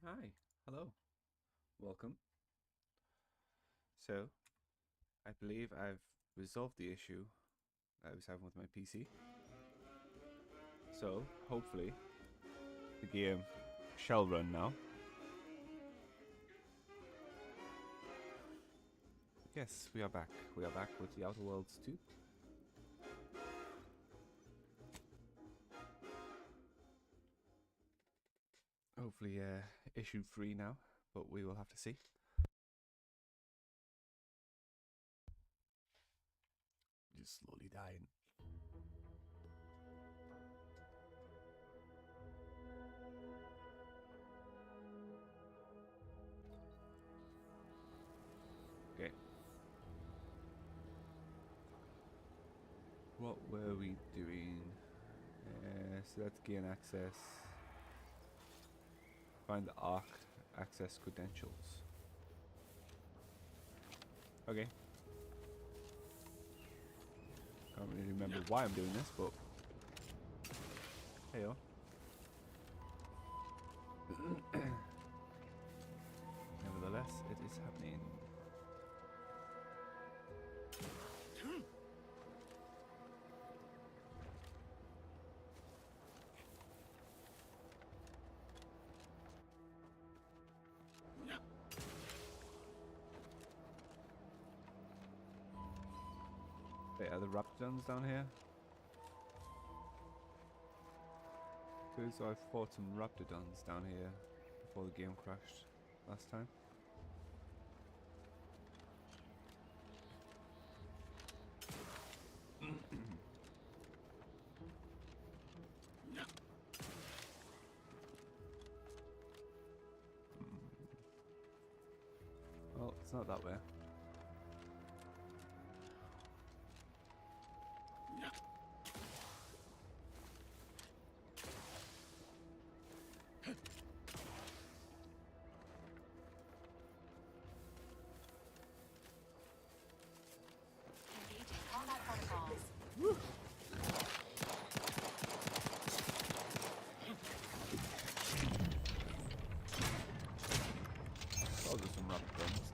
Hi, hello, welcome. So, I believe I've resolved the issue I was having with my PC. So, hopefully, the game shall run now. Yes, we are back. We are back with the Outer Worlds 2. Hopefully, issue 3 now, but we will have to see. Just slowly dying. Okay. What were we doing? So let's gain access. Find the Arc access credentials. Okay. Can't really remember why I'm doing this, but hey-o. Nevertheless, it is happening. Wait, are the Raptidons down here? Because I fought some Raptidons down here before the game crashed last time. Well, it's not that way. Engaging combat protocols. Oh, there's some Raptidons.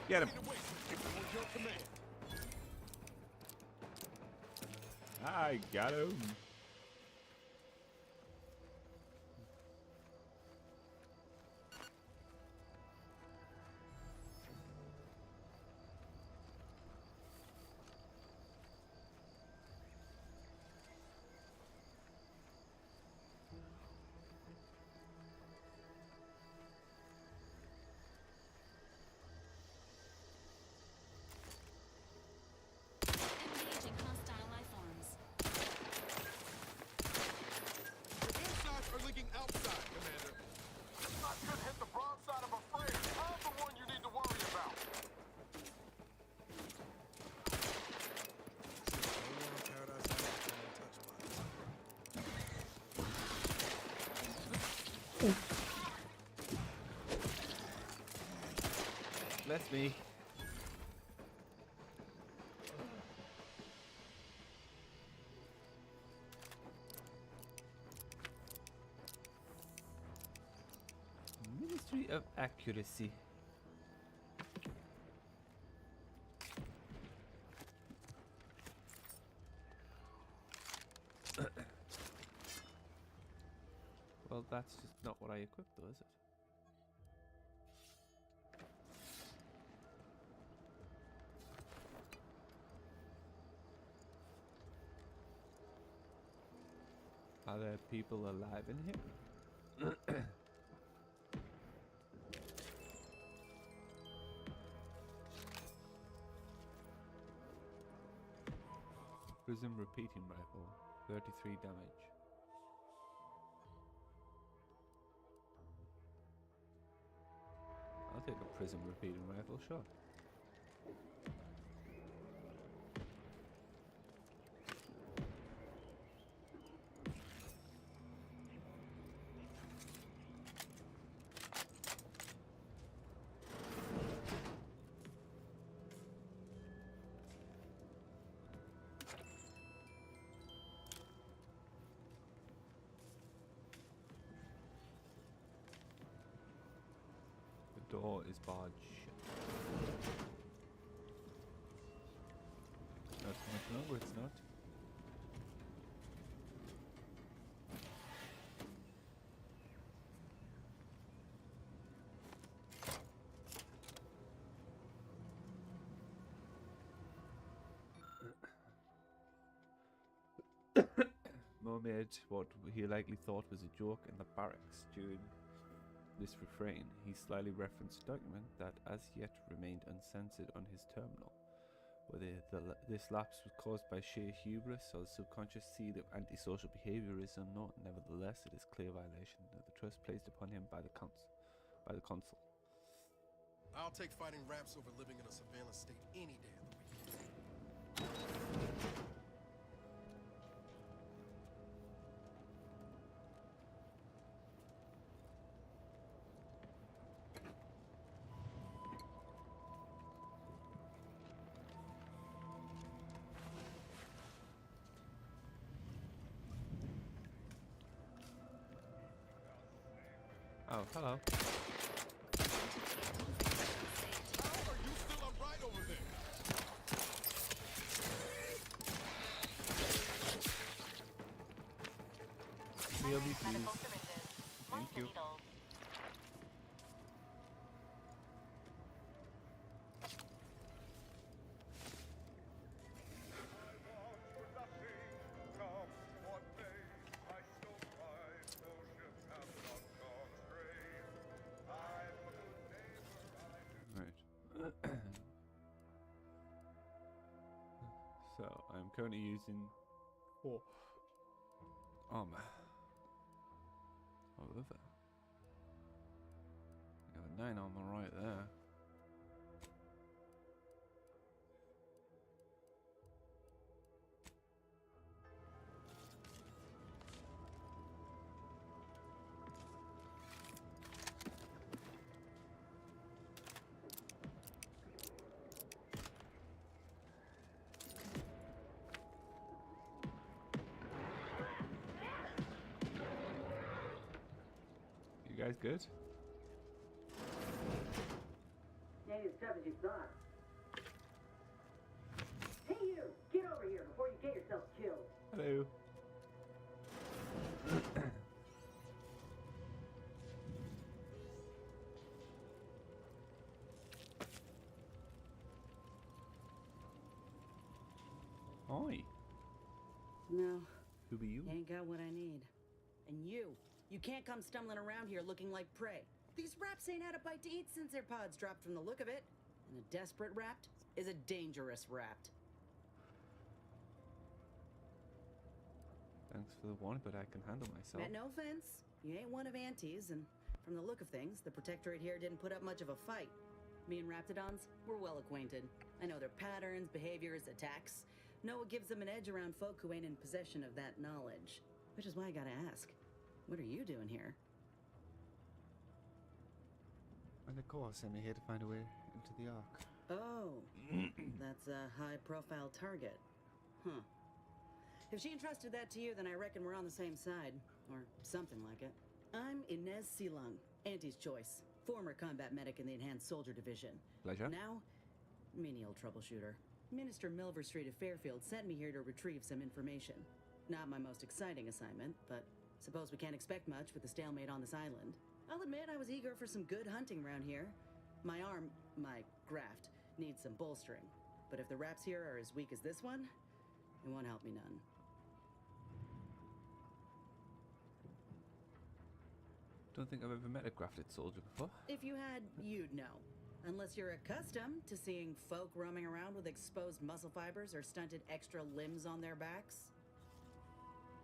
Get him! I got him! Engaging hostile life forms. Your insides are leaking outside, Commander. I could hit the broadside of a friend. I'm the one you need to worry about. Bless me. Ministry of Accuracy. Well, that's just not what I equipped, though, is it? Are there people alive in here? Prism repeating rifle, 33 damage. I'll take a prism repeating rifle, sure. door is barred shut. Not for much longer, it's not. Mo made what he likely thought was a joke in the barracks during this refrain. He slyly referenced a document that as yet remained uncensored on his terminal. Whether this lapse was caused by sheer hubris or the subconscious seed of antisocial behaviour is unknown. Nevertheless, it is clear violation of the trust placed upon him by the consul. I'll take fighting raps over living in a surveillance state any day of the week. Oh, hello. How are you still upright over there? Heal me, please. Thank you. Right. So I'm currently using 4 armor. However, I have a 9 armor right there. You guys good? Ain't as tough as you thought. Hey you! Get over here before you get yourself killed. Hello. Hi. No, Who be you? you ain't got what I need. And you can't come stumbling around here looking like prey. These raps ain't had a bite to eat since their pods dropped from the look of it. And a desperate rapt is a dangerous rapt. Thanks for the warning, but I can handle myself. Meant no offense. You ain't one of Auntie's, and from the look of things, the Protectorate here didn't put up much of a fight. Me and Raptidons, we're well acquainted. I know their patterns, behaviors, attacks. Know what gives them an edge around folk who ain't in possession of that knowledge. Which is why I gotta ask, what are you doing here? And of course, I'm here to find a way into the Ark. Oh, that's a high-profile target. Huh. If she entrusted that to you, then I reckon we're on the same side. Or something like it. I'm Inez Silung, Auntie's choice. Former combat medic in the Enhanced Soldier Division. Pleasure. Now, menial troubleshooter. Minister Milverstreet of Fairfield sent me here to retrieve some information. Not my most exciting assignment, but suppose we can't expect much with the stalemate on this island. I'll admit I was eager for some good hunting around here. My arm, my graft, needs some bolstering. But if the raps here are as weak as this one, it won't help me none. Don't think I've ever met a grafted soldier before. If you had, you'd know. Unless you're accustomed to seeing folk roaming around with exposed muscle fibers or stunted extra limbs on their backs.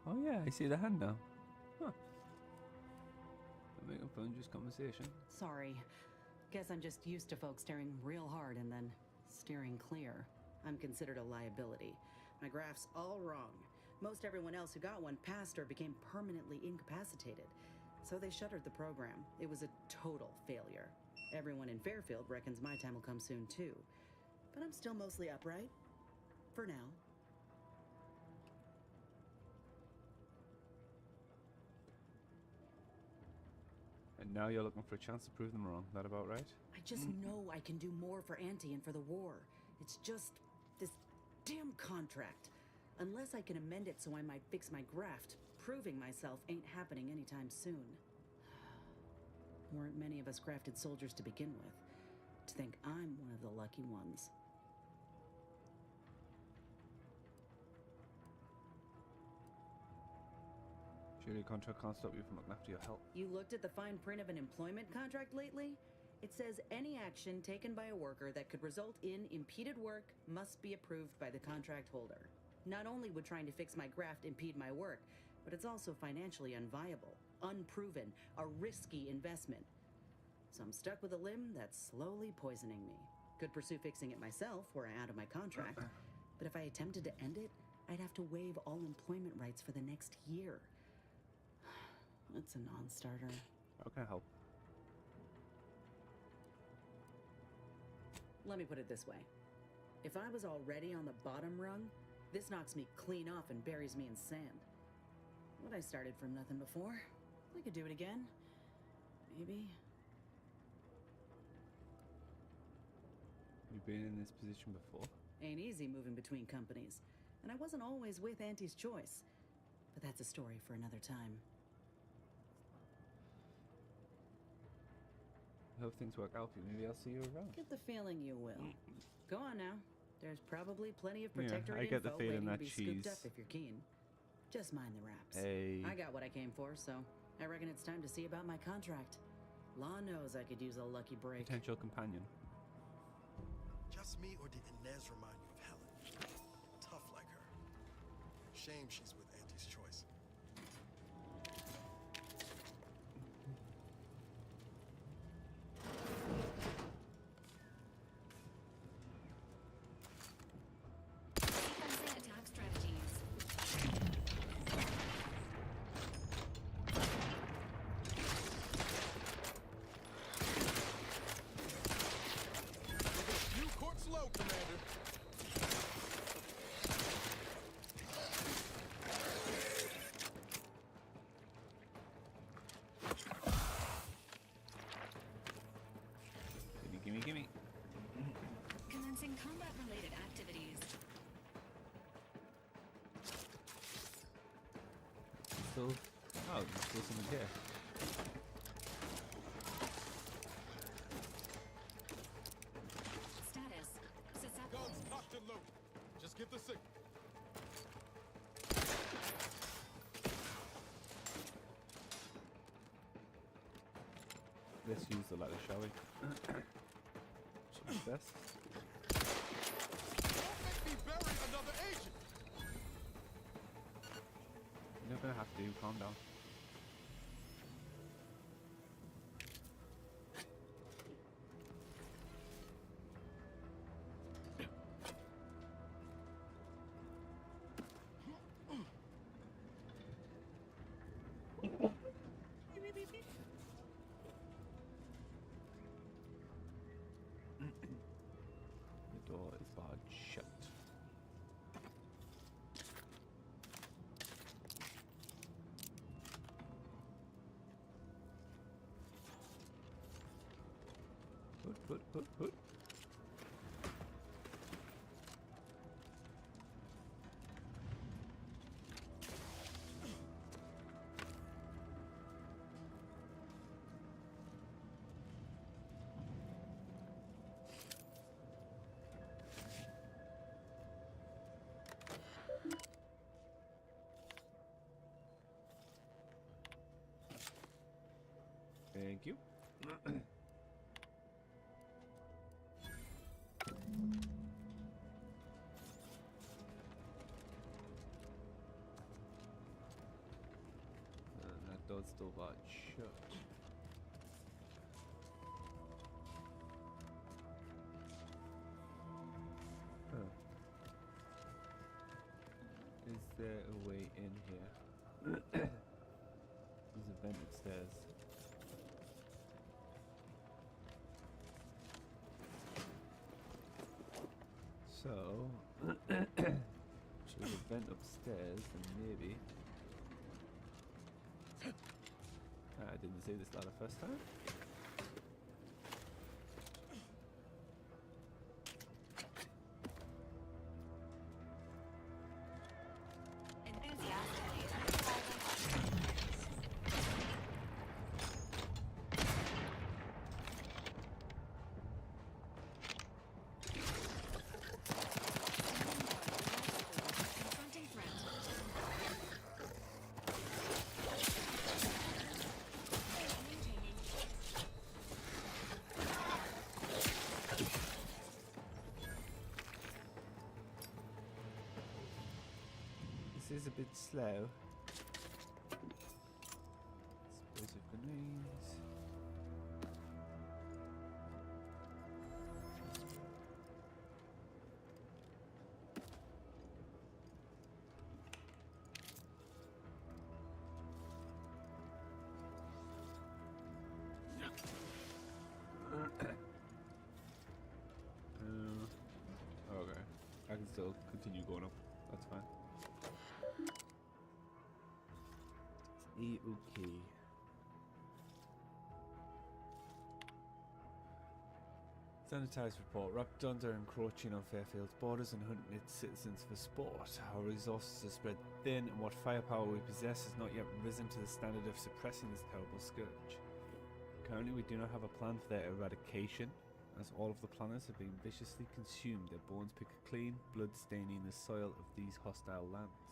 Oh yeah, I see the hand now. Huh. I think I found just conversation. Sorry. Guess I'm just used to folks staring real hard and then steering clear. I'm considered a liability. My graph's all wrong. Most everyone else who got one passed or became permanently incapacitated. So they shuttered the program. It was a total failure. Everyone in Fairfield reckons my time will come soon too. But I'm still mostly upright. For now. And now you're looking for a chance to prove them wrong. That about right? just know I can do more for Auntie and for the war. It's just this damn contract. Unless I can amend it so I might fix my graft, proving myself ain't happening anytime soon. Weren't many of us grafted soldiers to begin with. To think I'm one of the lucky ones. Surely a contract can't stop you from looking after your health. You looked at the fine print of an employment contract lately? It says any action taken by a worker that could result in impeded work must be approved by the contract holder. Not only would trying to fix my graft impede my work, but it's also financially unviable, unproven, a risky investment. So I'm stuck with a limb that's slowly poisoning me. Could pursue fixing it myself were I out of my contract, but if I attempted to end it, I'd have to waive all employment rights for the next year. That's a non-starter. How can I help? Let me put it this way. If I was already on the bottom rung, this knocks me clean off and buries me in sand. But I started from nothing before. I could do it again. Maybe. You've been in this position before? Ain't easy moving between companies. And I wasn't always with Auntie's choice. But that's a story for another time. I hope things work out for you. Maybe I'll see you around. Get the feeling you will. Go on now. There's probably plenty of Yeah, protectorate I get the info feeling waiting to that be scooped she's- up if you're keen. Just mind the raps. A I got what I came for, so I reckon it's time to see about my contract. Law knows I could use a lucky break. potential companion. Just me, or did Inez remind you of Helen? Tough like her. Shame she's with Auntie's choice. Sequencing attack strategies. You court slow, Commander. Gimme, gimme. Commencing combat-related activities. Still. Oh, there's still something here. Status. Successful. Guns cocked and loaded. Just get the signal. Let's use the ladder, shall we? Should be best. Don't make me bury another agent. You're not gonna have to. Calm down. The door is barred shut. Hood. Thank you. And that door's still barred shut. Huh. Is there a way in here? There's a vent upstairs. So, there's a vent upstairs, and maybe. I didn't see this ladder first time. is a bit slow. Explosive grenades. Okay. I can still continue going up. That's fine. It's okay. Sanitized report. Raptors are encroaching on Fairfield's borders and hunting its citizens for sport. Our resources are spread thin, and what firepower we possess has not yet risen to the standard of suppressing this terrible scourge. Currently, we do not have a plan for their eradication, as all of the planners are being viciously consumed, their bones picked clean, blood staining the soil of these hostile lands.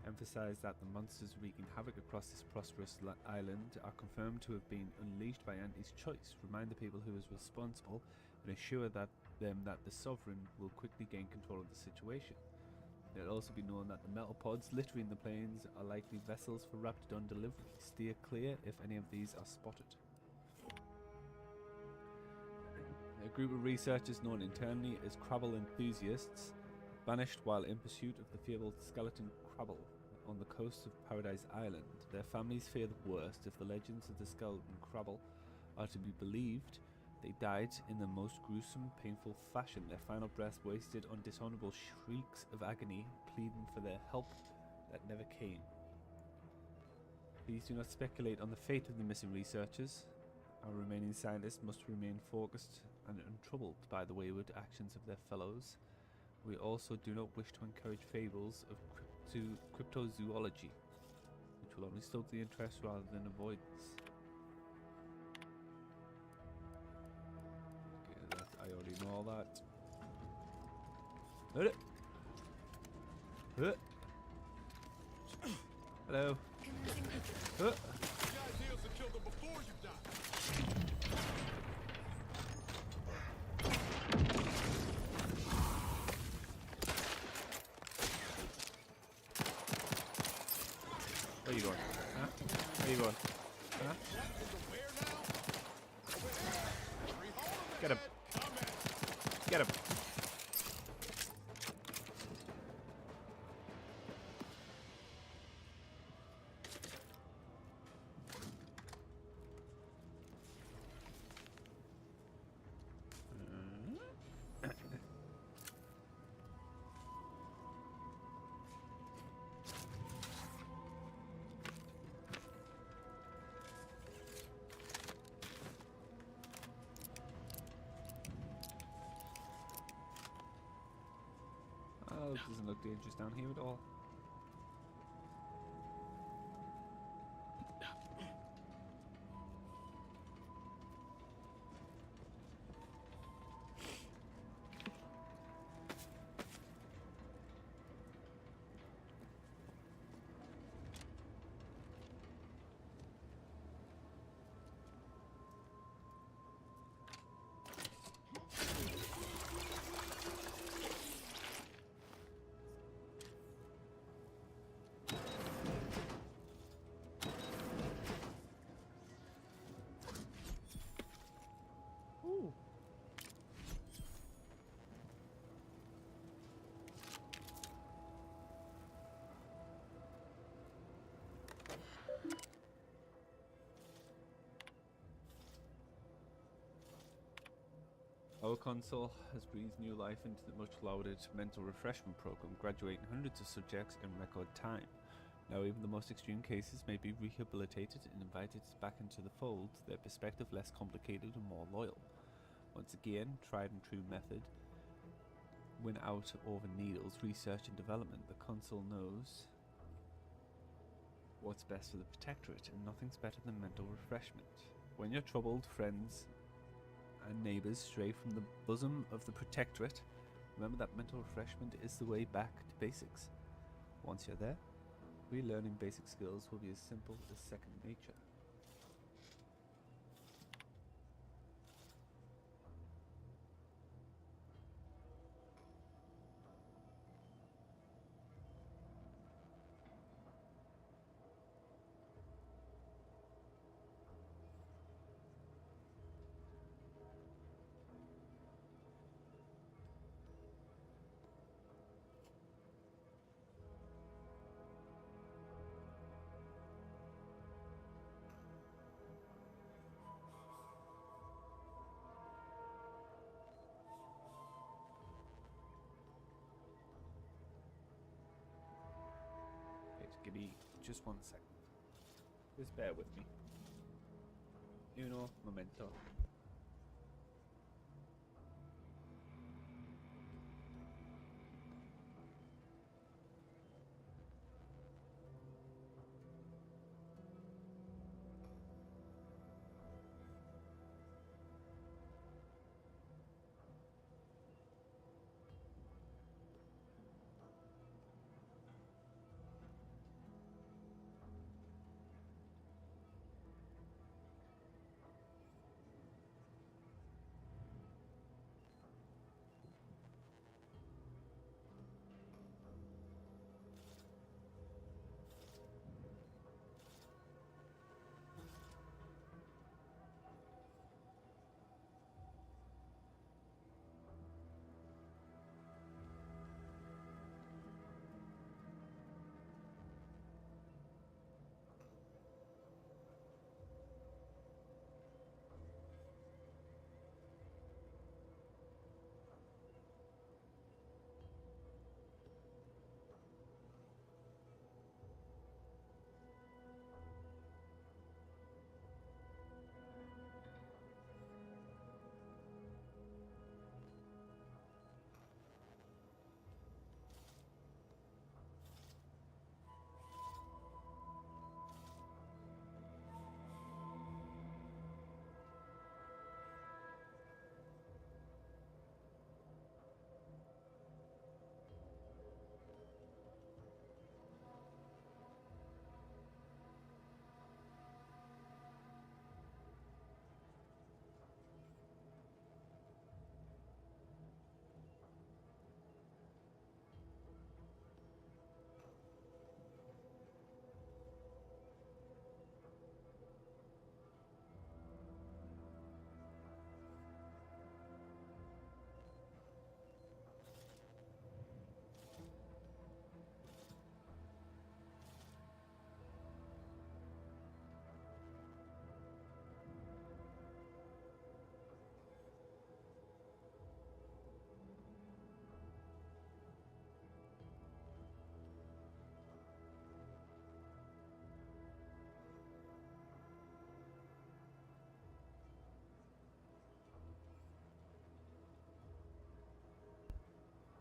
Emphasize that the monsters wreaking havoc across this prosperous island are confirmed to have been unleashed by Anti's choice. Remind the people who is responsible and assure them that the Sovereign will quickly gain control of the situation. Let it also be known that the metal pods littering the plains are likely vessels for Raptidon delivery. Steer clear if any of these are spotted. A group of researchers known internally as Crabble enthusiasts vanished while in pursuit of the fabled skeleton Crabble on the coast of Paradise Island. Their families fear the worst. If the legends of the skeleton Crabble are to be believed, they died in the most gruesome, painful fashion, their final breaths wasted on dishonorable shrieks of agony, pleading for their help that never came. Please do not speculate on the fate of the missing researchers. Our remaining scientists must remain focused and untroubled by the wayward actions of their fellows. We also do not wish to encourage fables of cryptozoology, which will only stoke the interest rather than avoidance. Okay, I already know all that. Hello. The idea is to kill them before you die. Where you going? Huh? Where you going? Huh? Get him. Get him. Oh, it doesn't look dangerous down here at all. Our console has breathed new life into the much lauded mental refreshment program, graduating hundreds of subjects in record time. Now even the most extreme cases may be rehabilitated and invited back into the fold, their perspective less complicated and more loyal. Once again, tried and true method. Win out over needles, research and development. The console knows what's best for the Protectorate, and nothing's better than mental refreshment. When you're troubled, friends and neighbours stray from the bosom of the Protectorate, remember that mental refreshment is the way back to basics. Once you're there, relearning basic skills will be as simple as second nature. just 1 second. Just bear with me. Uno momento.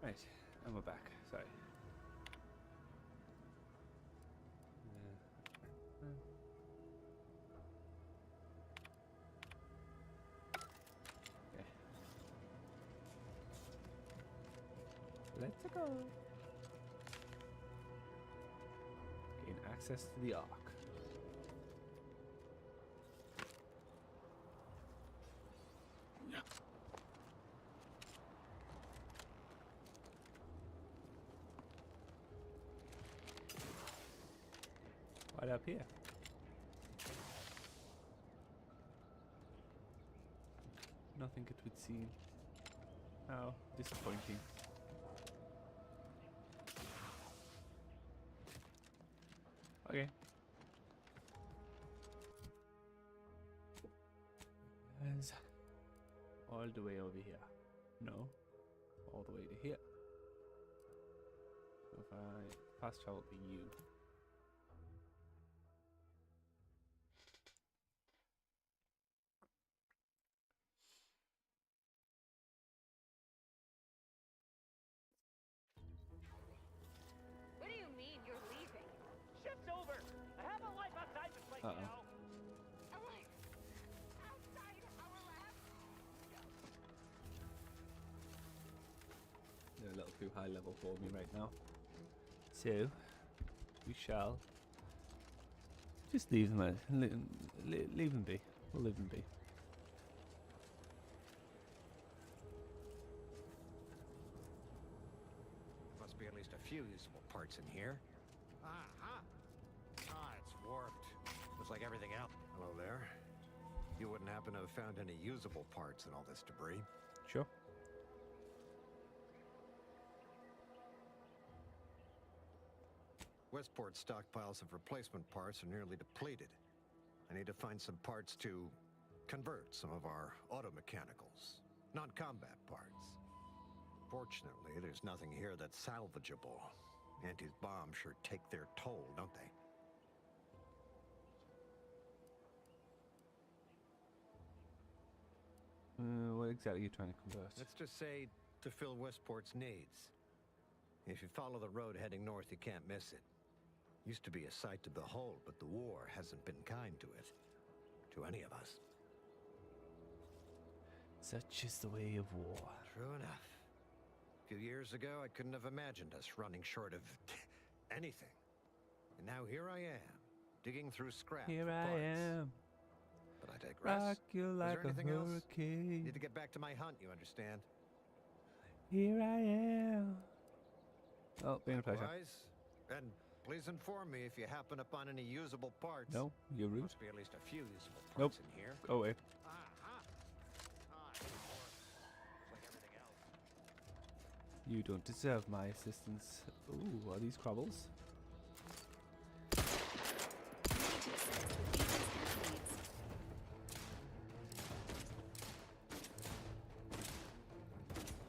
Right, and we're back. Sorry. Okay. Let's go. Gain access to the Ark. Right up here. Nothing it would seem. How disappointing. Okay. As all the way over here. No. All the way to here. So if I fast travel to you. What do you mean you're leaving? Shift's over. I have a life outside this place, you know. A life outside our lab? They're a little too high level for me right now. So, we shall just leave them, leave them be. We'll leave them be. Must be at least a few usable parts in here. Uh-huh. Ah, it's warped. Looks like everything else. Hello there. You wouldn't happen to have found any usable parts in all this debris? Sure. Westport's stockpiles of replacement parts are nearly depleted. I need to find some parts to convert some of our auto-mechanicals, non-combat parts. Fortunately, there's nothing here that's salvageable. Auntie's bombs sure take their toll, don't they? What exactly are you trying to convert? Let's just say to fill Westport's needs. If you follow the road heading north, you can't miss it. Used to be a sight to behold, but the war hasn't been kind to it. To any of us. Such is the way of war. True enough. A few years ago, I couldn't have imagined us running short of anything. And now here I am, digging through scrap. Here for I parts. am. But I digress. Rock you like a anything else? hurricane. Need to get back to my hunt, you understand? Here I am. Oh, been a pleasure. Likewise. And please inform me if you happen upon any usable parts. No, you're rude. Must be at least a few usable Nope. parts in here. Go away. It's like everything else. You don't deserve my assistance. Ooh, are these crabbles? You need to assist with Ethan's health needs.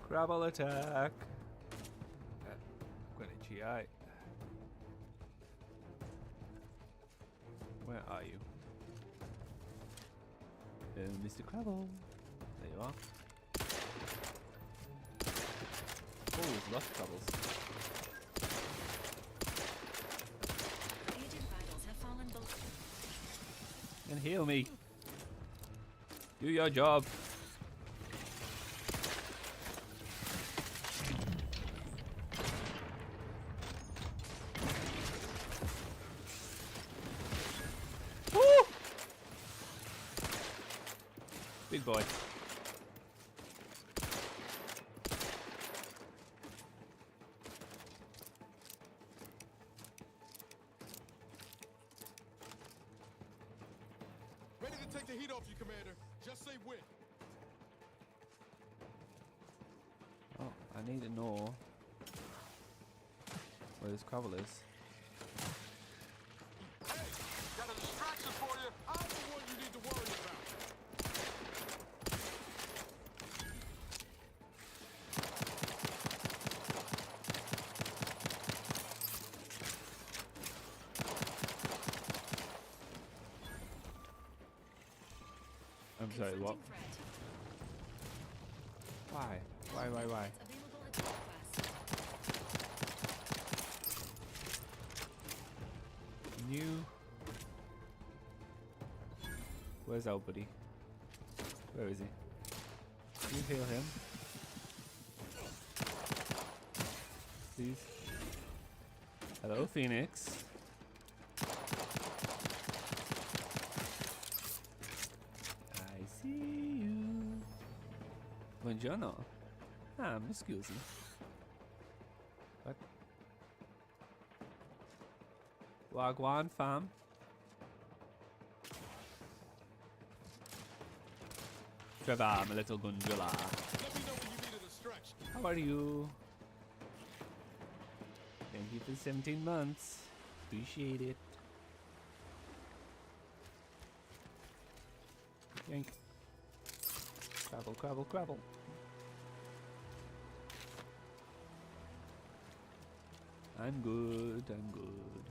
Crabble attack. Got a GI. Where are you? Mr. Crabble. There you are. Oh, there's lots of crabbles. Agent vitals have fallen below. And heal me. Do your job. Woo! Big boy. Ready to take the heat off you, Commander. Just say when. Oh, I need to know where this crabble is. Hey, got a distraction for you. I'm the one you need to worry about. I'm sorry, what? Confronting threat. Why? Why? Available at your request. New. Where's our buddy? Where is he? Can you heal him? Please. Hello, Phoenix. I see you. Buongiorno. Ah, mi scusi. What? Wagwan, fam. Trevor, my little gondola. Let me know when you needed a stretch. How are you? Thank you for 17 months. Appreciate it. Yank. Crabble, crabble, crabble. I'm good, I'm good.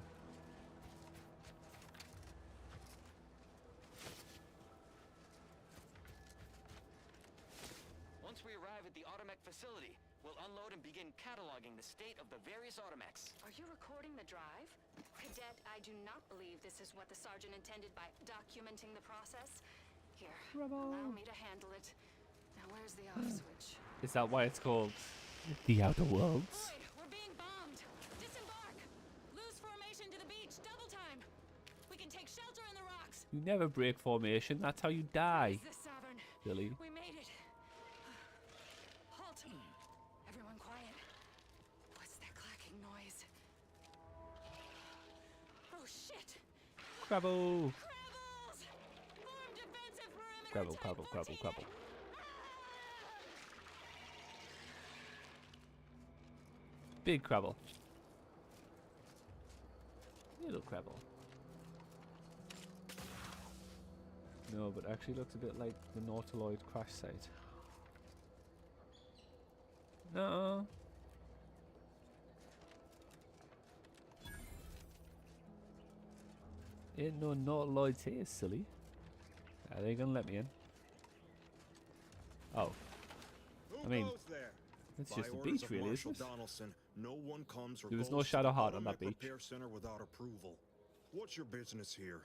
Once we arrive at the Automech facility, we'll unload and begin cataloging the state of the various Automechs. Are you recording the drive? Cadet, I do not believe this is what the sergeant intended by documenting the process. Here, allow me to handle it. Now where's the off switch? Is that why it's called The Outer Worlds? Boy, we're being bombed. Disembark. Lose formation to the beach. Double time. We can take shelter in the rocks. You never break formation, that's how you die. This Sovereign. Billy. We made it. Halt. Everyone quiet. What's that clacking noise? Oh shit. Crabble! Crabbles! Form defensive perimeter. Crabble, type crabble, crabble, 14. crabble. Big crabble. Little crabble. No, but actually looks a bit like the Nautiloid crash site. No. Ain't no Nautiloids here, silly. Are they gonna let me in? Oh. Who I mean, goes there? it's By just a orders beach, of really, Marshal isn't it? Donaldson, no one comes or There was goes no to Shadow the Heart on that Automatic beach. Repair Center without approval. What's your business here?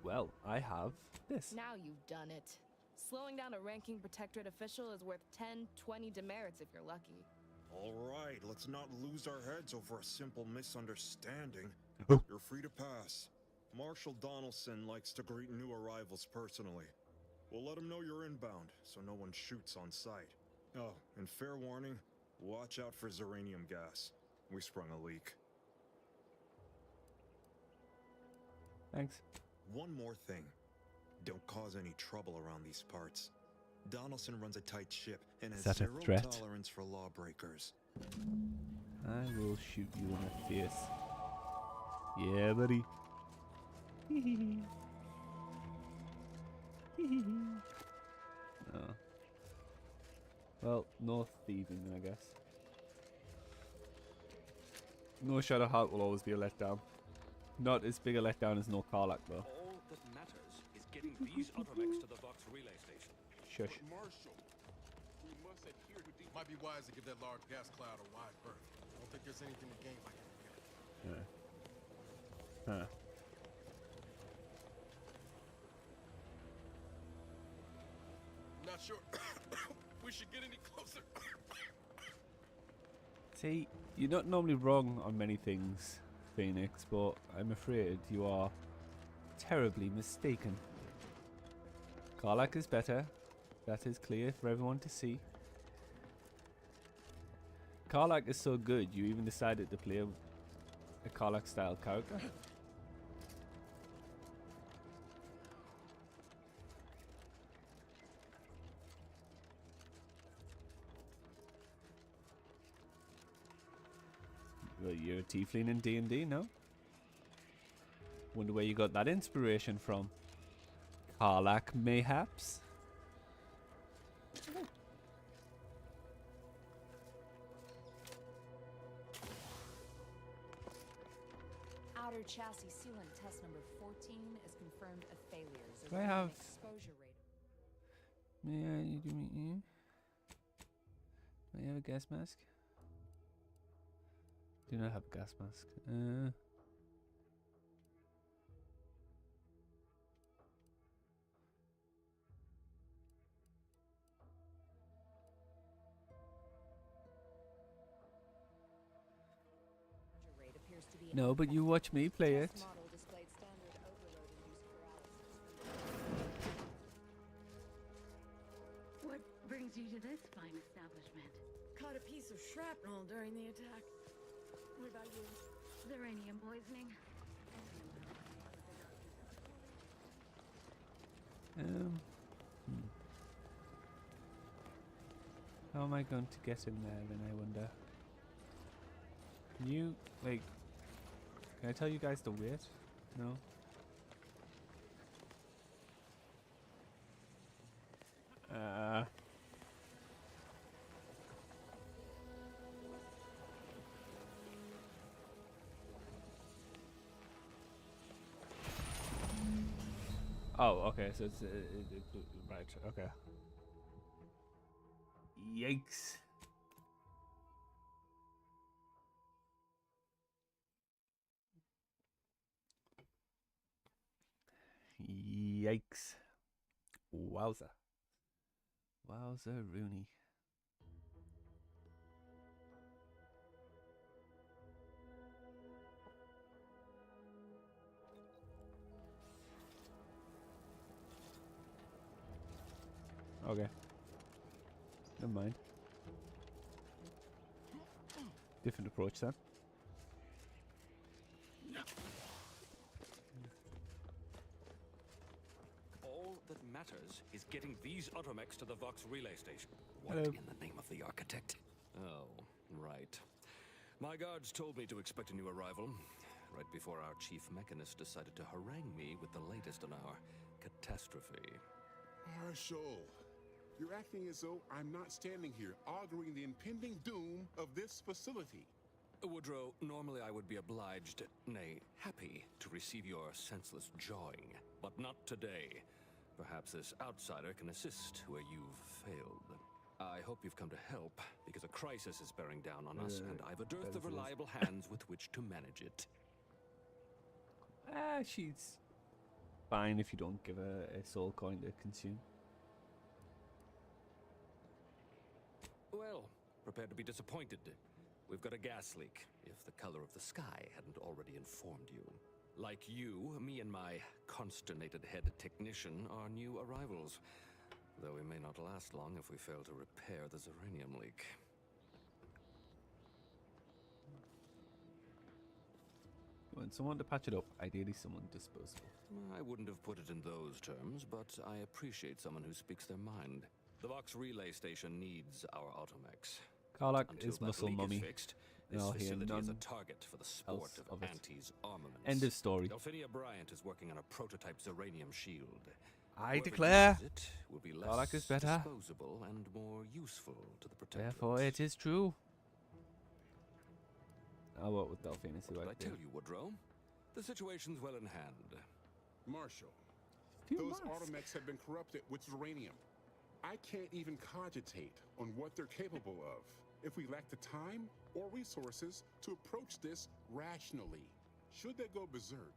Well, I have this. Now you've done it. Slowing down a ranking protectorate official is worth 10, 20 demerits if you're lucky. All right, let's not lose our heads over a simple misunderstanding. Oh. You're free to pass. Marshal Donaldson likes to greet new arrivals personally. We'll let him know you're inbound, so no one shoots on sight. Oh, and fair warning, watch out for Zeranium gas. We sprung a leak. Thanks. One more thing. Don't cause any trouble around these parts. Donaldson runs a tight ship and has that a zero threat? tolerance for lawbreakers. I will shoot you in the face. Yeah, buddy. Oh. Well, no thieving, I guess. No Shadow Heart will always be a letdown. Not as big a letdown as no Karlach, though. All that matters is getting these automex to the Vox relay station. Shush. Marshal, we must adhere to the... Might be wise to give that large gas cloud a wide berth. I don't think there's anything to gain by getting rid of it. Huh. Not sure we should get any closer. See, you're not normally wrong on many things, Phoenix, but I'm afraid you are terribly mistaken. Karlach is better. That is clear for everyone to see. Karlach is so good, you even decided to play a Karlach-style character. Well, you're a tiefling in D&D, no? Wonder where you got that inspiration from. Karlach, mayhaps? Outer chassis sealant test number 14 is confirmed a failure. Do I have... Exposure rate. Yeah, you do me. Do I have a gas mask? Do not have a gas mask. Rate appears to be No, but you watch me play it. Test model displayed standard overload-induced paralysis. What brings you to this fine establishment? Caught a piece of shrapnel during the attack. What about you? Zeranium poisoning. How am I going to get in there then, I wonder? Can you, like... Can I tell you guys to wait? No? Oh, okay, so it's... right, okay. Yikes. Yikes. Wowza. Wowza Rooney. Okay. Never mind. Different approach then. All that matters is getting these automex to the Vox relay station. What Hello. in the name of the architect? Oh, right. My guards told me to expect a new arrival, right before our chief mechanist decided to harangue me with the latest in our catastrophe. Marshal, you're acting as though I'm not standing here arguing the impending doom of this facility. Woodrow, normally I would be obliged, nay, happy, to receive your senseless jawing. But not today. Perhaps this outsider can assist where you've failed. I hope you've come to help, because a crisis is bearing down on us, and I've a dearth of reliable hands with which to manage it. She's fine if you don't give her a soul coin to consume. Well, prepare to be disappointed. We've got a gas leak, if the color of the sky hadn't already informed you. Like you, me and my consternated head technician are new arrivals, though we may not last long if we fail to repair the Zeranium leak. You want someone to patch it up, ideally someone disposable. I wouldn't have put it in those terms, but I appreciate someone who speaks their mind. The Vox relay station needs our automechs. Karlach Until is that muscle leak mummy. fixed, And this I'll hear facility is a none target for the sport of it. Auntie's armaments. End of story. Delphinia Bryant is working on a prototype Zeranium shield. I Whoever declare uses it will be less Karlach is better. disposable and more useful to the Protectorate. Therefore, it is true. I'll work with Delphine and see what But I I can tell do. you, Woodrow, the situation's well in hand. Marshal, Few those masks. automechs have been corrupted with uranium. I can't even cogitate on what they're capable of if we lack the time or resources to approach this rationally. Should they go berserk,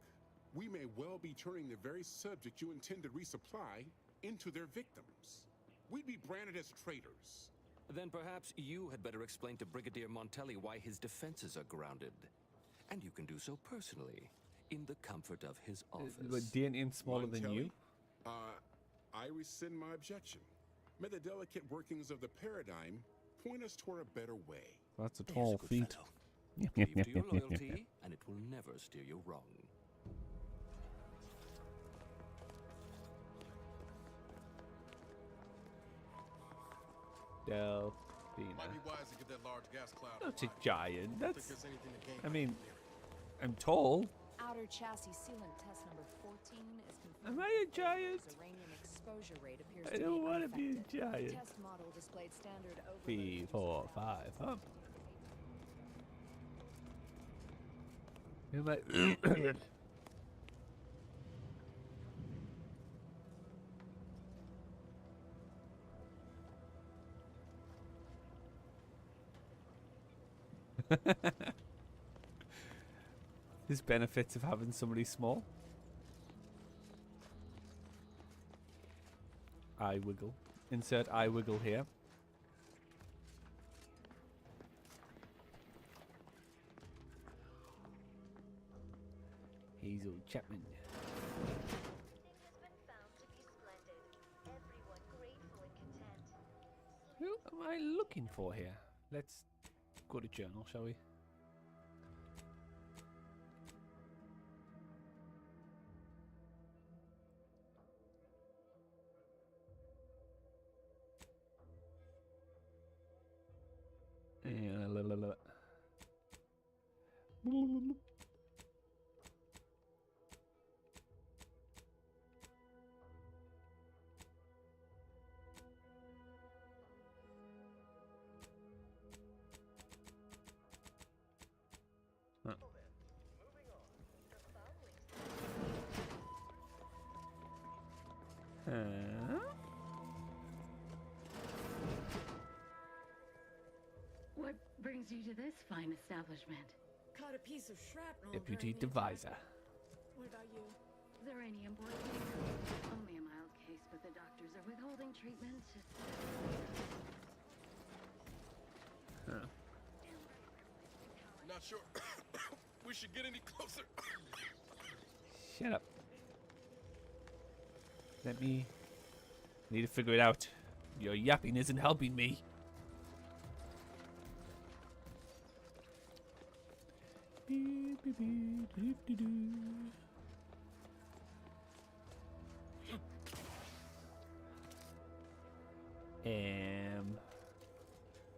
we may well be turning the very subject you intend to resupply into their victims. We'd be branded as traitors. Then perhaps you had better explain to Brigadier Montelli why his defenses are grounded. And you can do so personally, in the comfort of his office. But Dantian's smaller than you? I rescind my objection. May the delicate workings of the paradigm point us toward a better way. That's a There's tall good feat. fellow. Yep, Cleave yep, to your yep, yep, loyalty, yep. and it will never steer you wrong. Delphina. Might be wise to get that large gas cloud. That's a wide. giant. I don't think That's. there's anything to gain I by mean, getting near it. I'm tall. Outer chassis sealant test number 14 is confirmed. Am I a giant? Uranium exposure rate appears I to don't be want to be a unaffected. giant. The test model displayed standard overload 3, 4, 5. Up. Who am I? There's benefits of having somebody small. Eye wiggle. Insert eye wiggle here. Hazel Chapman. Who am I looking for here? Let's go to journal, shall we? Yeah, la, la, la. Huh. What brings you to this fine establishment? Caught a piece of shrapnel. Deputy during the Divisor. attack. What about you? Zeranium board case. Only a mild case, but the doctors are withholding treatment. Huh. Not sure we should get any closer. Shut up. Let me. Need to figure it out. Your yapping isn't helping me. Beep, beep, beep, doop, doo, doo.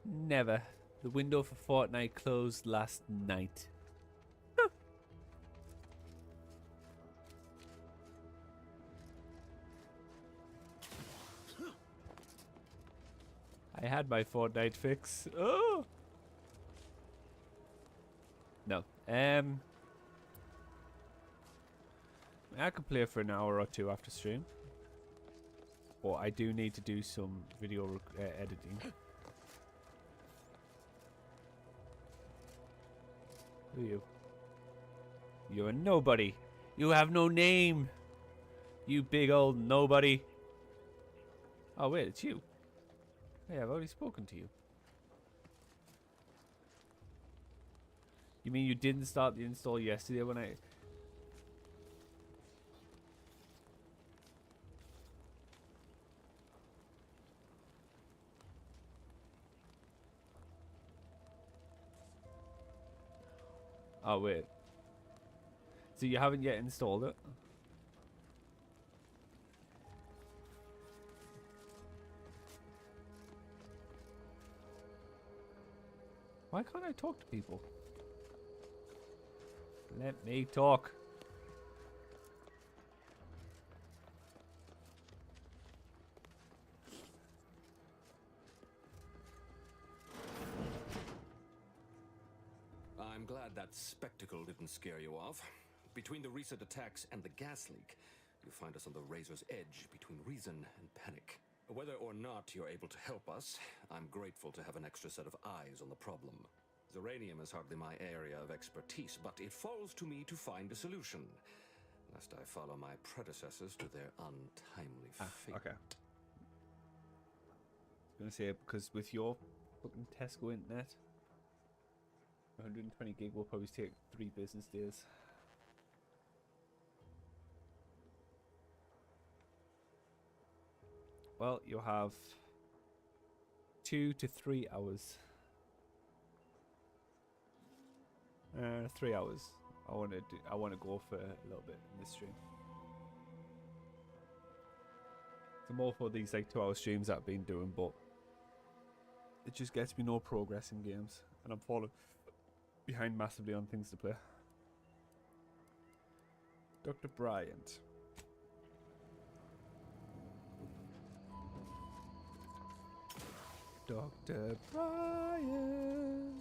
Never. The window for Fortnite closed last night. I had my Fortnite fix. Oh! No. I could play for an hour or two after stream. But I do need to do some video editing. Who are you? You're a nobody. You have no name. You big old nobody. Oh wait, it's you. Hey, I've already spoken to you. You mean you didn't start the install yesterday when I... Oh wait. So you haven't yet installed it? Why can't I talk to people? Let me talk. I'm glad that spectacle didn't scare you off. Between the recent attacks and the gas leak, you find us on the razor's edge between reason and panic. Whether or not you're able to help us, I'm grateful to have an extra set of eyes on the problem. Zeranium is hardly my area of expertise, but it falls to me to find a solution, lest I follow my predecessors to their untimely fate. Okay. I was gonna say, because with your fucking Tesco internet, 120 gig will probably take 3 business days. Well, you'll have 2 to 3 hours. 3 hours. I want to go for a little bit in this stream. So more for these like 2-hour streams that I've been doing, but it just gets me no progress in games, and I'm falling behind massively on things to play. Dr. Bryant. Dr. Bryant.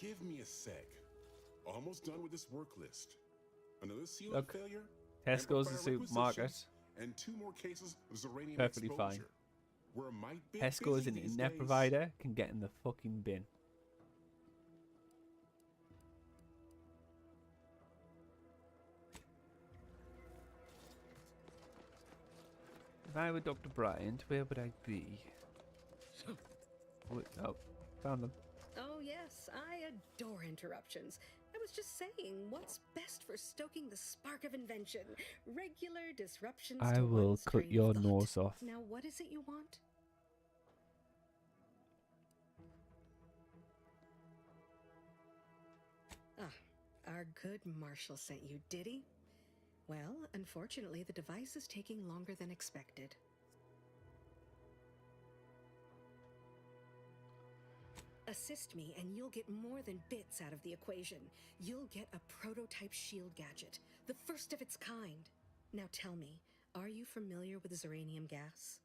Give me a sec. Almost done with this work list. Another seal Look, failure. Tesco's the amplifier supermarket. requisitions, and 2 more cases of Zeranium Perfectly exposure. fine. We're might be Tesco as busy an these internet days. provider can get in the fucking bin. If I were Dr. Bryant, where would I be? Oh, found them. Oh, yes, I adore interruptions. I was just saying, what's best for stoking the spark of invention? Regular disruptions I to will one's cut train your of thought. nose off. Now, what is it you want? Ah, our good Marshall sent you, did he? Well, unfortunately, the device is taking longer than expected. Assist me, and you'll get more than bits out of the equation. You'll get a prototype shield gadget, the first of its kind. Now tell me, are you familiar with Zeranium gas?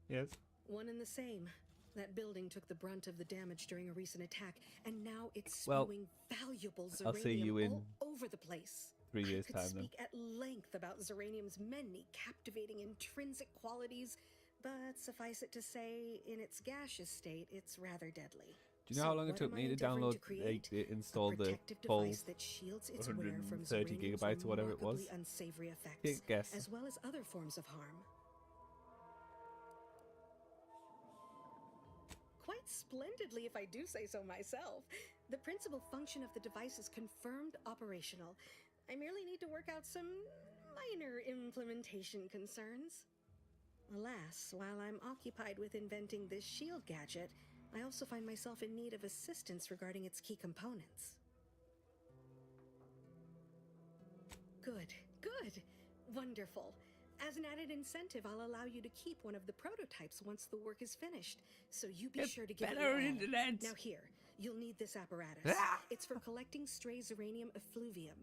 Yes. One and the same. That building took the brunt of the damage during a recent attack, and now it's Well, spewing valuable Zeranium I'll see you in all over the place. 3 years' I could time then. speak at length about Zeranium's many captivating intrinsic qualities, but suffice it to say, in its gaseous state, it's rather deadly. Do you know how long it what took am me I to endeavoring download, to create? install the Protective full device that shields its wearer from 130 Zeranium's gigabytes or whatever it was? remarkably unsavory effects, Take a guess. as well as other forms of harm. Quite splendidly, if I do say so myself. The principal function of the device is confirmed operational. I merely need to work out some minor implementation concerns. Alas, while I'm occupied with inventing this shield gadget, I also find myself in need of assistance regarding its key components. Good, good, wonderful. As an added incentive, I'll allow you to keep one of the prototypes once the work is finished, so you be sure to give it your better all. internet. Now here, you'll need this apparatus. Ah! It's for collecting stray Zeranium effluvium.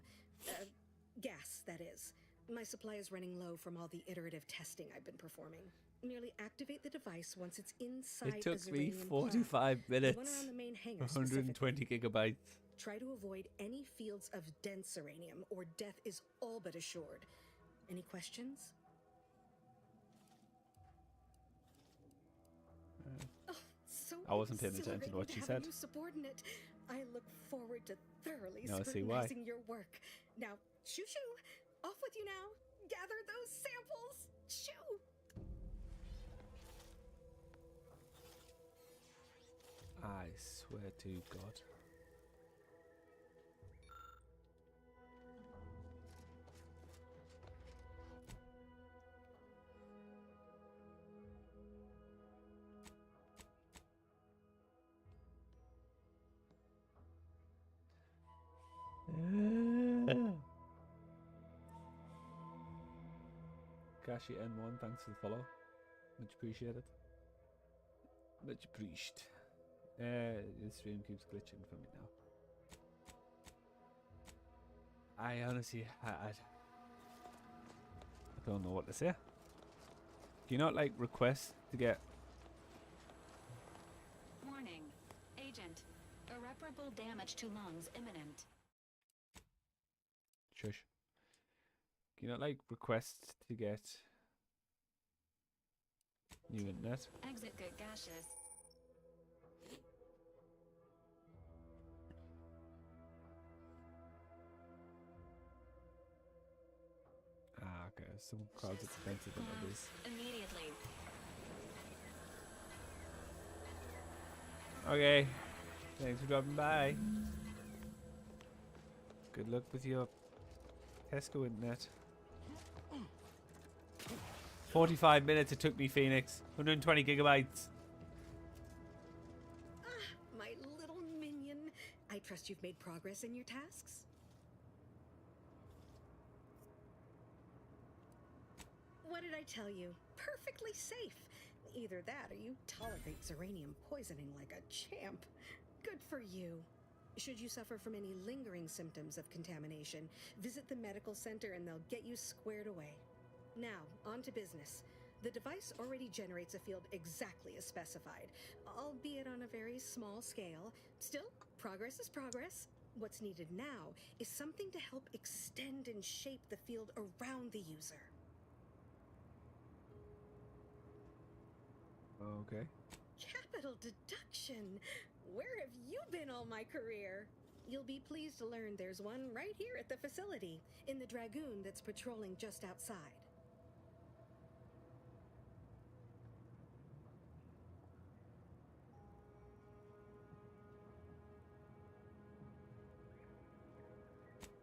Gas, that is. My supply is running low from all the iterative testing I've been performing. Merely activate the device once it's inside. It took a me Zeranium 45 plant, the one minutes. around the main hangar 120 gigabytes. Try to avoid any fields of dense uranium, or death is all but assured. Any questions? Oh, so I wasn't paying attention to exhilarating what to she have said. A new subordinate. I look forward to thoroughly Now I see why. scrutinizing your work. Now, shoo shoo, off with you now. Gather those samples. Shoo. I swear to God. Kashi N1, thanks for the follow. Much appreciated. Much appreciated. The stream keeps glitching for me now. I honestly, I don't know what to say. Do you not like request to get? Warning. Agent. Irreparable damage to lungs imminent. Shush. Do you not like requests to get new internet? Exit good gaseous. Ah, okay. Some crowds expensive than others. Immediately. Okay. Thanks for dropping by. Good luck with your Tesco internet. 45 minutes it took me, Phoenix. 120 gigabytes. My little minion. I trust you've made progress in your tasks? What did I tell you? Perfectly safe. Either that or you tolerate Zeranium poisoning like a champ. Good for you. Should you suffer from any lingering symptoms of contamination, visit the medical center and they'll get you squared away. Now, on to business. The device already generates a field exactly as specified, albeit on a very small scale. Still, progress is progress. What's needed now is something to help extend and shape the field around the user. Okay. Capital deduction! Where have you been all my career? You'll be pleased to learn there's one right here at the facility, in the Dragoon that's patrolling just outside.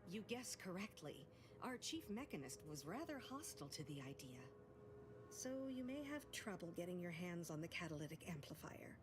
You guessed correctly. Our chief mechanist was rather hostile to the idea. So you may have trouble getting your hands on the catalytic amplifier.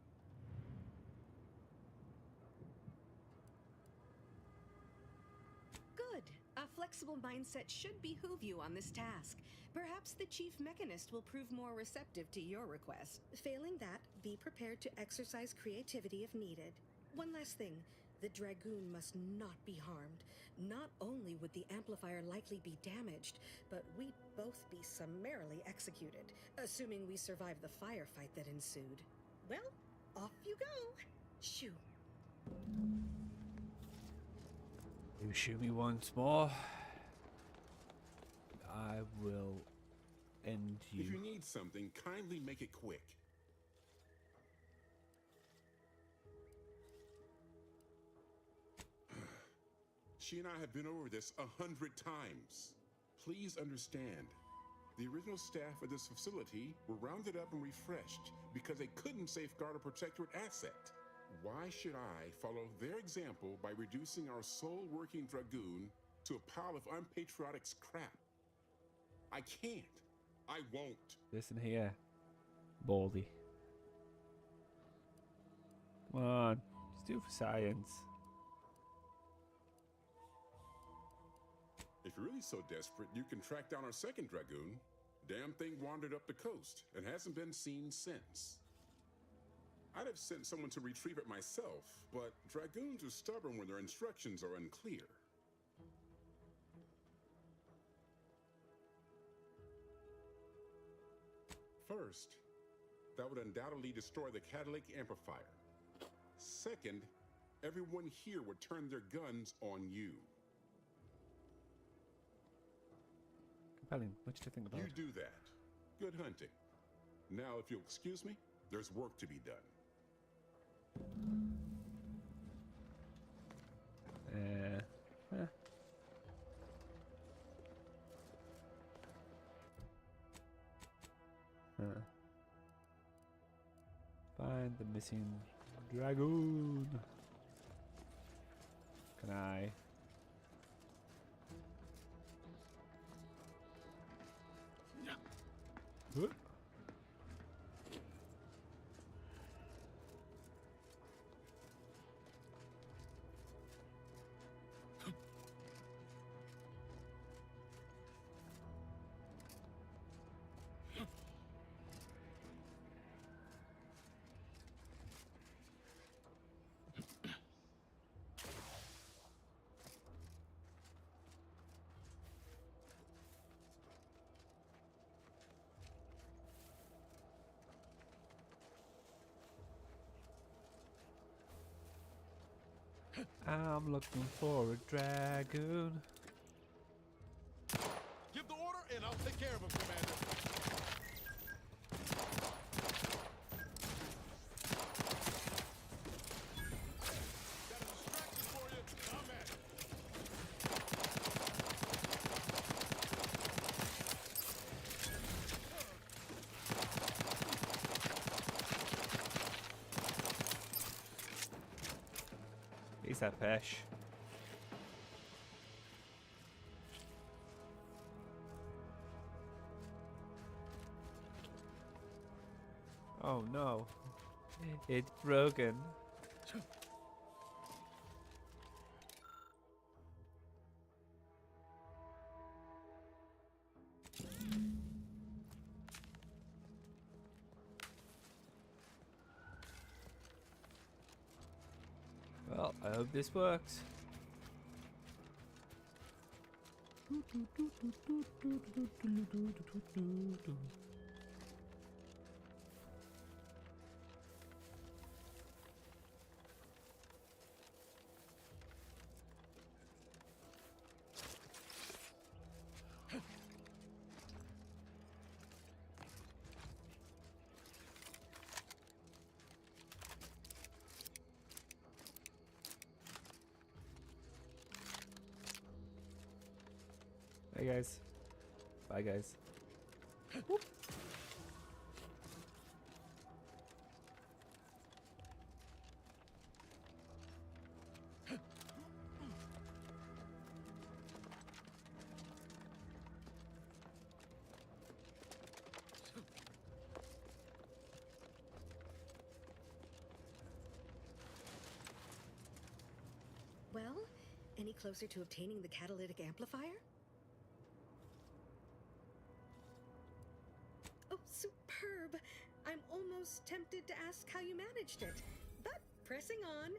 Good. A flexible mindset should behoove you on this task. Perhaps the chief mechanist will prove more receptive to your request. Failing that, be prepared to exercise creativity if needed. One last thing. The Dragoon must not be harmed. Not only would the amplifier likely be damaged, but we'd both be summarily executed, assuming we survive the firefight that ensued. Well, off you go. Shoo. You shoot me once more, I will end you. If you need something, kindly make it quick. She and I have been over this 100 times. Please understand, the original staff of this facility were rounded up and refreshed because they couldn't safeguard a protectorate asset. Why should I follow their example by reducing our sole working Dragoon to a pile of unpatriotic scrap? I can't. I won't. Listen here, Baldy. Come on, just do it for science. If you're really so desperate, you can track down our second Dragoon. Damn thing wandered up the coast and hasn't been seen since. I'd have sent someone to retrieve it myself, but Dragoons are stubborn when their instructions are unclear. First, that would undoubtedly destroy the catalytic amplifier. Second, everyone here would turn their guns on you. Compelling. What do you think about You it? do that. Good hunting. Now, if you'll excuse me, there's work to be done. Find the missing dragoon. Can I? Huh? I'm looking for a dragoon. Give the order, and I'll take care of him, Commander. Got a distraction for you. I'm at it. He's that fish. Oh no. It's broken. Well, I hope this works. Hey guys. Bye guys. Well, any closer to obtaining the catalytic amplifier? Oh, superb! I'm almost tempted to ask how you managed it. But pressing on,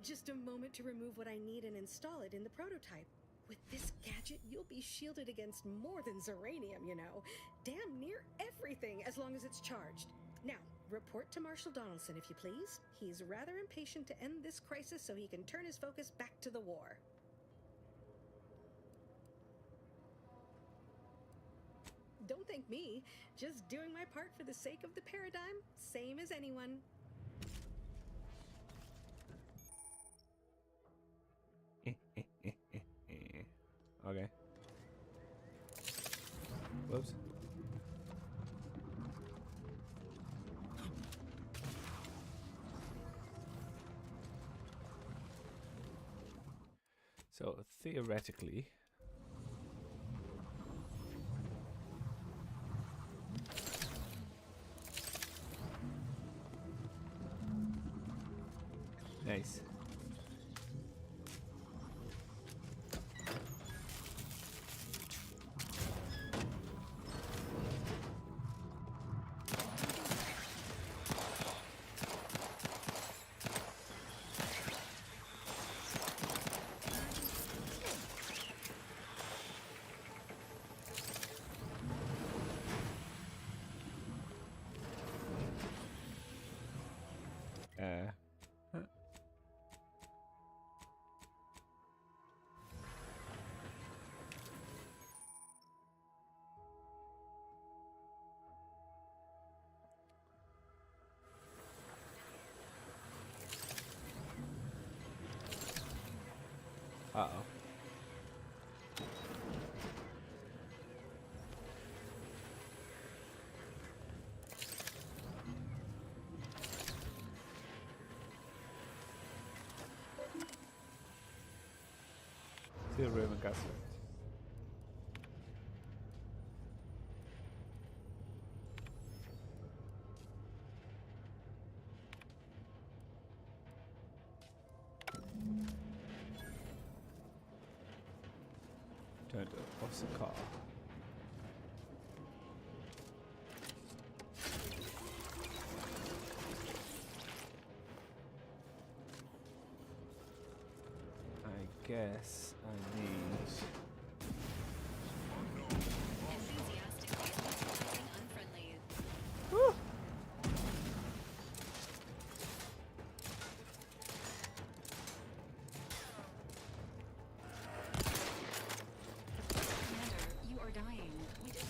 just a moment to remove what I need and install it in the prototype. With this gadget, you'll be shielded against more than Zeranium, you know. Damn near everything, as long as it's charged. Now, report to Marshal Donaldson, if you please. He's rather impatient to end this crisis so he can turn his focus back to the war. Don't thank me. Just doing my part for the sake of the paradigm, same as anyone. Okay. Whoops. So theoretically, nice. Uh-oh. Still Roman gas lift. Turn to what's the car? I guess I need. Woo! You are dying. We did.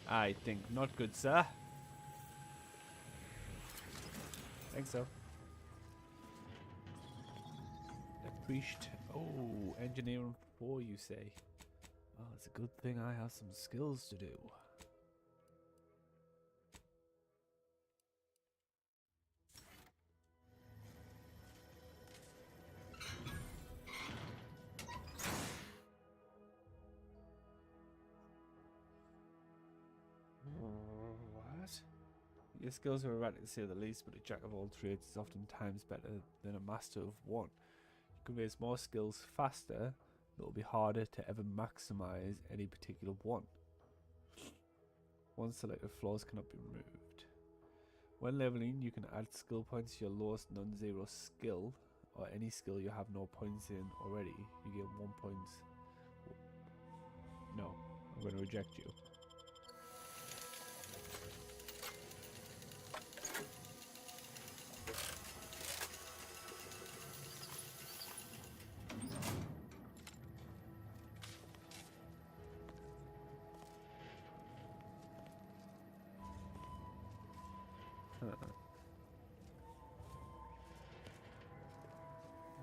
I think not good, sir. Think so. Appreciate. Oh, engineering 4, you say? Well, it's a good thing I have some skills to do. What? Your skills are erratic to say the least, but a jack of all trades is oftentimes better than a master of one. You can raise more skills faster, but it will be harder to ever maximize any particular one. Once selected flaws cannot be removed. When leveling, you can add skill points to your lowest non-zero skill, or any skill you have no points in already. You get 1 point. No, I'm going to reject you.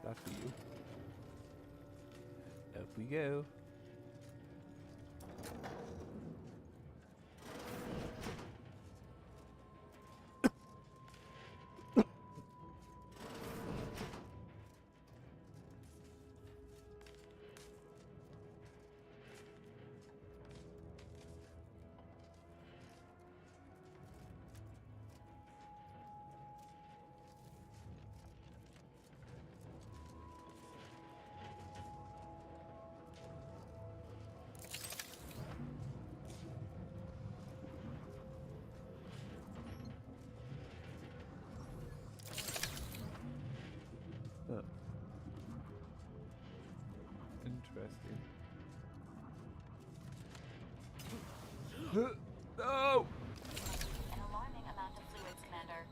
That for you. Up we go. Interesting. No! An alarming amount of fluids, Commander.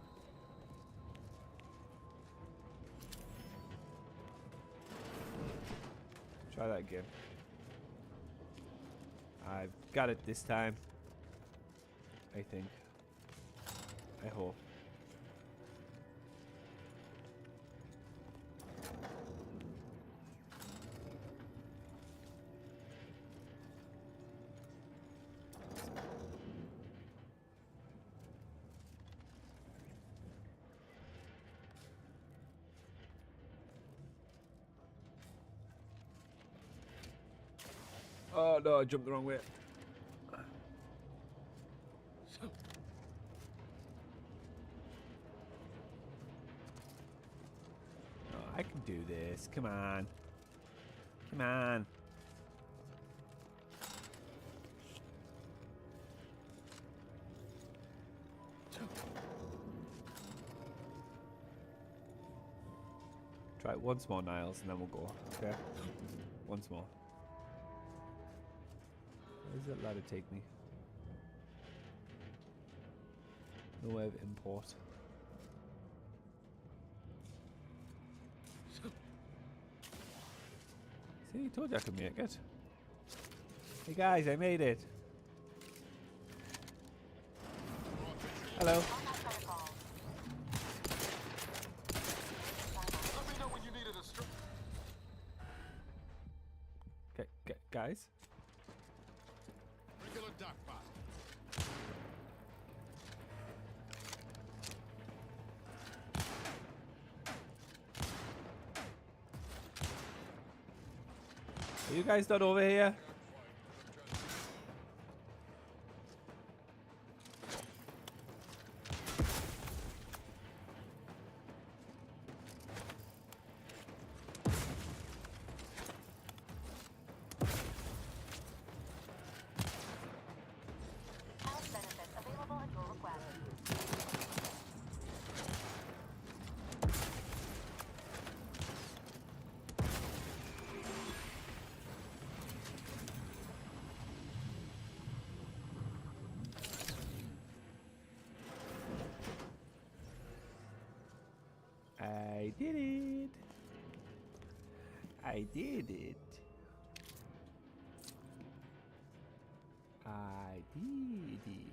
Try that again. I've got it this time. I think. I hope. Oh no, I jumped the wrong way. Oh, I can do this. Come on. Come on. Try it once more, Niles, and then we'll go. Okay? Once more. Where does that ladder take me? No way of import. See, I told you I could make it. Hey guys, I made it. Hello. Guys? Regular duck pot. Are you guys not over here? I did it. I did it. I did it.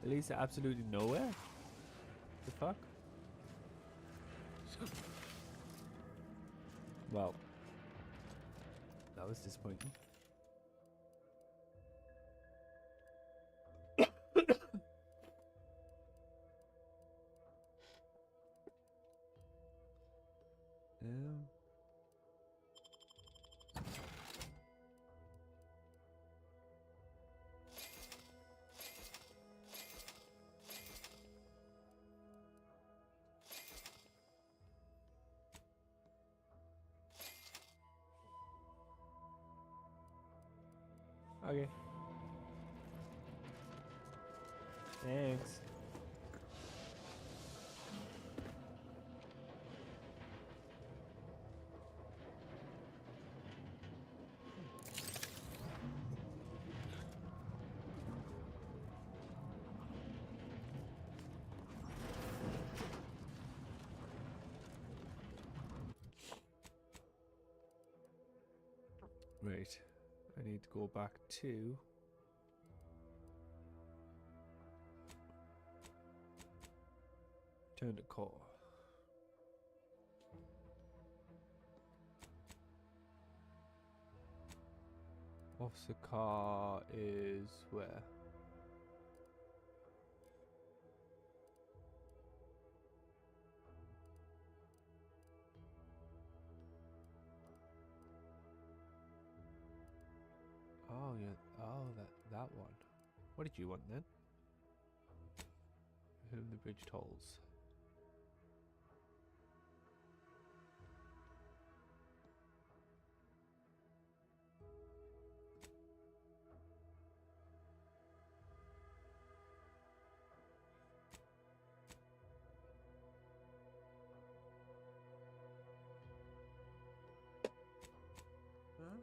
At least absolutely nowhere. The fuck? Well, that was disappointing. Okay. Thanks. Right. I need to go back to turn to core. Officer car is where? Oh yeah, oh that one. What did you want then? Whom the bridge tolls. Huh?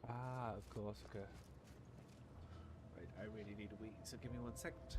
Ah, of course, okay. Right, I really need a wee, so give me 1 second.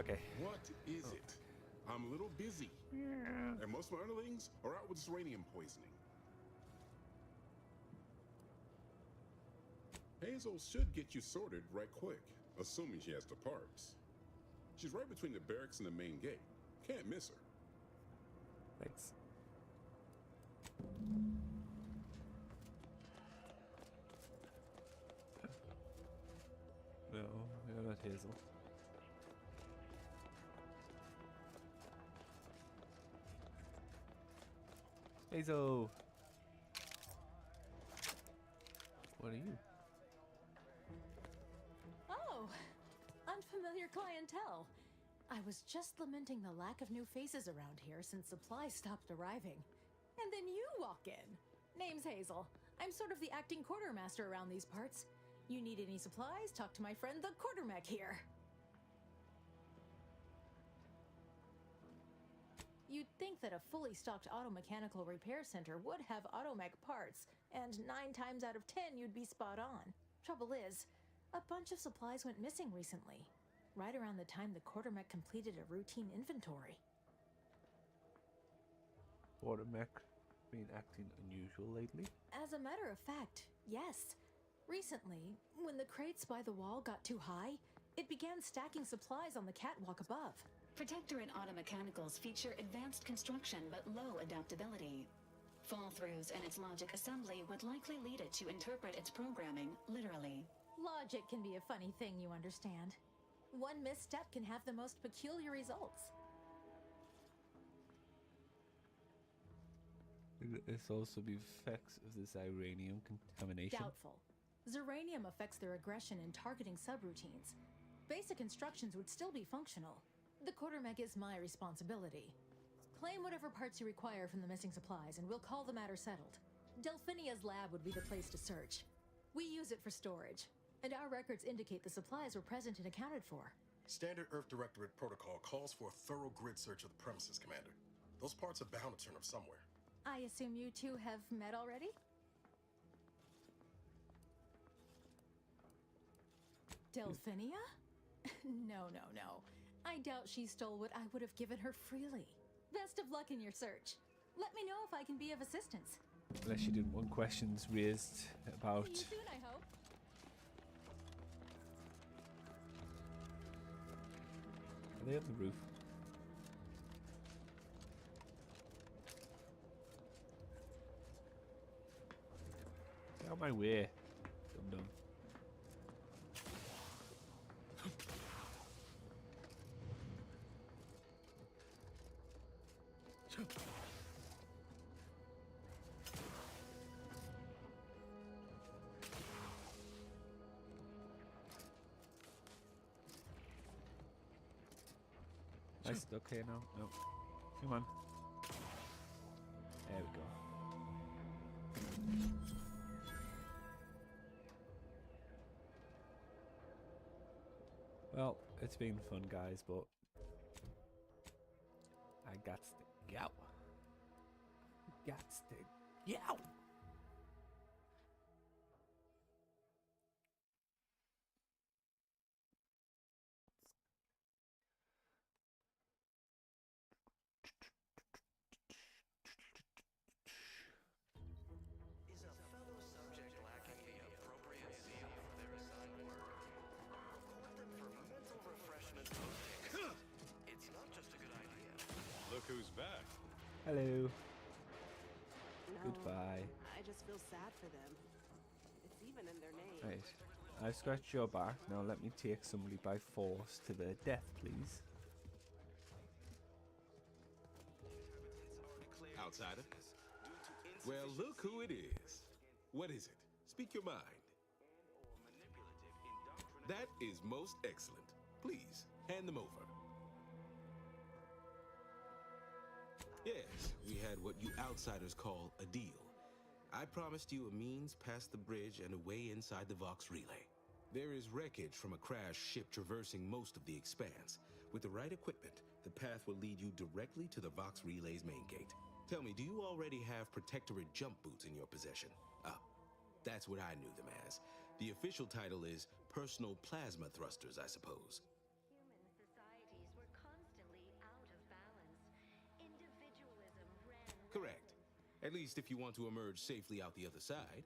Okay. What is it? I'm a little busy. Yeah. And most of my underlings are out with uranium poisoning. Hazel should get you sorted right quick, assuming she has the parts. She's right between the barracks and the main gate. Can't miss her. Thanks. No, you're not Hazel. Hazel! What are you? Oh, unfamiliar clientele. I was just lamenting the lack of new faces around here since supplies stopped arriving. And then you walk in. Name's Hazel. I'm sort of the acting quartermaster around these parts. You need any supplies? Talk to my friend the quartermech here. You'd think that a fully stocked auto-mechanical repair center would have automech parts, and 9 times out of 10 you'd be spot on. Trouble is, a bunch of supplies went missing recently, right around the time the quartermech completed a routine inventory. Quartermech been acting unusual lately? As a matter of fact, yes. Recently, when the crates by the wall got too high, it began stacking supplies on the catwalk above. Protectorate automechanicals feature advanced construction but low adaptability. Fall-throughs and its logic assembly would likely lead it to interpret its programming literally. Logic can be a funny thing, you understand. One misstep can have the most peculiar results. This also be effects of this uranium contamination. Doubtful. Zeranium affects their aggression in targeting subroutines. Basic instructions would still be functional. The quartermech is my responsibility. Claim whatever parts you require from the missing supplies, and we'll call the matter settled. Delphinia's lab would be the place to search. We use it for storage, and our records indicate the supplies were present and accounted for. Standard Earth Directorate protocol calls for a thorough grid search of the premises, Commander. Those parts are bound to turn up somewhere. I assume you two have met already? Delphinia? No. I doubt she stole what I would have given her freely. Best of luck in your search. Let me know if I can be of assistance. Unless you didn't want questions raised about... See you soon, I hope. Are they on the roof? Get out of my way. Dum-dum. Am I stuck here now? No. Come on. There we go. Well, it's been fun, guys, but I got to go. Got to go. Is a fellow subject lacking the appropriate zeal for their assigned work? Equip them for mental refreshment posting. It's not just a good idea. Look who's back. Hello. No, Goodbye. I just feel sad for them. It's even in their name. Right. I scratched your back. Now let me take somebody by force to their death, please. Outsider? Well, look who it is. What is it? Speak your mind. That is most excellent. Please, hand them over. Yes, we had what you outsiders call a deal. I promised you a means past the bridge and a way inside the Vox relay. There is wreckage from a crashed ship traversing most of the expanse. With the right equipment, the path will lead you directly to the Vox relay's main gate. Tell me, do you already have Protectorate jump boots in your possession? Ah, that's what I knew them as. The official title is Personal Plasma Thrusters, I suppose. Human societies were At least if you want to emerge safely out the other side.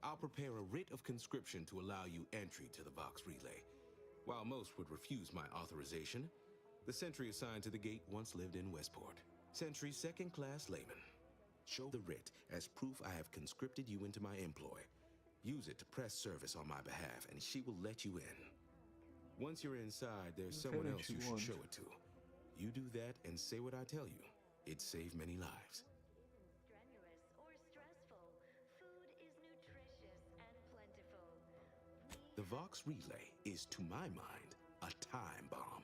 I'll prepare a writ of conscription to allow you entry to the Vox Relay. While most would refuse my authorization, the sentry assigned to the gate once lived in Westport. Sentry second-class layman. Show the writ as proof I have conscripted you into my employ. Use it to press service on my behalf, and she will let you in. Once you're inside, there's someone else you should show it to. You do that and say what I tell you. It'd save many lives. Strenuous or stressful, food is nutritious and plentiful. The Vox Relay is, to my mind, a time bomb.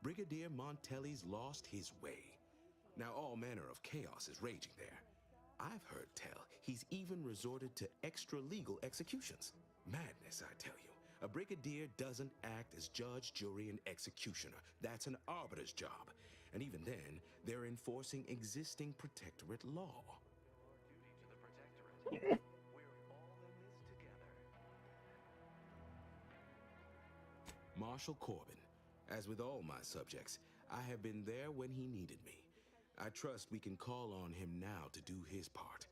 Brigadier Montelli's lost his way. Now all manner of chaos is raging there. I've heard tell he's even resorted to extra-legal executions. Madness, I tell you. A brigadier doesn't act as judge, jury, and executioner. That's an arbiter's job. And even then, they're enforcing existing protectorate law. Your duty to the protectorate. We're all in this together. Marshal Corbin. As with all my subjects, I have been there when he needed me. I trust we can call on him now to do his part.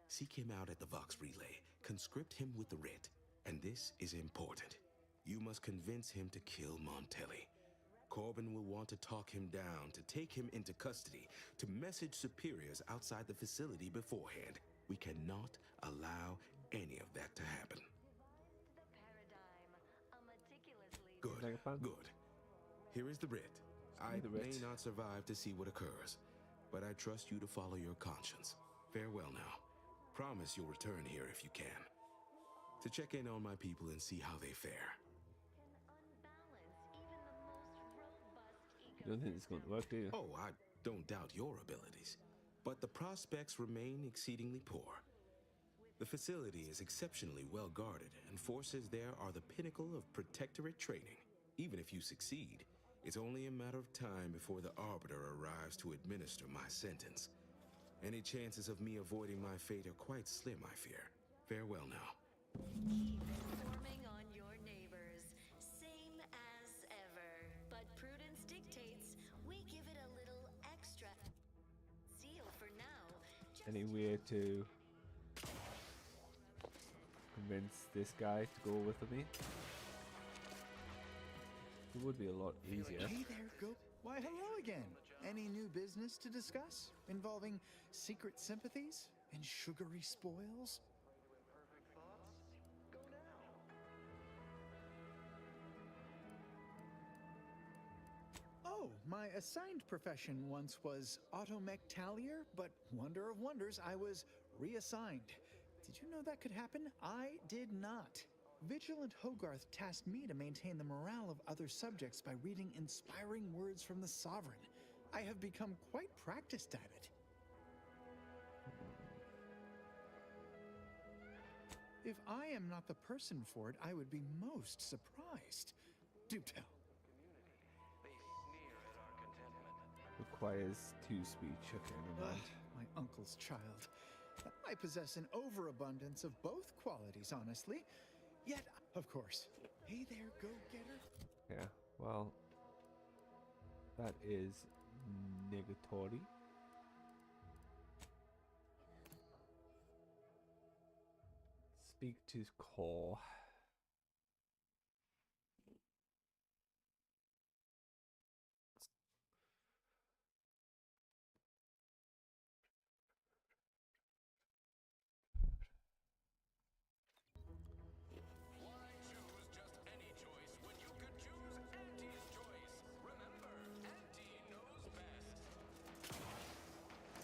Seek him out at the Vox Relay, conscript him with the writ, and this is important. You must convince him to kill Montelli. Corbin will want to talk him down, to take him into custody, to message superiors outside the facility beforehand. We cannot allow any of that to happen. Good, good. Here is the writ. I may not survive to see what occurs, but I trust you to follow your conscience. Farewell now. Promise you'll return here if you can. To check in on my people and see how they fare. You don't think it's going to work, do you? Oh, I don't doubt your abilities. But the prospects remain exceedingly poor. The facility is exceptionally well guarded, and forces there are the pinnacle of protectorate training. Even if you succeed, it's only a matter of time before the Arbiter arrives to administer my sentence. Any chances of me avoiding my fate are quite slim, I fear. Farewell now. Keep informing on your neighbors. Same as ever. But prudence dictates we give it a little extra zeal for now. Any way to convince this guy to go with me? It would be a lot easier. Hey there, go. Why, hello again. Any new business to discuss involving secret sympathies and sugary spoils? Oh, my assigned profession once was automectalier, but wonder of wonders, I was reassigned. Did you know that could happen? I did not. Vigilant Hogarth tasked me to maintain the morale of other subjects by reading inspiring words from the Sovereign. I have become quite practiced at it. If I am not the person for it, I would be most surprised. Do tell. Requires two speech. Okay, never mind. My uncle's child. I possess an overabundance of both qualities, honestly. Yet, of course. Hey there, go-getter. Yeah, well, that is negatory. Speak to core.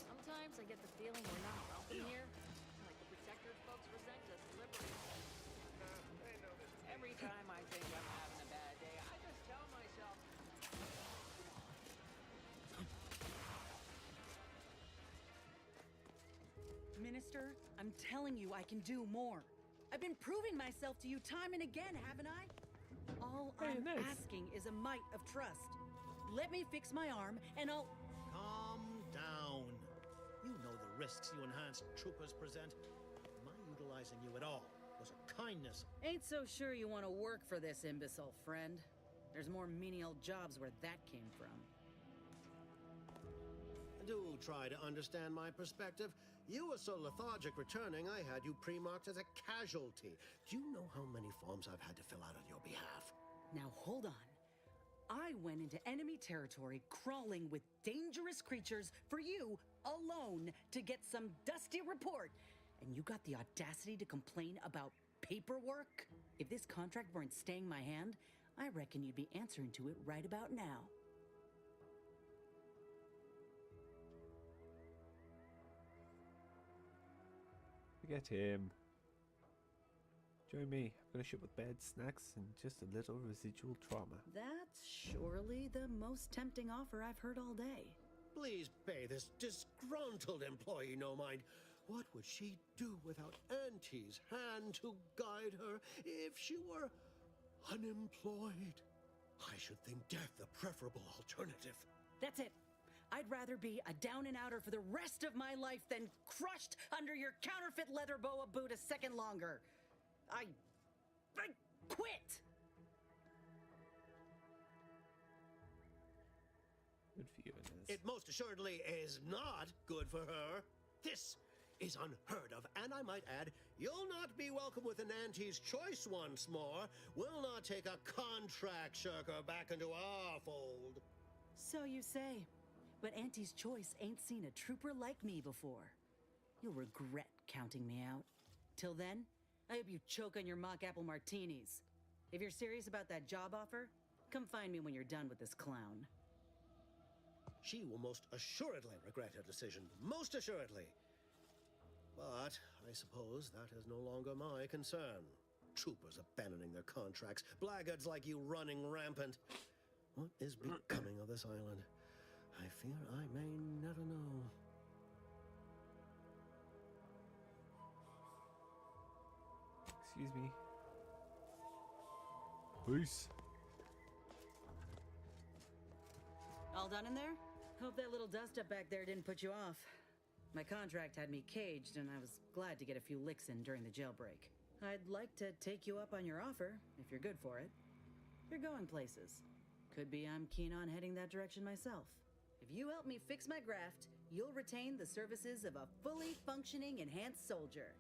Sometimes I get the feeling we're not welcome here. Like the Protectorate folks resent us deliberately. Every time I think I'm having a bad day, I just tell myself... Minister, I'm telling you I can do more. I've been proving myself to you time and again, haven't I? All I'm asking is a mite of trust. Let me fix my arm, and I'll... Calm down. You know the risks you enhanced troopers present. My utilizing you at all was a kindness. Ain't so sure you want to work for this imbecile, friend. There's more menial jobs where that came from. Do try to understand my perspective. You were so lethargic returning, I had you pre-marked as a casualty. Do you know how many forms I've had to fill out on your behalf? Now hold on. I went into enemy territory crawling with dangerous creatures for you alone to get some dusty report. And you got the audacity to complain about paperwork? If this contract weren't staying my hand, I reckon you'd be answering to it right about now. Forget him. Join me. I've got a ship with beds, snacks, and just a little residual trauma. That's surely the most tempting offer I've heard all day. Please pay this disgruntled employee no mind. What would she do without Auntie's hand to guide her if she were unemployed? I should think death the preferable alternative. That's it. I'd rather be a down and outer for the rest of my life than crushed under your counterfeit leather boa boot a second longer. I quit! Good for you, Inez. It most assuredly is not good for her. This is unheard of, and I might add, you'll not be welcome with an Auntie's choice once more. We'll not take a contract shirker back into our fold. So you say, but Auntie's choice ain't seen a trooper like me before. You'll regret counting me out. Till then, I hope you choke on your mock apple martinis. If you're serious about that job offer, come find me when you're done with this clown. She will most assuredly regret her decision. Most assuredly. But I suppose that is no longer my concern. Troopers abandoning their contracts. Blackguards like you running rampant. What is becoming of this island? I fear I may never know. Excuse me. Peace. All done in there? Hope that little dust up back there didn't put you off. My contract had me caged, and I was glad to get a few licks in during the jailbreak. I'd like to take you up on your offer, if you're good for it. You're going places. Could be I'm keen on heading that direction myself. If you help me fix my graft, you'll retain the services of a fully functioning enhanced soldier.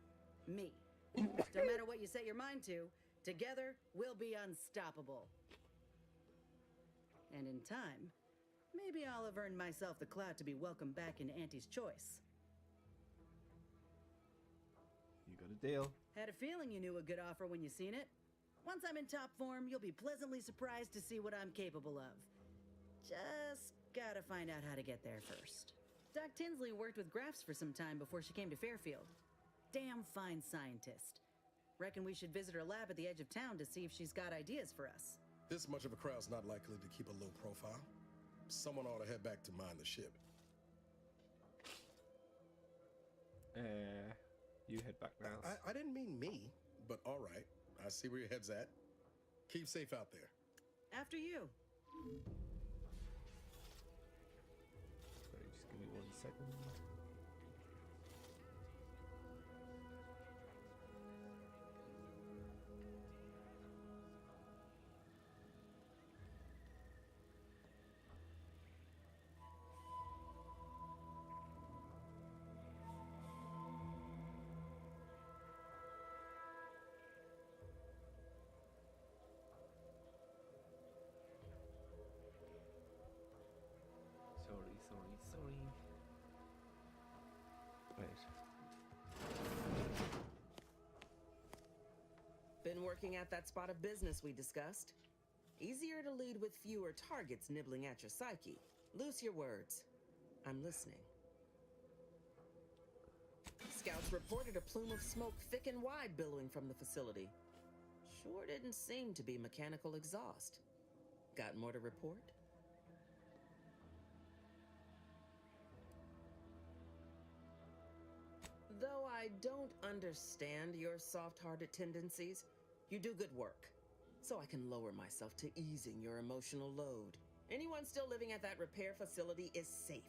Me. Don't matter what you set your mind to, together we'll be unstoppable. And in time, maybe I'll have earned myself the clout to be welcomed back into Auntie's choice. You got a deal. Had a feeling you knew a good offer when you seen it. Once I'm in top form, you'll be pleasantly surprised to see what I'm capable of. Just gotta find out how to get there first. Doc Tinsley worked with Grafs for some time before she came to Fairfield. Damn fine scientist. Reckon we should visit her lab at the edge of town to see if she's got ideas for us. This much of a crowd's not likely to keep a low profile. Someone ought to head back to mind the ship. You head back now. I didn't mean me, but all right. I see where your head's at. Keep safe out there. After you. Sorry, just give me 1 second. Sorry. Right. Been working at that spot of business we discussed. Easier to lead with fewer targets nibbling at your psyche. Loose your words. I'm listening. Scouts reported a plume of smoke thick and wide billowing from the facility. Sure didn't seem to be mechanical exhaust. Got more to report? Though I don't understand your soft-hearted tendencies, you do good work. So I can lower myself to easing your emotional load. Anyone still living at that repair facility is safe.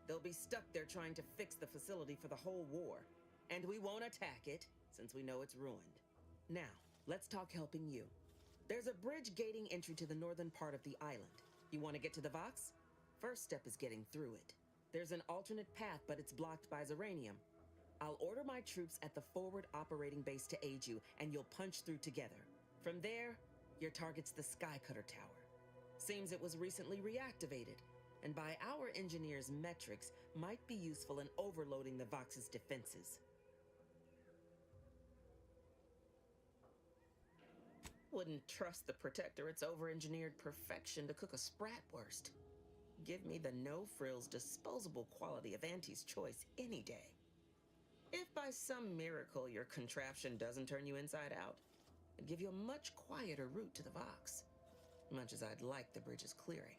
They'll be stuck there trying to fix the facility for the whole war. And we won't attack it, since we know it's ruined. Now, let's talk helping you. There's a bridge gating entry to the northern part of the island. You want to get to the Vox? First step is getting through it. There's an alternate path, but it's blocked by Zeranium. I'll order my troops at the forward operating base to aid you, and you'll punch through together. From there, your target's the Skycutter Tower. Seems it was recently reactivated, and by our engineers' metrics, might be useful in overloading the Vox's defenses. Wouldn't trust the Protectorate's over-engineered perfection to cook a Spratwurst. Give me the no-frills, disposable quality of Auntie's choice any day. If by some miracle your contraption doesn't turn you inside out, I'd give you a much quieter route to the Vox. Much as I'd like the bridge's clearing.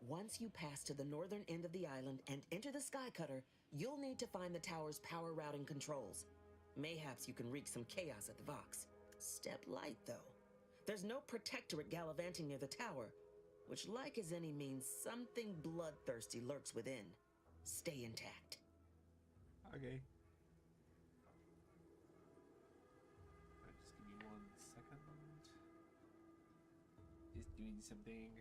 Once you pass to the northern end of the island and enter the Skycutter, you'll need to find the tower's power routing controls. Mayhaps you can wreak some chaos at the Vox. Step light, though. There's no Protectorate gallivanting near the tower, which, like as any, means something bloodthirsty lurks within. Stay intact. Okay. Just give me 1 second. Just doing something.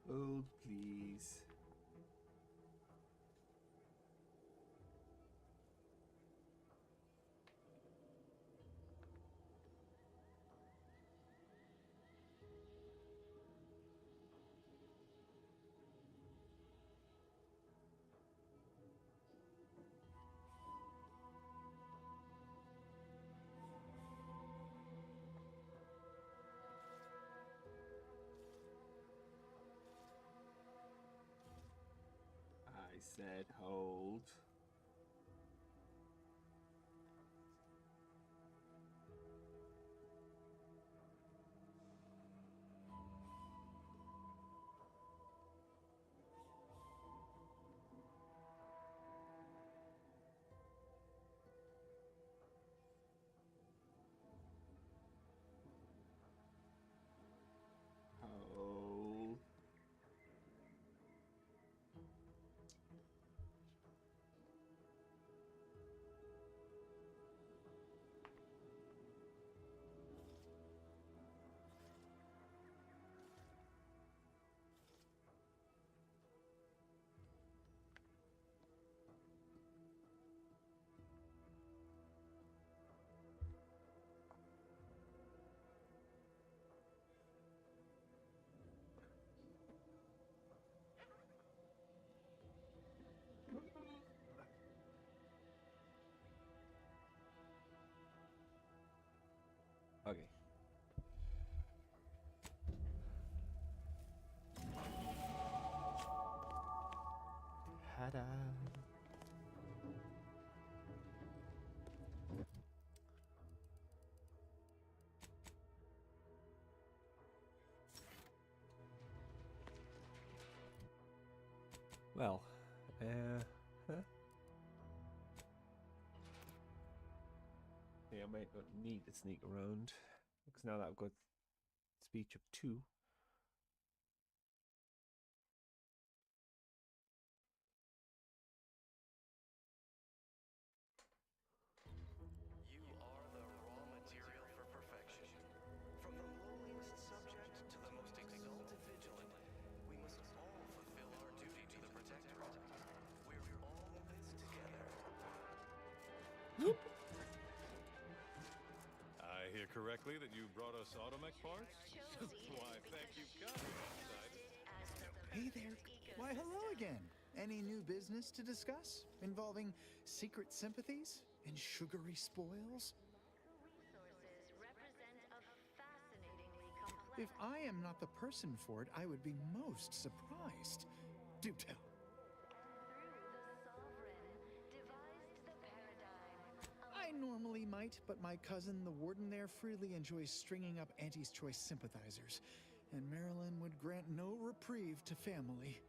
Hold, please. I said hold. Hold. Okay. Ta-da. Well, yeah, I might not need to sneak around, because now that I've got speech of 2. You are the raw material for perfection. From the lowliest subject to the most exalted vigilant, we must all fulfill our duty to the Protectorate. We're all in this together. I hear correctly that you brought us automech parts? Why, thank you kindly. Hey there. Why, hello again. Any new business to discuss involving secret sympathies and sugary spoils? If I am not the person for it, I would be most surprised. Do tell. I normally might, but my cousin, the warden there, freely enjoys stringing up Auntie's Choice sympathizers, and Marilyn would grant no reprieve to family.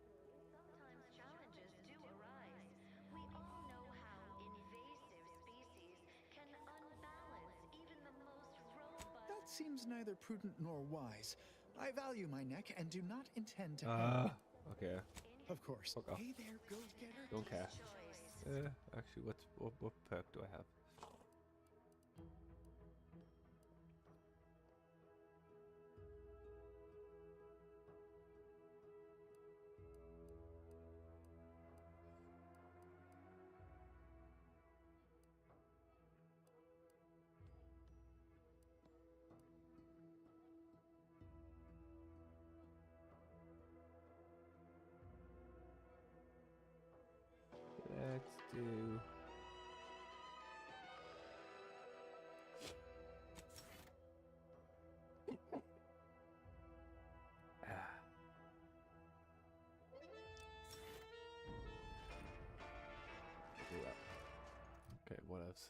Challenges do arise. We all know how invasive species can unbalance even the most robust. That seems neither prudent nor wise, I value my neck and do not intend to. Okay. Of course. Fuck off. Hey there, go-getter. Don't care. Actually, what perk do I have? Let's do... do that. Okay, what else?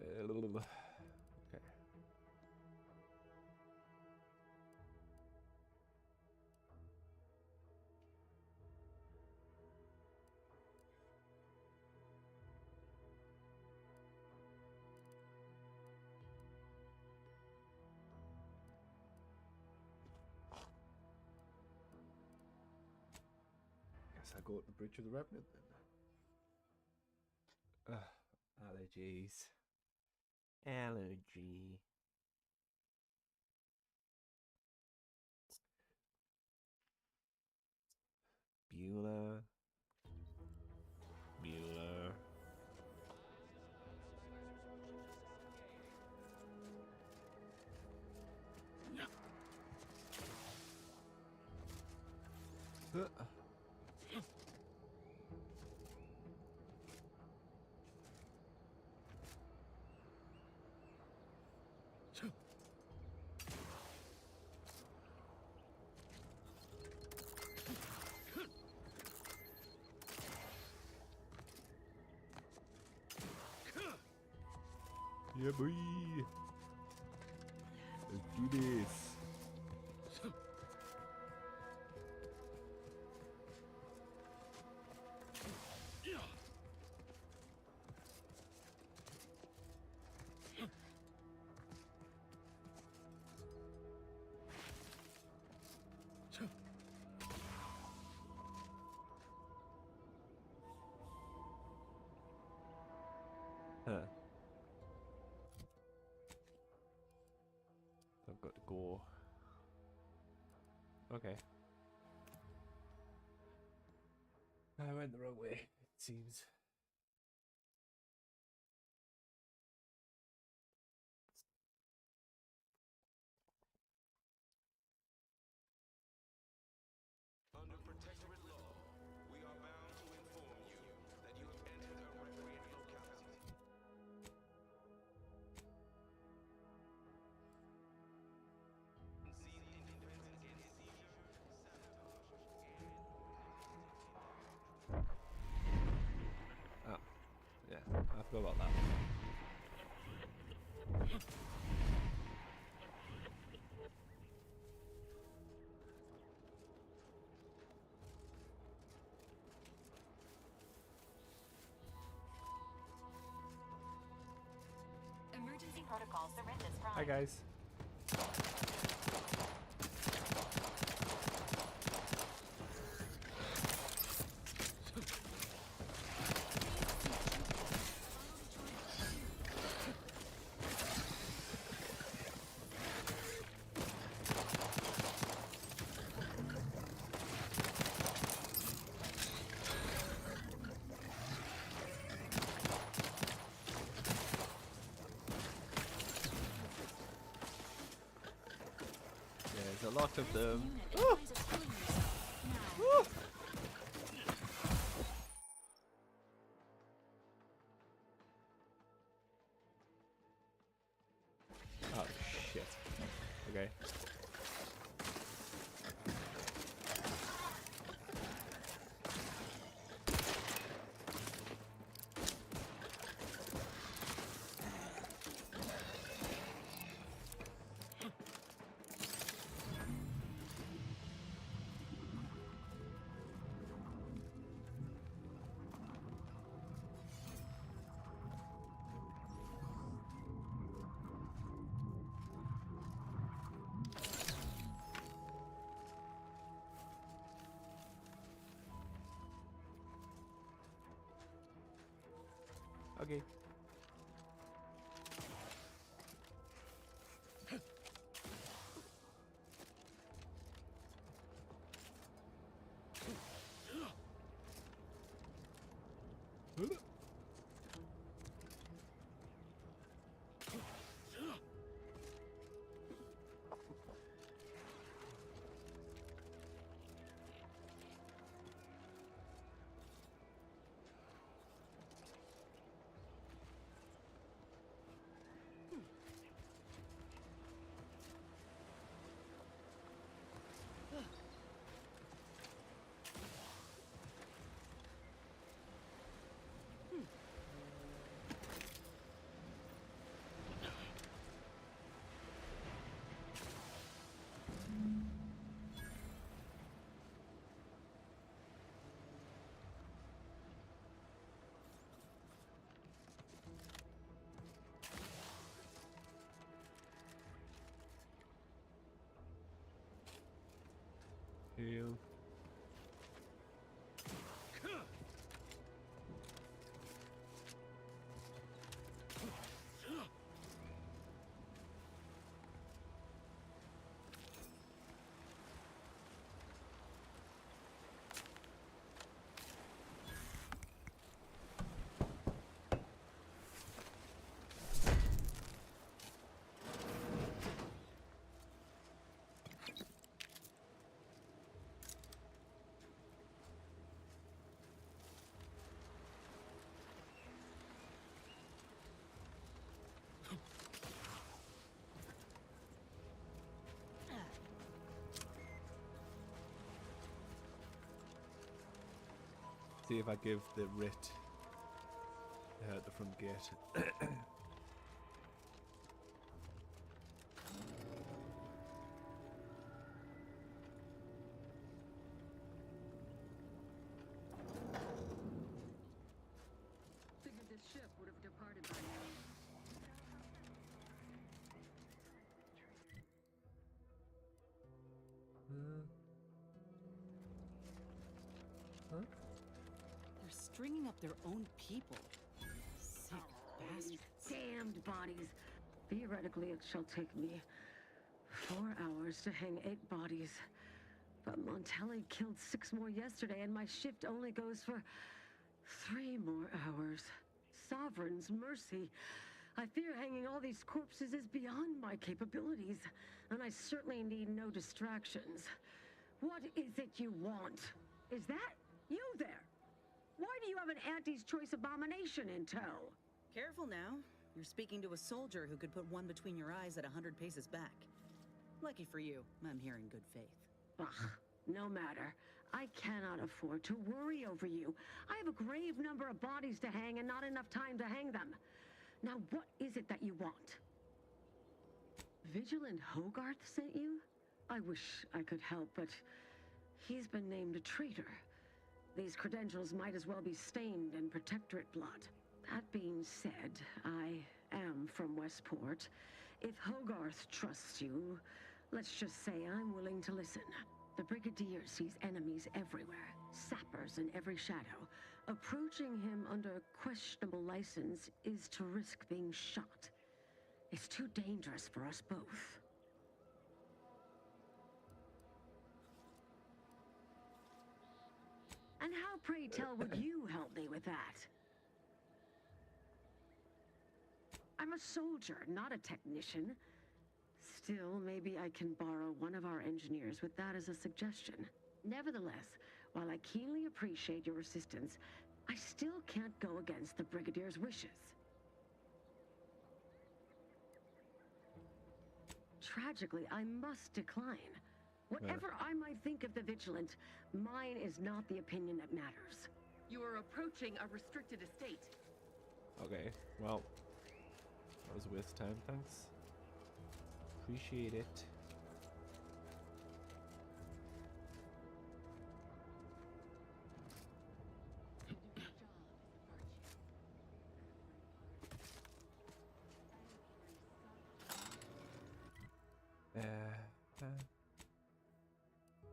Okay. Guess I'll go to the Bridge of the Revenant then. Allergies. Allergy. Bueller. Bueller. Yeah, boy. Let's do this. Huh. I've got to go. Okay. I went the wrong way, it seems. Under protectorate law, we are bound to inform you that you have entered a recreant locality. Oh, yeah, I forgot about that. Emergency protocol Syringes Prime. Hi guys. There's a lot of them. Woo! Woo! Oh shit. Okay. Okay. Heal. See if I give the writ the front gate. Figured this ship would have departed by now. Huh? They're stringing up their own people. Sick bastards. Damned bodies. Theoretically, it shall take me 4 hours to hang 8 bodies. But Montelli killed 6 more yesterday, and my shift only goes for 3 more hours. Sovereign's mercy. I fear hanging all these corpses is beyond my capabilities, and I certainly need no distractions. What is it you want? Is that you there? Why do you have an Auntie's Choice abomination in tow? Careful now. You're speaking to a soldier who could put one between your eyes at 100 paces back. Lucky for you, I'm here in good faith. Ugh, no matter. I cannot afford to worry over you. I have a grave number of bodies to hang and not enough time to hang them. Now, what is it that you want? Vigilant Hogarth sent you? I wish I could help, but he's been named a traitor. These credentials might as well be stained in Protectorate blood. That being said, I am from Westport. If Hogarth trusts you, let's just say I'm willing to listen. The Brigadier sees enemies everywhere, sappers in every shadow. Approaching him under questionable license is to risk being shot. It's too dangerous for us both. And how, pray tell, would you help me with that? I'm a soldier, not a technician. Still, maybe I can borrow one of our engineers with that as a suggestion. Nevertheless, while I keenly appreciate your assistance, I still can't go against the Brigadier's wishes. Tragically, I must decline. Whatever I might think of the Vigilant, mine is not the opinion that matters. You are approaching a restricted estate. Okay, well, that was a waste of time, thanks. Appreciate it.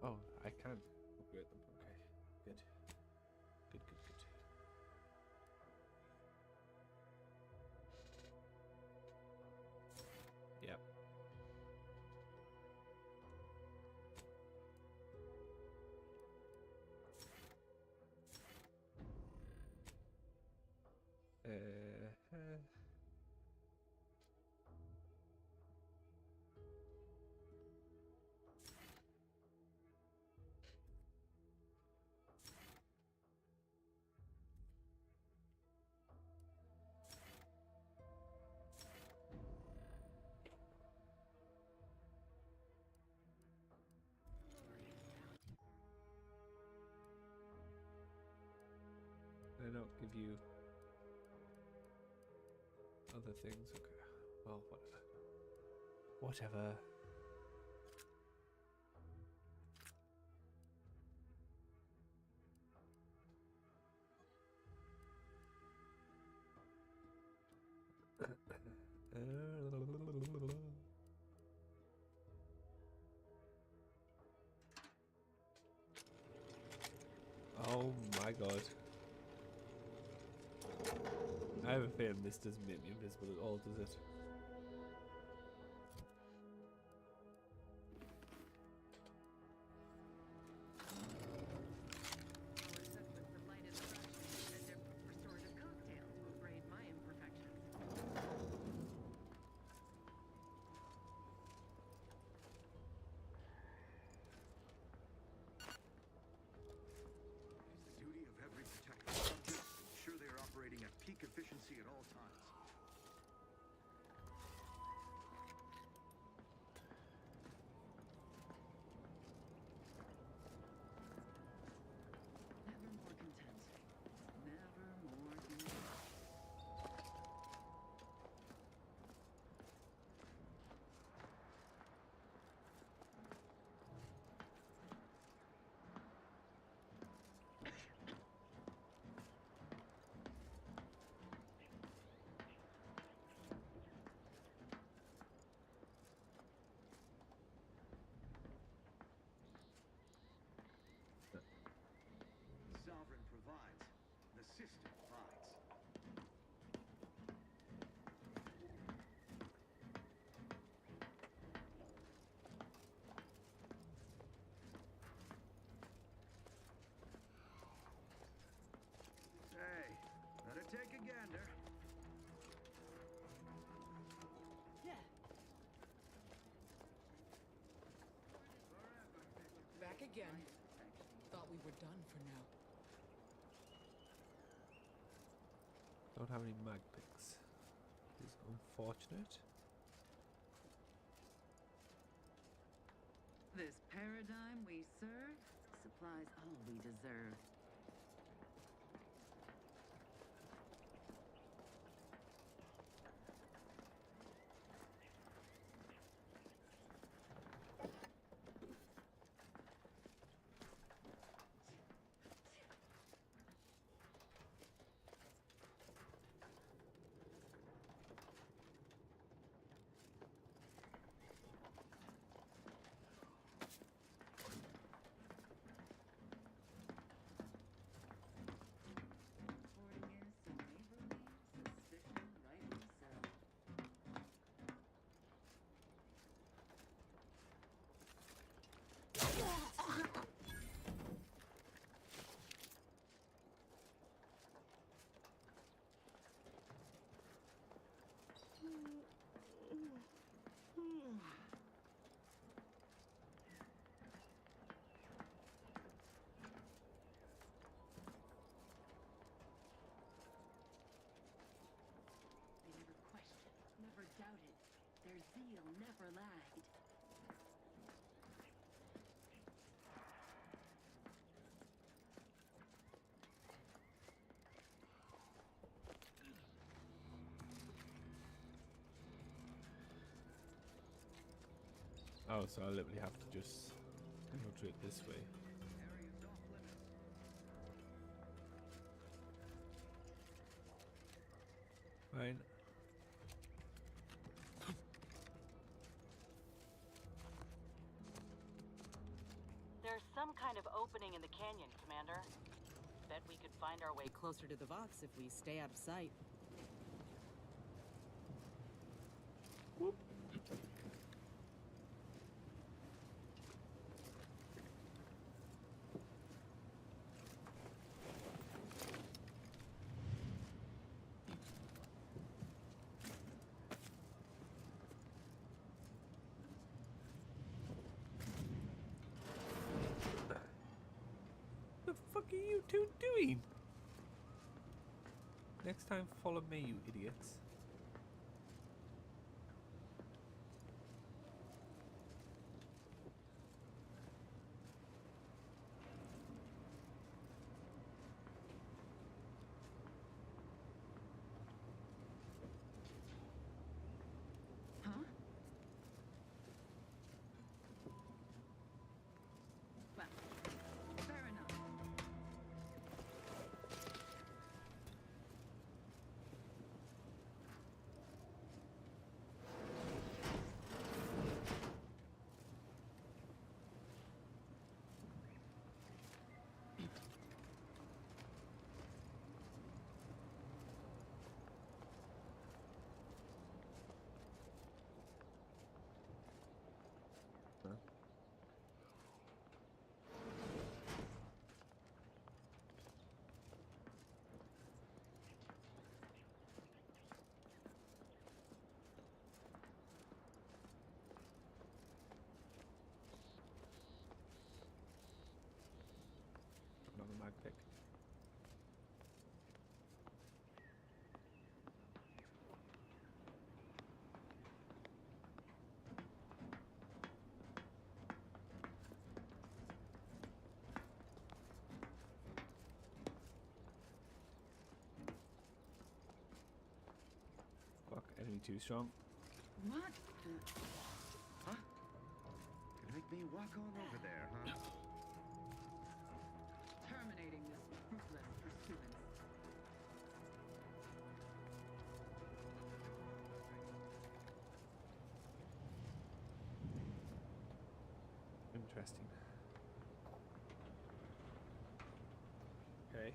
Oh, I can't upgrade them. Okay, good. Good. give you other things. Okay. Well, whatever. Oh my god. I have a feeling this doesn't make me invisible at all, does it? Efficiency at all times. Never more content. Never more content. Sovereign provides, the system provides. Hey, better take a gander. Yeah. Back again. Thought we were done for now. Don't have any mag picks. Is unfortunate. This paradigm we serve supplies all we deserve. They never questioned, never doubted. Their zeal never lagged. Oh, so I literally have to just infiltrate this way. Fine. There's some kind of opening in the canyon, Commander. Bet we could find our way closer to the Vox if we stay out of sight. Whoop. The fuck are you two doing? Next time, follow me, you idiots. I'd pick. Fuck, enemy too strong. What? Huh? Gonna make me walk on over there, huh? Terminating this fruitless pursuance. Interesting. Okay.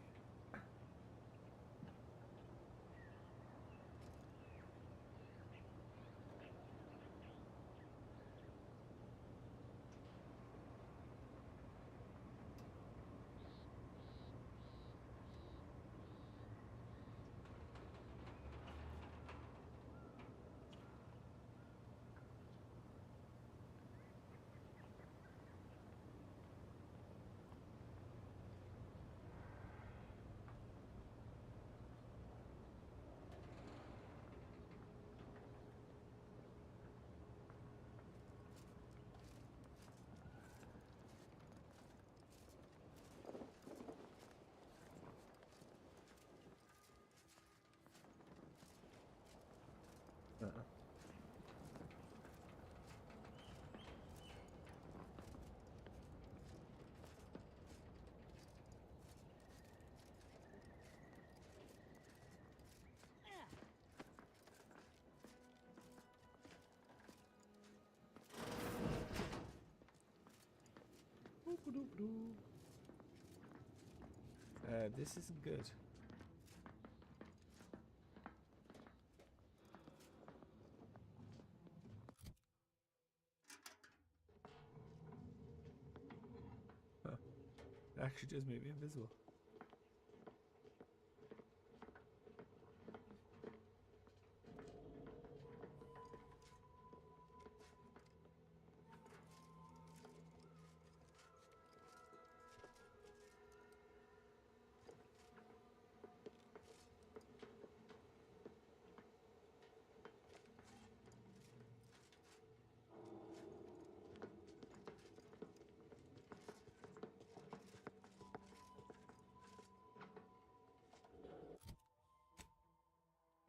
This isn't good. Huh. It actually just made me invisible.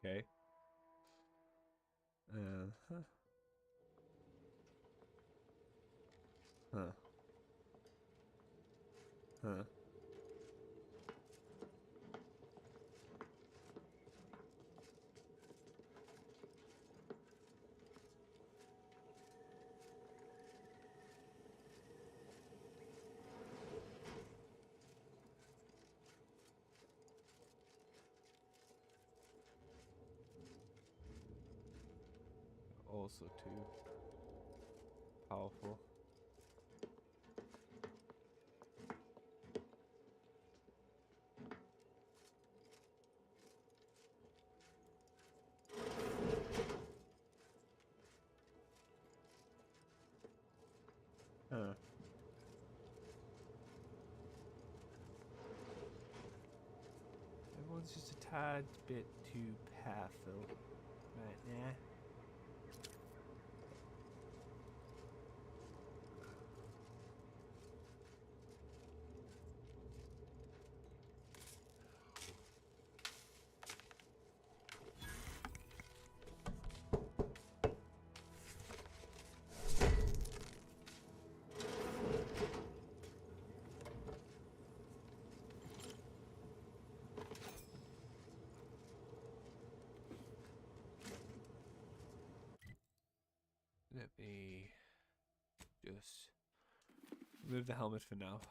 Okay. Huh. Huh. Huh. Also too powerful. Huh. Everyone's just a tad bit too powerful right now. Let me just remove the helmet for now.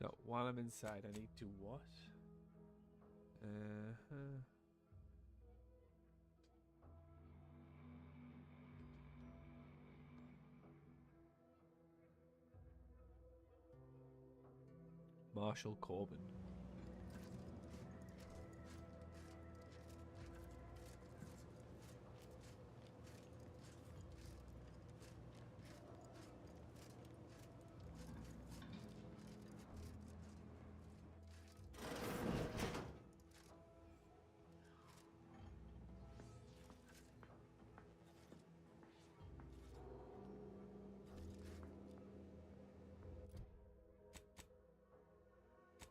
So while I'm inside, I need to what? Marshall Corbin.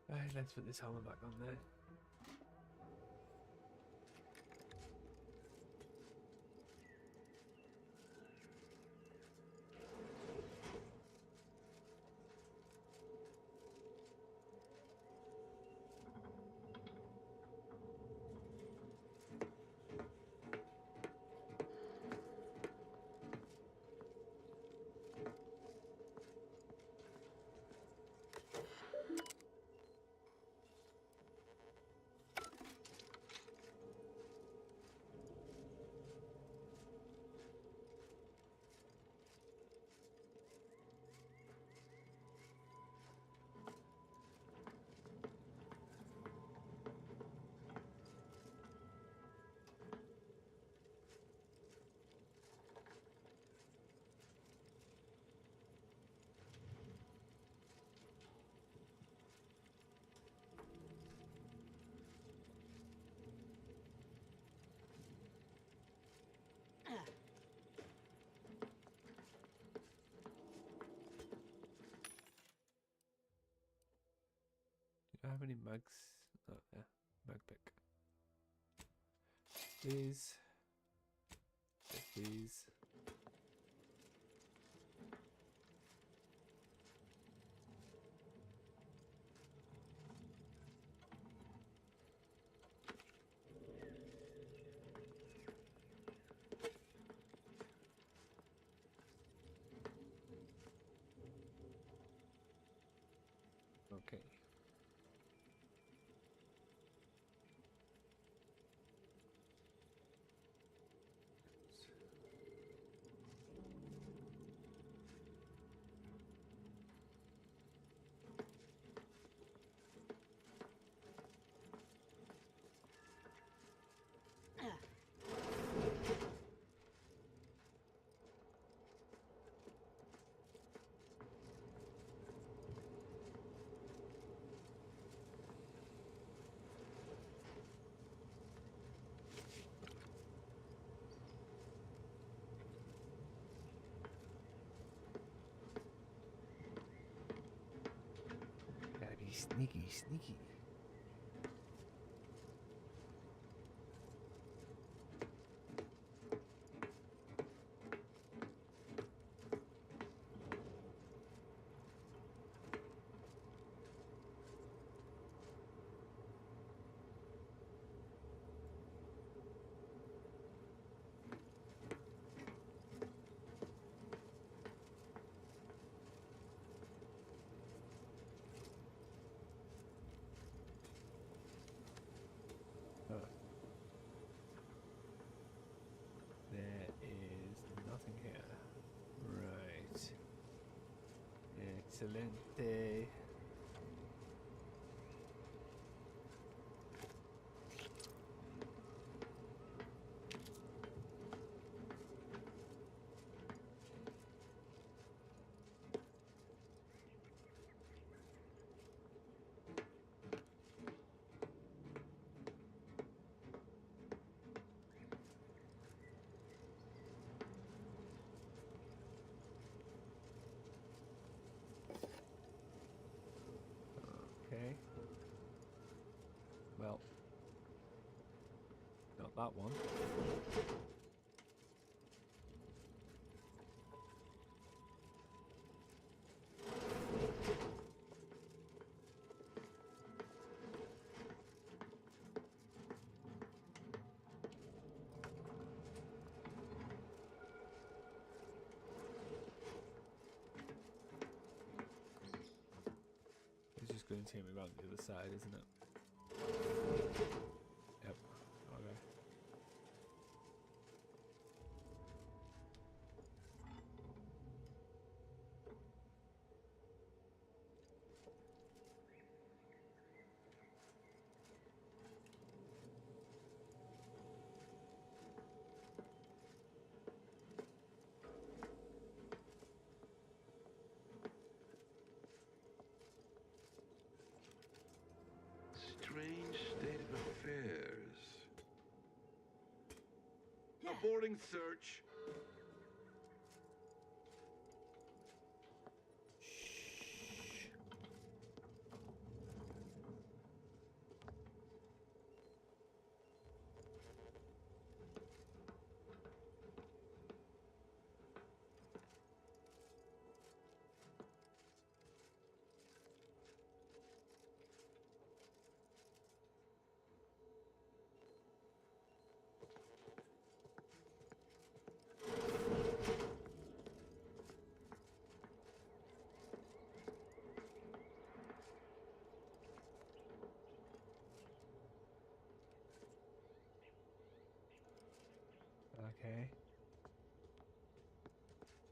Right, let's put this helmet back on there. Do I have any mugs? Oh, yeah, mug pick. Please. Yes, please. Okay. Gotta be sneaky, sneaky. There is nothing here. Right. Excelente. Okay. Well, not that one. It's just going to take me around the other side, isn't it? Yep. Okay. Strange state of affairs. Aborting search. Okay.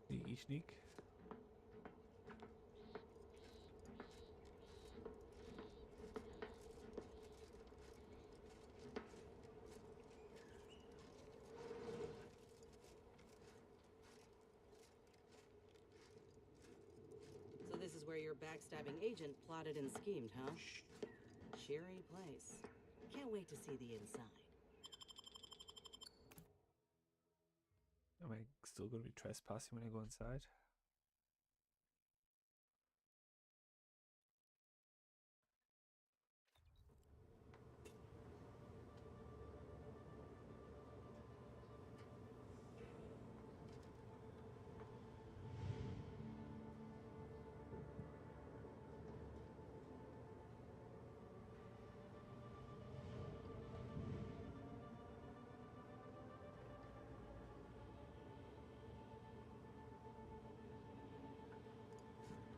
Sneaky sneak. So this is where your backstabbing agent plotted and schemed, huh? Cheery place. Can't wait to see the inside. Am I still going to be trespassing when I go inside?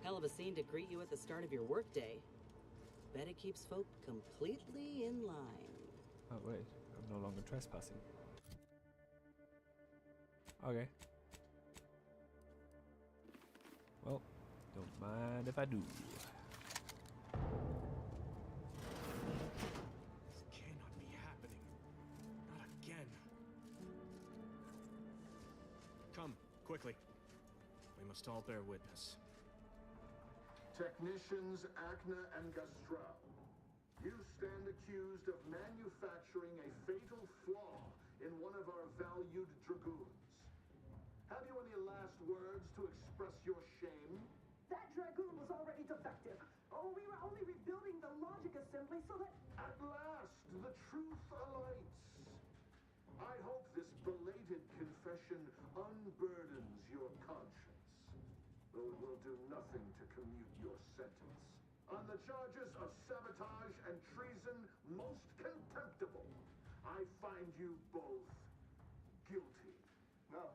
Hell of a scene to greet you at the start of your workday. Bet it keeps folk completely in line. Oh wait, I'm no longer trespassing. Okay. Well, don't mind if I do. This cannot be happening. Not again. Come, quickly. We must all bear witness. Technicians Acna and Gastral, you stand accused of manufacturing a fatal flaw in one of our valued dragoons. Have you any last words to express your shame? That dragoon was already defective. Oh, we were only rebuilding the logic assembly so that... At last, the truth alights. I hope this belated confession unburdens your conscience, though it will do nothing to commute your sentence. On the charges of sabotage and treason most contemptible, I find you both guilty. No.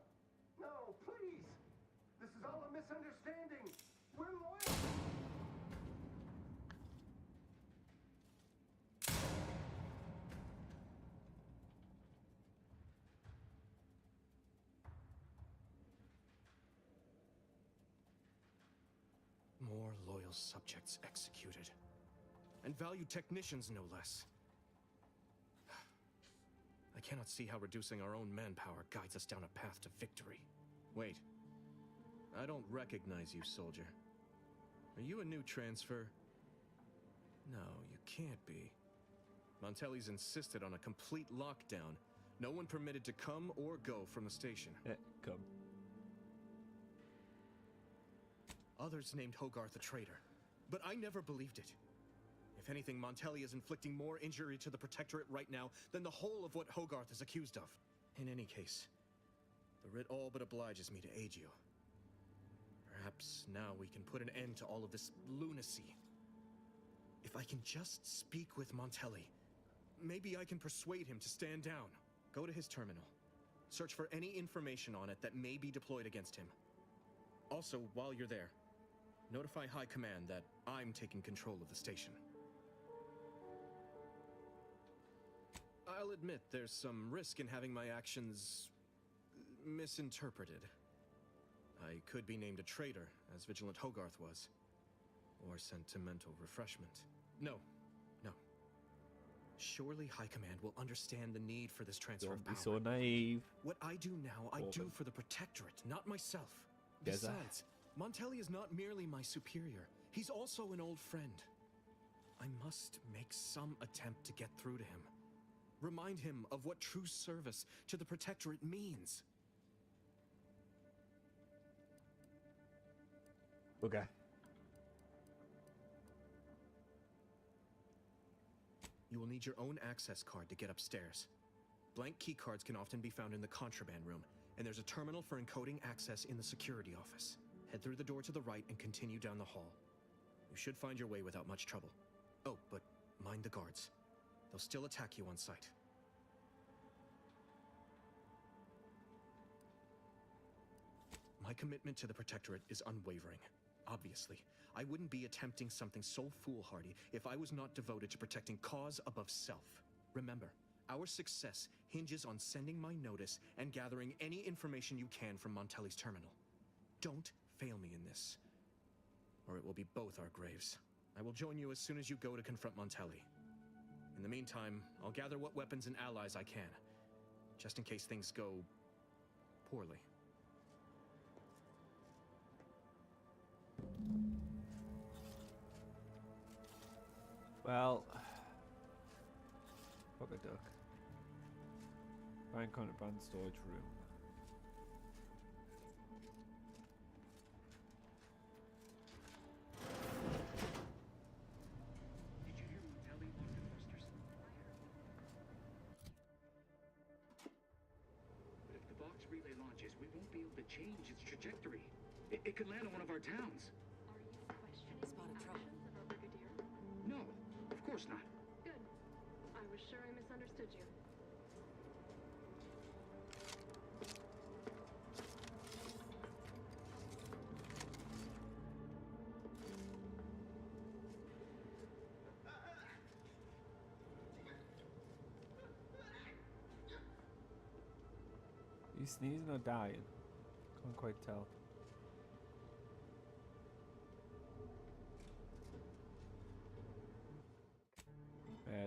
No, please! This is all a misunderstanding. We're loyal. More loyal subjects executed. And valued technicians, no less. I cannot see how reducing our own manpower guides us down a path to victory. Wait. I don't recognize you, soldier. Are you a new transfer? No, you can't be. Montelli's insisted on a complete lockdown. No one permitted to come or go from the station. Come. Others named Hogarth a traitor, but I never believed it. If anything, Montelli is inflicting more injury to the Protectorate right now than the whole of what Hogarth is accused of. In any case, the writ all but obliges me to aid you. Perhaps now we can put an end to all of this lunacy. If I can just speak with Montelli, maybe I can persuade him to stand down. Go to his terminal. Search for any information on it that may be deployed against him. Also, while you're there, notify High Command that I'm taking control of the station. I'll admit there's some risk in having my actions misinterpreted. I could be named a traitor, as Vigilant Hogarth was. Or sentimental refreshment. No. Surely High Command will understand the need for this transfer of power. Don't be so naive. What I do now, I do for the Protectorate, not myself. Yes, Besides, Montelli is not merely my superior. He's also an old friend. I must make some attempt to get through to him. Remind him of what true service to the Protectorate means. Okay. You will need your own access card to get upstairs. Blank key cards can often be found in the contraband room, and there's a terminal for encoding access in the security office. Head through the door to the right and continue down the hall. You should find your way without much trouble. Oh, but mind the guards. They'll still attack you on sight. My commitment to the Protectorate is unwavering. Obviously, I wouldn't be attempting something so foolhardy if I was not devoted to protecting cause above self. Remember, our success hinges on sending my notice and gathering any information you can from Montelli's terminal. Don't fail me in this, or it will be both our graves. I will join you as soon as you go to confront Montelli. In the meantime, I'll gather what weapons and allies I can, just in case things go poorly. Well, fuck a duck. Find contraband storage room. Did you hear Montelli locked the thrusters? But if the Vox relay launches, we won't be able to change its trajectory. It could land on one of our towns. Spotted trouble. No, of course not. Good. I was sure I misunderstood you. You sneezing or dying? Can't quite tell.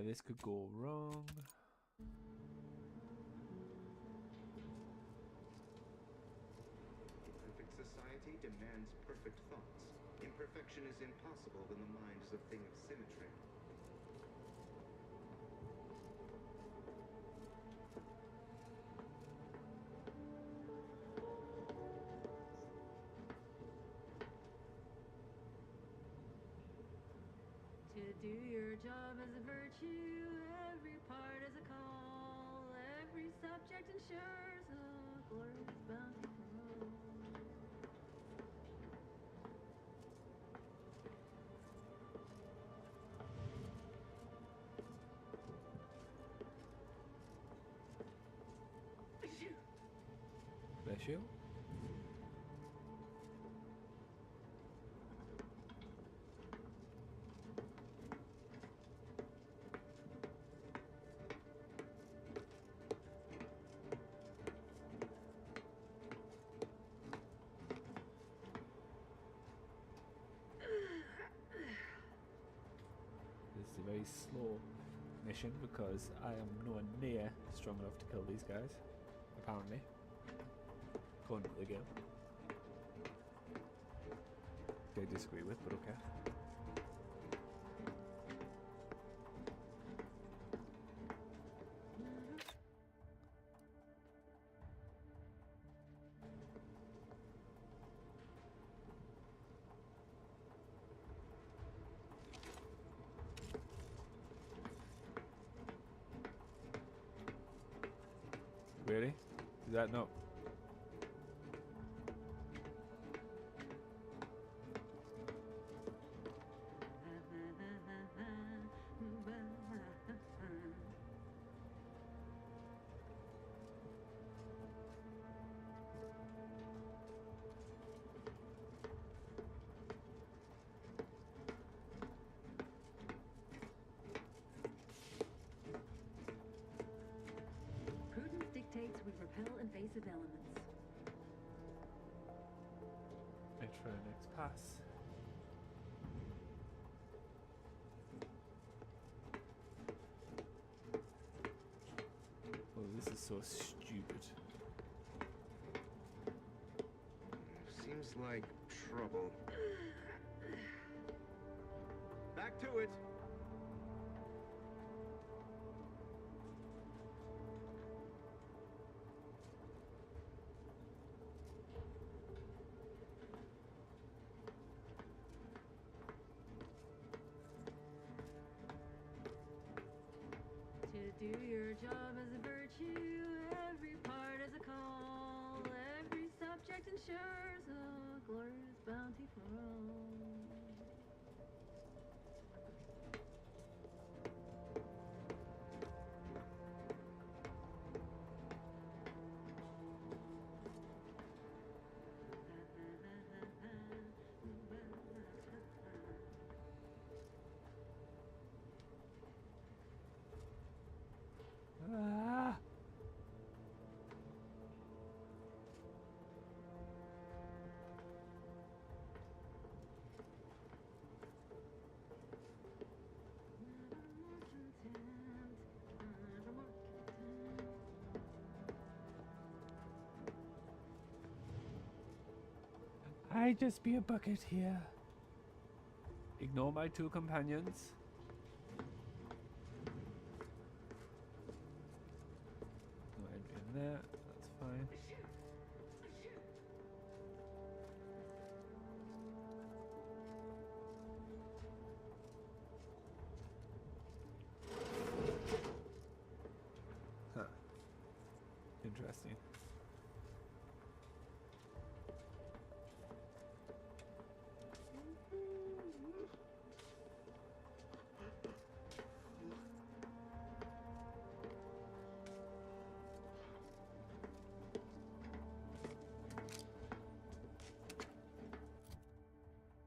This could go wrong. A perfect society demands perfect thoughts. Imperfection is impossible when the mind is a thing of symmetry. To do your job is a virtue, every part is a call, every subject ensures a glorious bounty for all. Bless you. This is a very slow mission because I am nowhere near strong enough to kill these guys, apparently. According to the game. Which I disagree with, but okay. Really? Is that not? pass. Oh, this is so stupid. Seems like trouble. Back to it! To do your job is a virtue, every part is a call, every subject ensures a glorious bounty for all. Ah. I just be a bucket here. Ignore my two companions. No entry in there, that's fine. Huh. Interesting.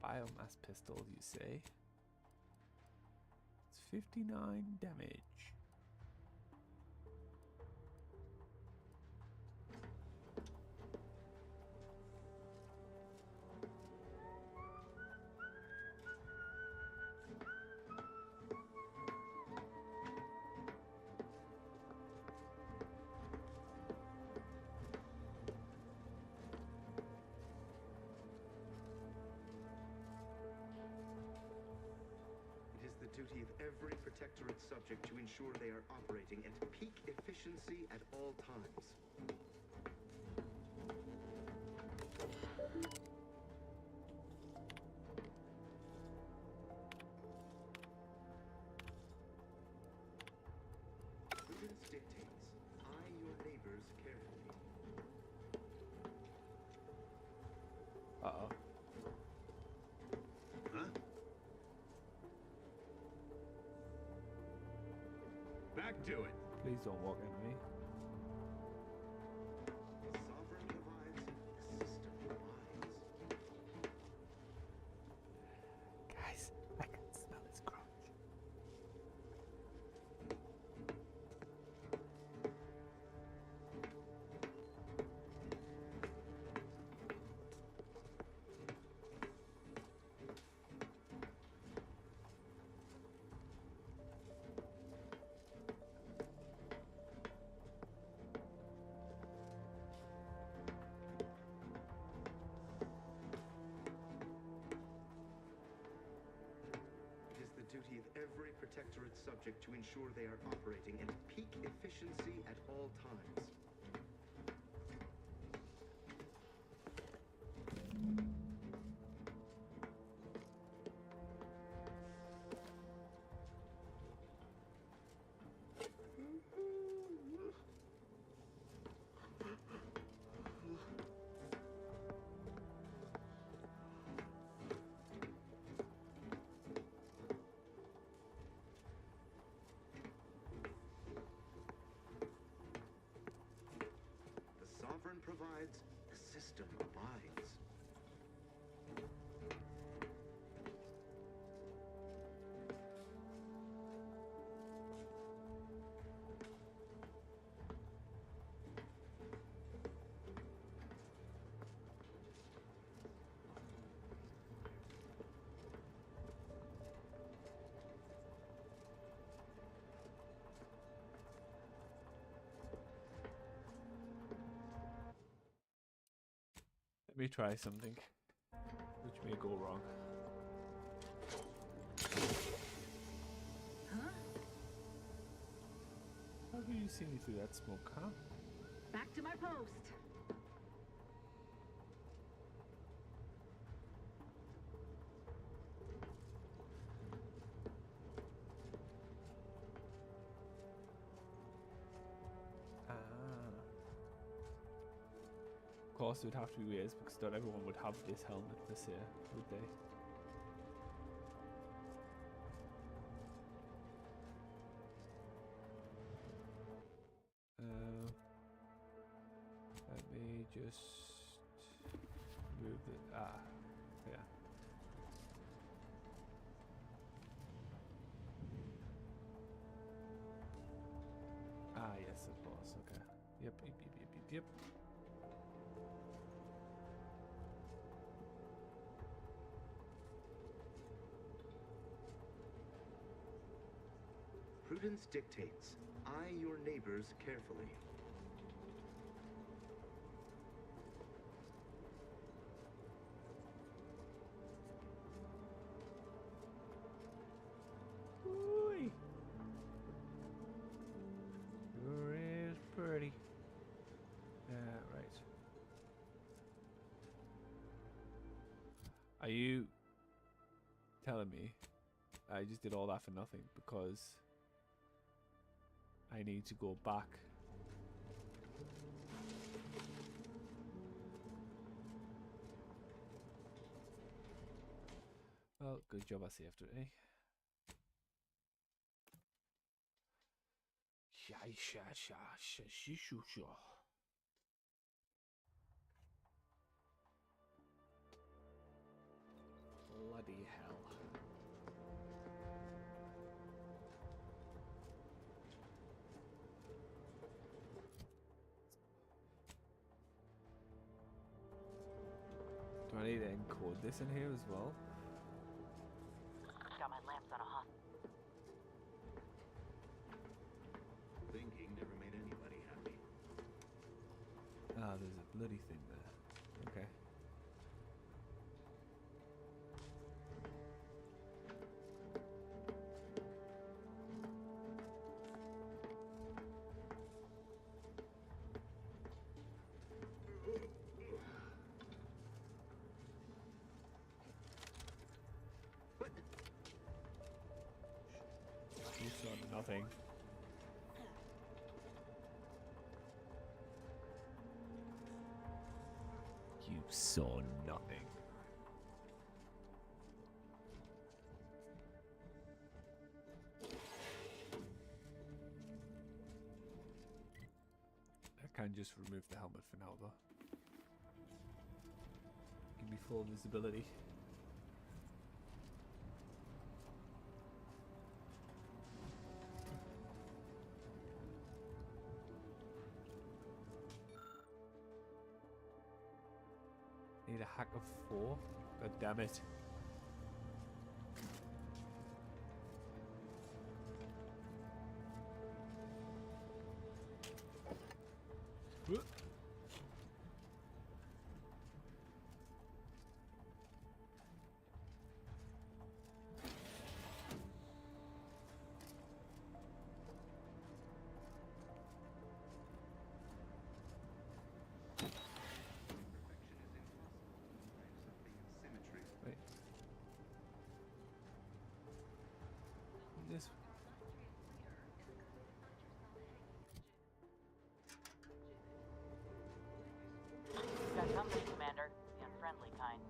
Biomass pistol, you say? It's 59 damage. It is the duty of every Protectorate subject to ensure they are operating at peak efficiency at all times. Prudence dictates, eye your neighbors carefully. Uh-oh. Huh? Back to it. Please don't walk into me. Sovereign provides, the system provides. Guys, I can smell his crotch. It is the duty of every Protectorate subject to ensure they are operating at peak efficiency at all times. The sovereign provides, the system abides. me try something which may go wrong. Huh? How do you see me through that smoke, huh? Back to my post. Of course, it would have to be ways because not everyone would have this helmet per se, would they? Let me just move it. Yeah. Yes, of course. Okay. Yep. Prudence dictates, eye your neighbors carefully. Ooh. Sure is pretty. Right. Are you telling me I just did all that for nothing because I need to go back? Well, good job I saved it, eh? Bloody hell. Do I need to encode this in here as well? Got my lamps on a hot. Thinking never made anybody happy. Ah, there's a bloody thing there. Okay. You saw nothing. You saw nothing. I can just remove the helmet for now, though. Give me full visibility. Need a hack of 4? God damn it. Wait. This. Got company, Commander. The unfriendly kind.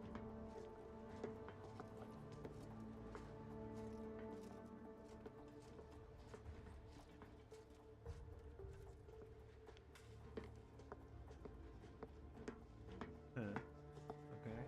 Okay.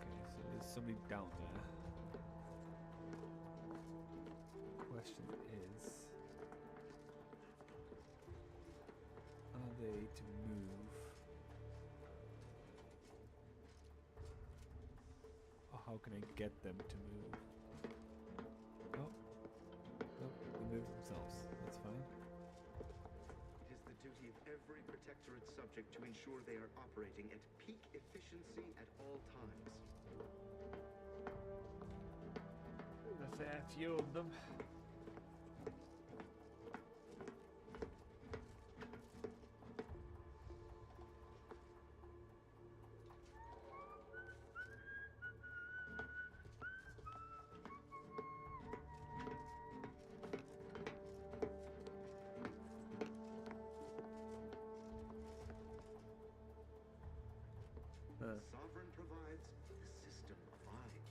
Okay, so there's somebody down there. Question is, are they to move how can I get them to move? Oh, nope, they move themselves. That's fine. It is the duty of every Protectorate subject to ensure they are operating at peak efficiency at all times. There's a fair few of them. The sovereign provides, the system abides.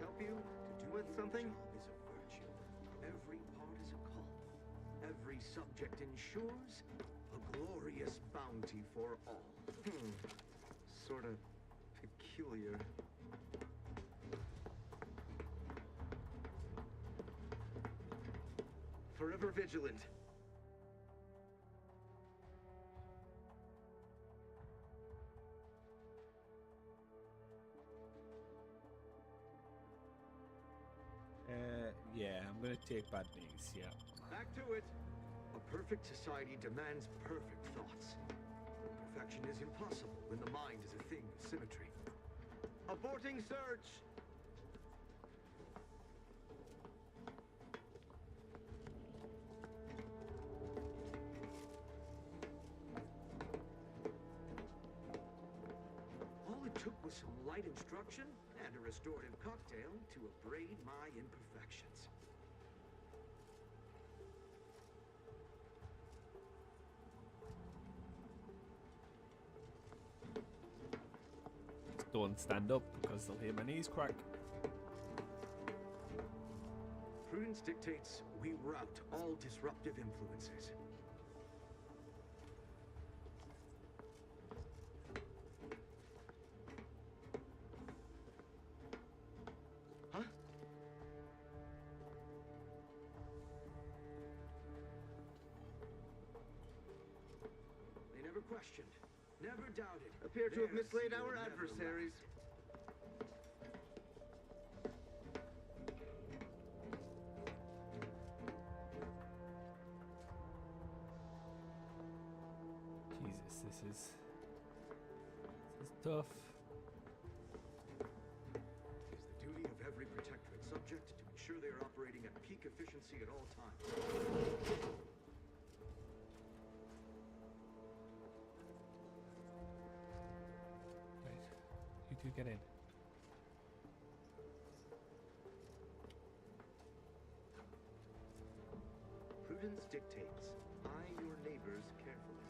Help you to do something? Job is a virtue. Every part is a call. Every subject ensures a glorious bounty for all. Sort of peculiar. Forever vigilant. Yeah, I'm gonna take bad news, yeah. Back to it. A perfect society demands perfect thoughts. Perfection is impossible when the mind is a thing of symmetry. Aborting search! All it took was some light instruction and a restorative cocktail to abrade my imperfections. Don't stand up because they'll hear my knees crack. Prudence dictates we rout all disruptive influences. Huh? They never questioned, never doubted. Appear to have mislaid our adversaries. Jesus, this is tough. It is the duty of every Protectorate subject to ensure they are operating at peak efficiency at all times. You two get in. Prudence dictates, eye your neighbors carefully.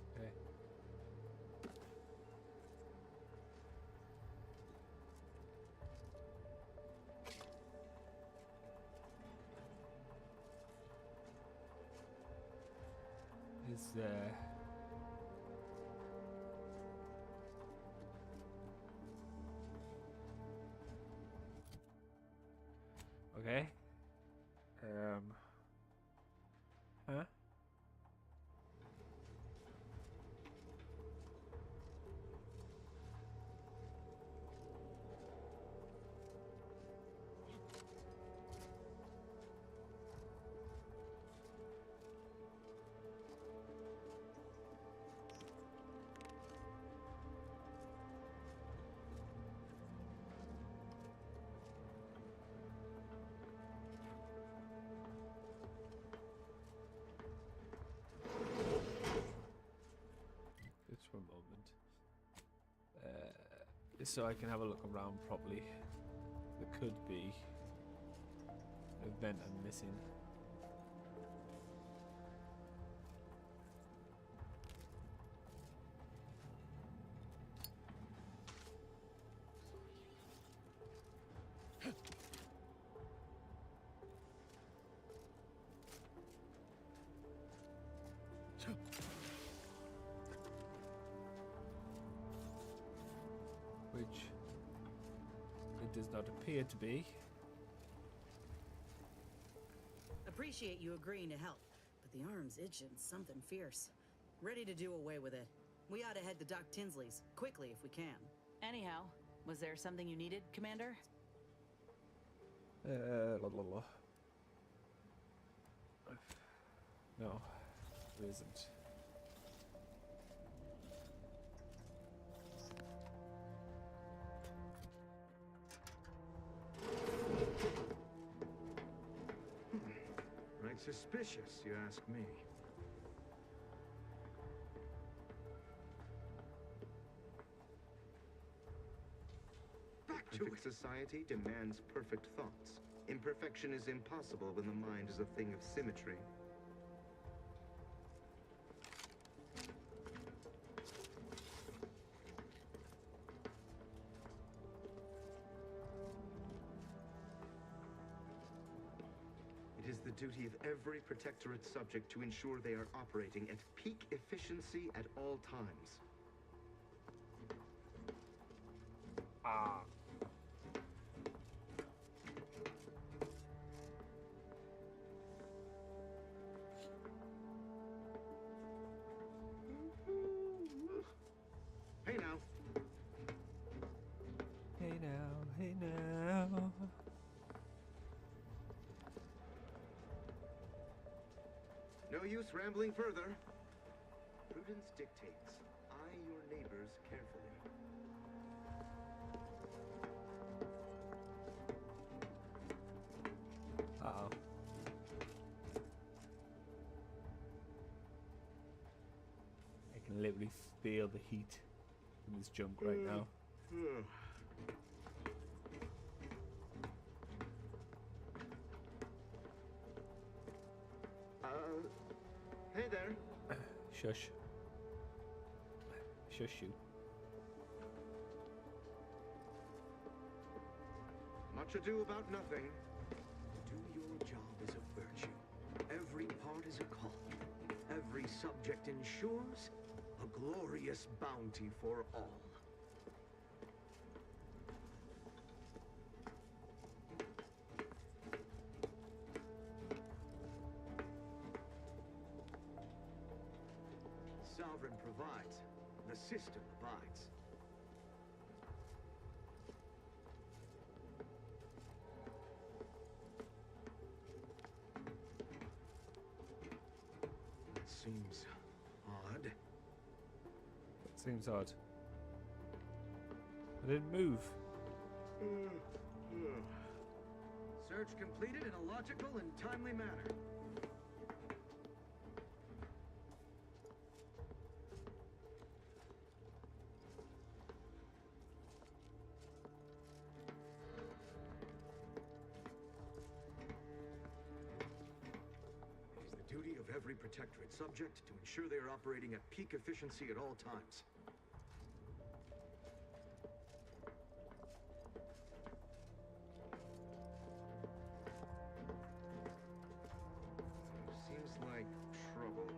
Okay. Is okay. Huh? Just for a moment. Just so I can have a look around properly. There could be an event I'm missing. which it does not appear to be. Appreciate you agreeing to help, but the arm's itching something fierce. Ready to do away with it. We ought to head to Doc Tinsley's, quickly if we can. Anyhow, was there something you needed, Commander? La, la, la. No, there isn't. Right suspicious, you ask me. Perfect society demands perfect thoughts. Imperfection is impossible when the mind is a thing of symmetry. It is the duty of every Protectorate subject to ensure they are operating at peak efficiency at all times. Ah. Hey now. Hey now, hey now. No use rambling further. Prudence dictates. Eye your neighbors carefully. Uh-oh. I can literally feel the heat in this junk right now. Hey there. Shush. Shush you. Much ado about nothing. To do your job is a virtue. Every part is a call. Every subject ensures a glorious bounty for all. Sovereign provides, the system abides. Seems odd. That seems odd. I didn't move. Search completed in a logical and timely manner. It is the duty of every Protectorate subject to ensure they are operating at peak efficiency at all times. Seems like trouble.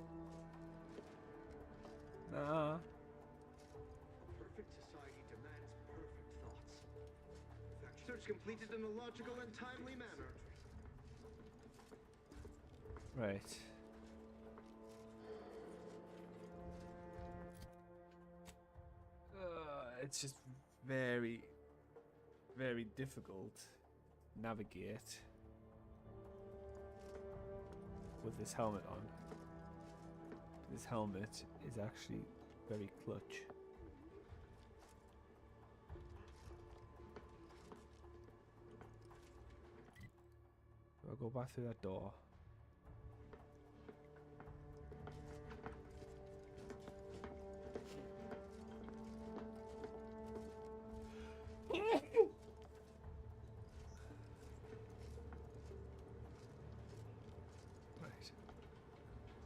Nah. Perfect society demands perfect thoughts. Search completed in a logical and timely manner. Right. It's just very, very difficult to navigate with this helmet on. This helmet is actually very clutch. Do I go back through that door?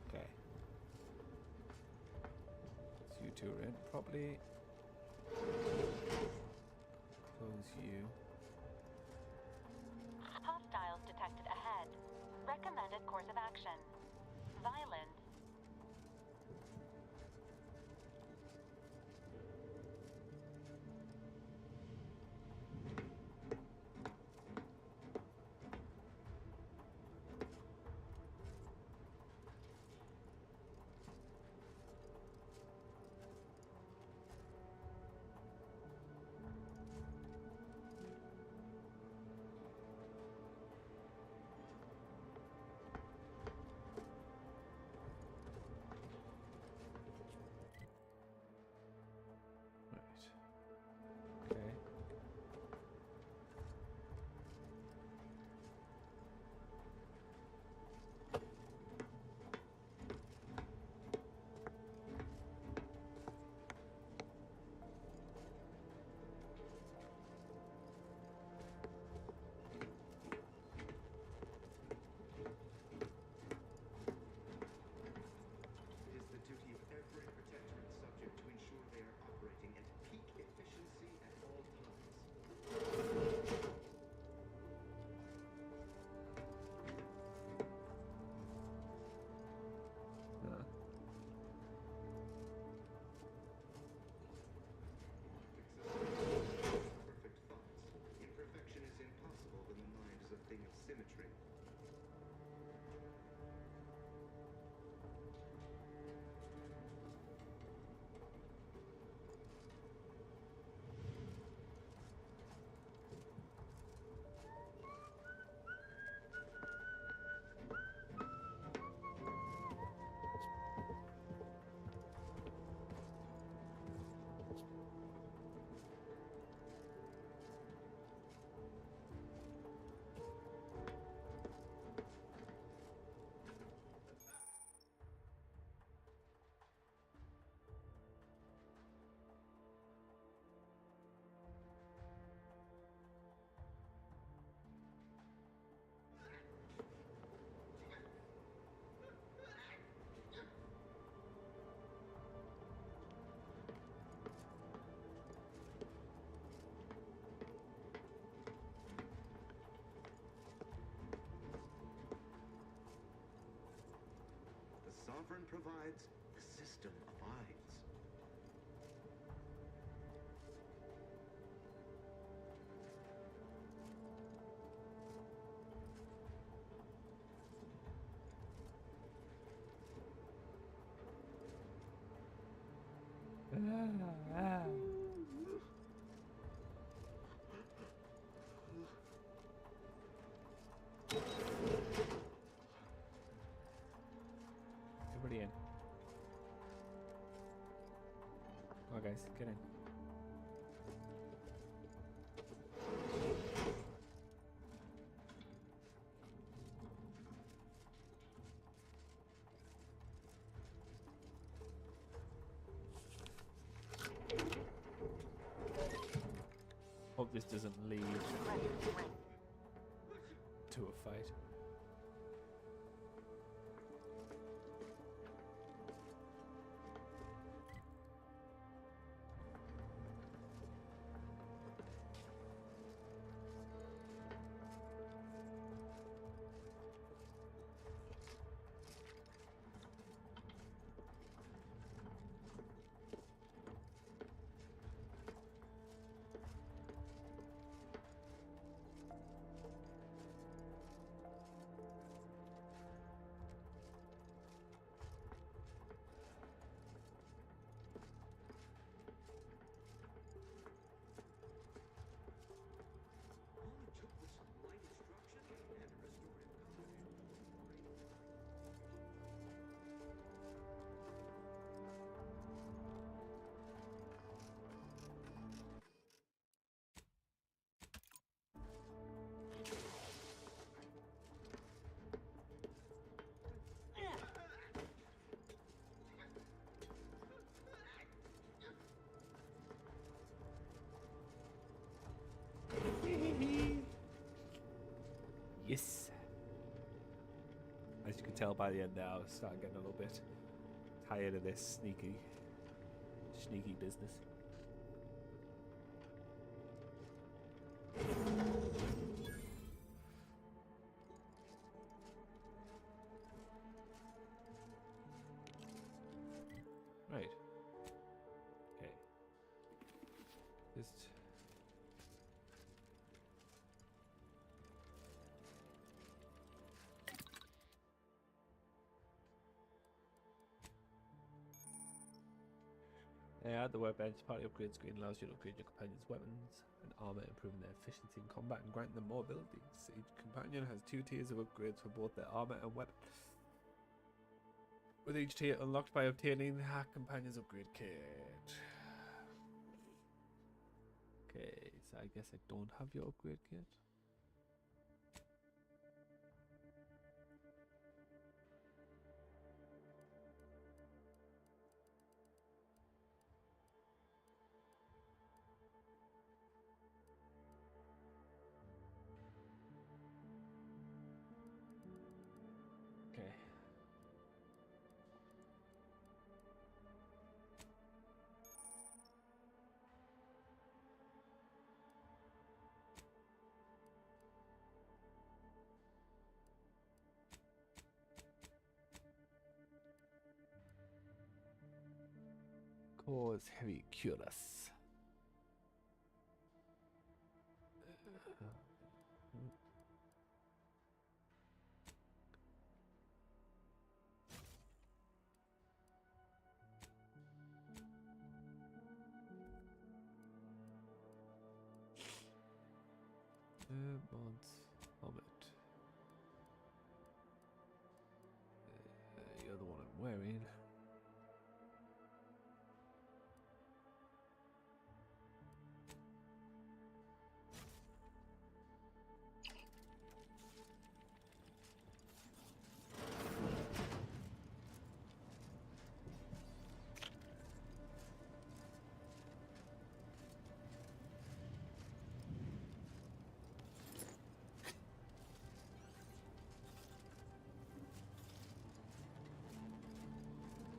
Okay. So you two are in properly. Close you. Hostiles detected ahead. Recommended course of action. Violence. sovereign provides, the system abides. Everybody in. Come on, guys, get in. Hope this doesn't lead to a fight. Yes. As you can tell by the end now, I was starting getting a little bit tired of this sneaky business. Right. Okay. Just the workbench party upgrade screen allows you to upgrade your companion's weapons and armor, improving their efficiency in combat and granting them more abilities. Each companion has 2 tiers of upgrades for both their armor and weapon, with each tier unlocked by obtaining the companion's upgrade kit. Okay, so I guess I don't have your upgrade kit. Okay. Cause heavy cuirass. Helmet. The other one I'm wearing.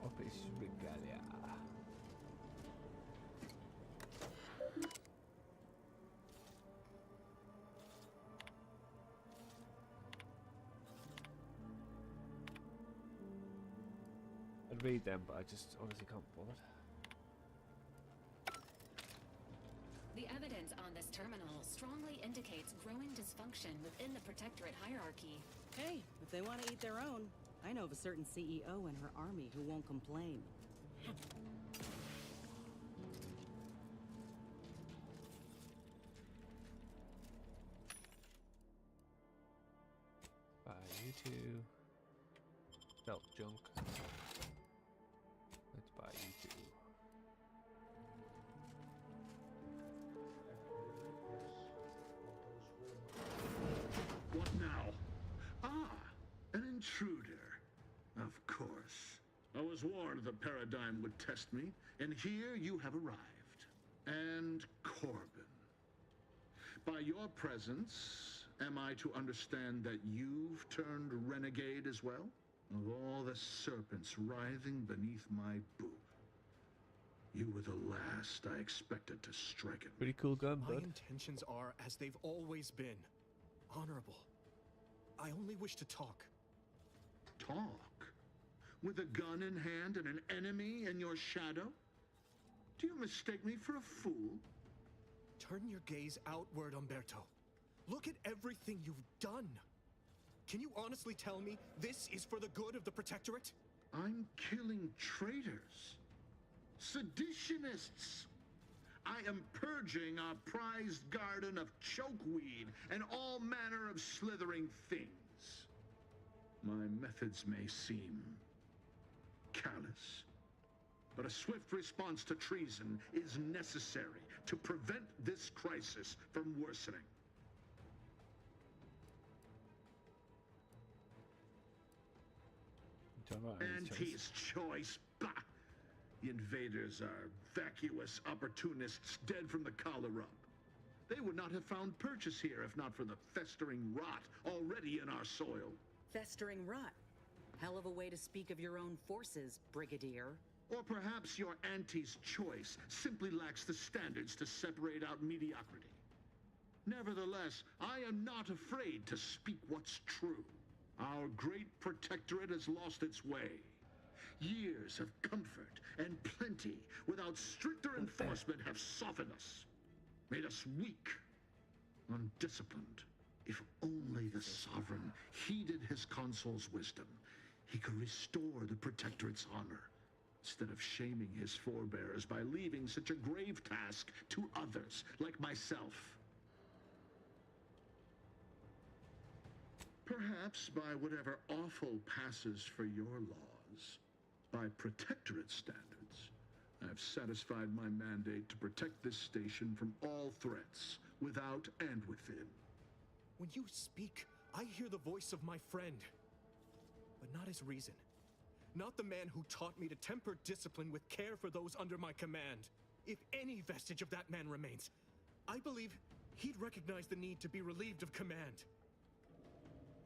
Office Regalia. read them, but I just honestly can't be bothered. The evidence on this terminal strongly indicates growing dysfunction within the Protectorate hierarchy. Hey, if they want to eat their own, I know of a certain CEO and her army who won't complain. Buy you two. Belt junk. Let's buy you two. What now? Ah, an intruder. Of course. I was warned the Paradigm would test me, and here you have arrived. And Corbin. By your presence, am I to understand that you've turned renegade as well? Of all the serpents writhing beneath my boot, you were the last I expected to strike at me. Pretty cool gun, My bud. intentions are as they've always been. Honorable. I only wish to talk. Talk? With a gun in hand and an enemy in your shadow? Do you mistake me for a fool? Turn your gaze outward, Umberto. Look at everything you've done. Can you honestly tell me this is for the good of the Protectorate? I'm killing traitors. Seditionists. I am purging our prized garden of chokeweed and all manner of slithering things. My methods may seem callous, but a swift response to treason is necessary to prevent this crisis from worsening. Auntie's choice. Bah! The invaders are vacuous opportunists dead from the collar up. They would not have found purchase here if not for the festering rot already in our soil. Festering rot. Hell of a way to speak of your own forces, Brigadier. Or perhaps your auntie's choice simply lacks the standards to separate out mediocrity. Nevertheless, I am not afraid to speak what's true. Our great protectorate has lost its way. Years of comfort and plenty without stricter enforcement have softened us, made us weak, undisciplined. If only the Sovereign heeded his consul's wisdom, he could restore the Protectorate's honor, instead of shaming his forebears by leaving such a grave task to others, like myself. Perhaps by whatever awful passes for your laws, by Protectorate standards, I've satisfied my mandate to protect this station from all threats, without and within. When you speak, I hear the voice of my friend. But not his reason. Not the man who taught me to temper discipline with care for those under my command. If any vestige of that man remains, I believe he'd recognize the need to be relieved of command.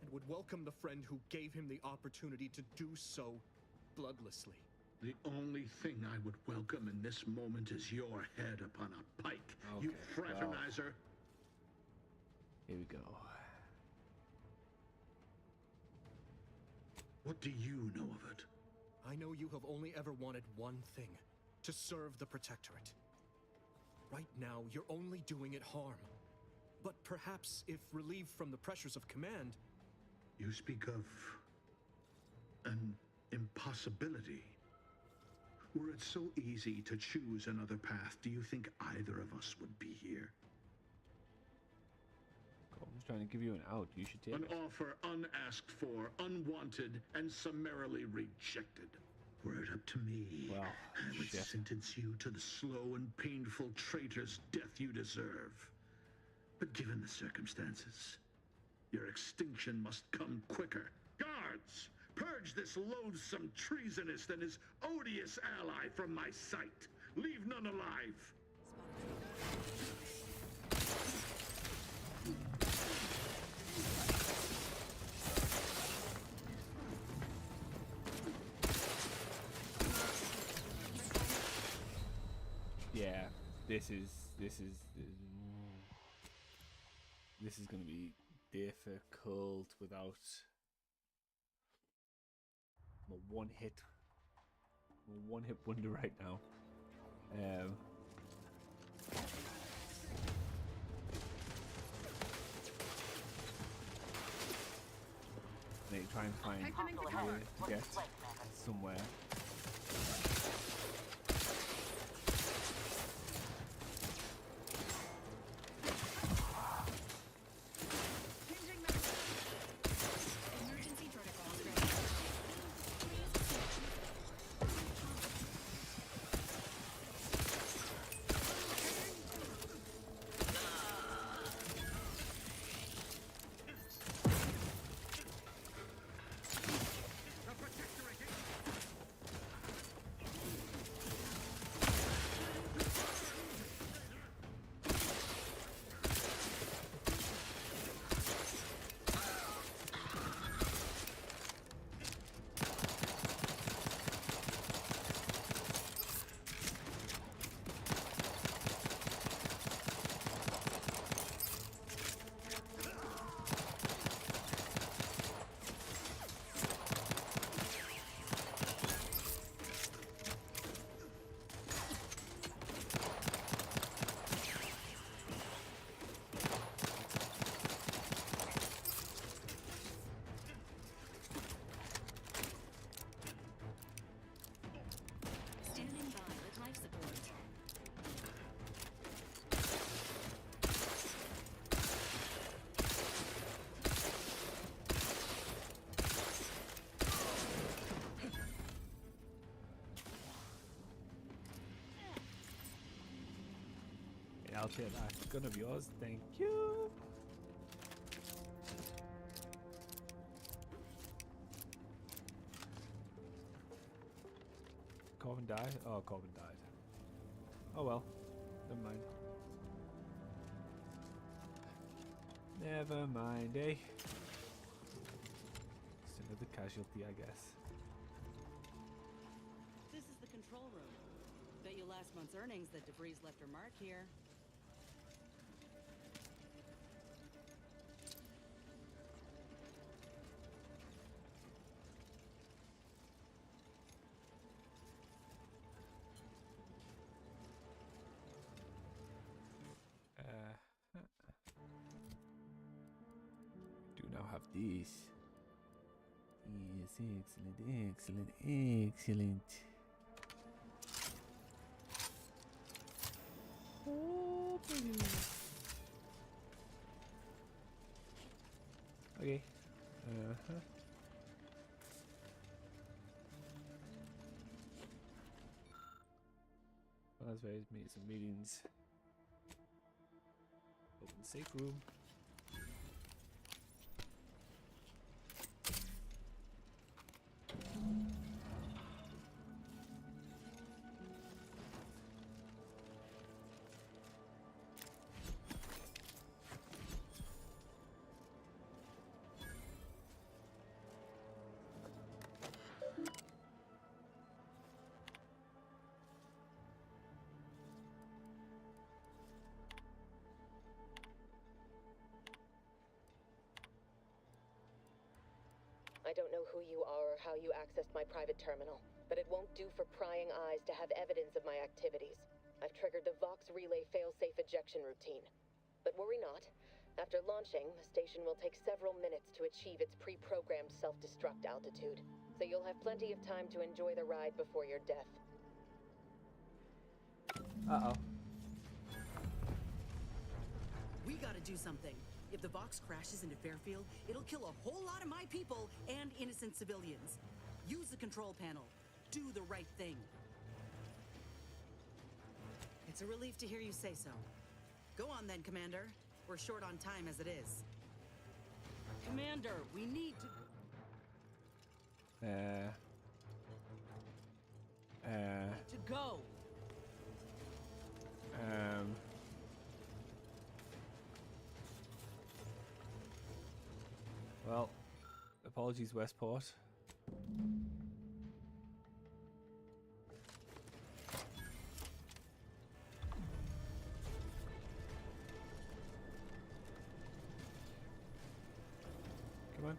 And would welcome the friend who gave him the opportunity to do so bloodlessly. The only thing I would welcome in this moment is your head upon a pike, you fraternizer. Here we go. What do you know of it? I know you have only ever wanted one thing, to serve the Protectorate. Right now, you're only doing it harm. But perhaps if relieved from the pressures of command... You speak of an impossibility. Were it so easy to choose another path, do you think either of us would be here? I'm trying to give you an out. You should take An it. offer unasked for, unwanted, and summarily rejected. Were it up to me, I would sentence you to the slow and painful traitor's death you deserve. But given the circumstances, your extinction must come quicker. Guards, purge this loathsome treasonist and his odious ally from my sight. Leave none alive. Yeah, this is going to be difficult without a one hit one-hit wonder right now. They try and find a way to get somewhere. Emergency protocols ready. Standing by with life support. Yeah, I'll take that. Gun of yours, thank you. Corbin died? Oh, Corbin died. Oh well. Never mind. Never mind, eh? Just another casualty, I guess. This is the control room. Bet you last month's earnings that Debris left her mark here. Do now have these. Yes, excellent, excellent, excellent. Oh, okay. Las Vegas made some meetings. Open safe room. I don't know who you are or how you accessed my private terminal, but it won't do for prying eyes to have evidence of my activities. I've triggered the Vox Relay failsafe ejection routine. But worry not. After launching, the station will take several minutes to achieve its pre-programmed self-destruct altitude, so you'll have plenty of time to enjoy the ride before your death. Uh-oh. We gotta do something. If the Vox crashes into Fairfield, it'll kill a whole lot of my people and innocent civilians. Use the control panel. Do the right thing. It's a relief to hear you say so. Go on then, Commander. We're short on time as it is. Commander, we need to go. Well, apologies, Westport. Come on.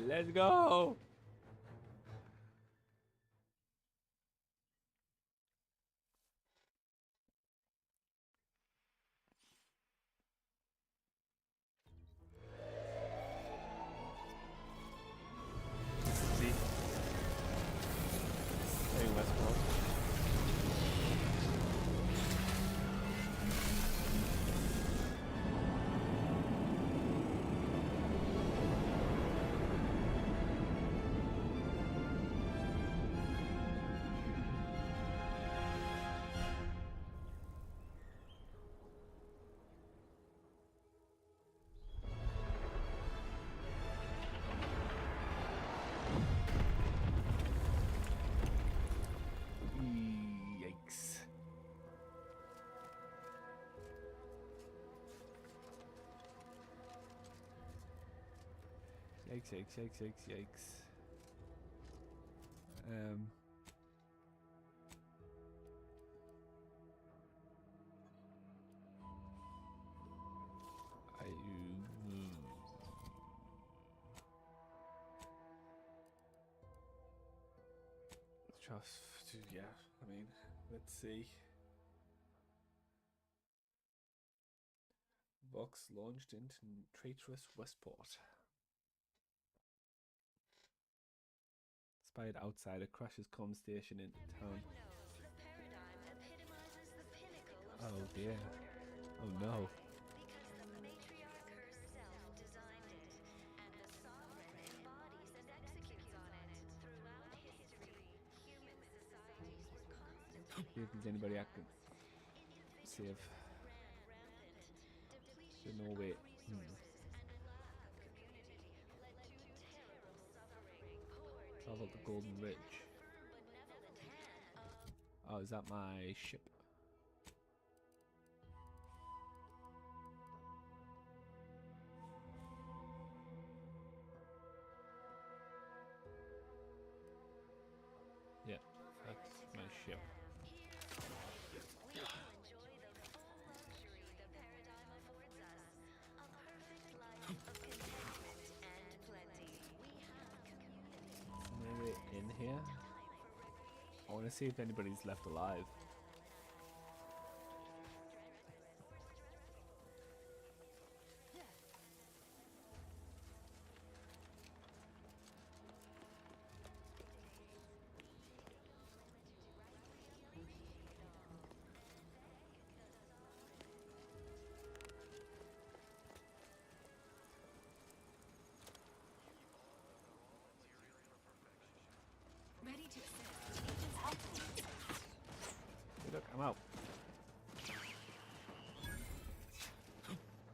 Let's go! See? Hey, Westworld. Yikes. Yikes, yikes, yikes, yikes, yikes. Just, yeah, I mean, let's see. Vox launched into traitorous Westport. Spied outsider crashes comm station into town. Oh dear. Oh no. See if there's anybody I can save. So no wait. Travel to Golden Ridge. Oh, is that my ship? Yeah, that's my ship. In here, I want to see if anybody's left alive. Ready to assist. Agents outpost. Hey, look, I'm out.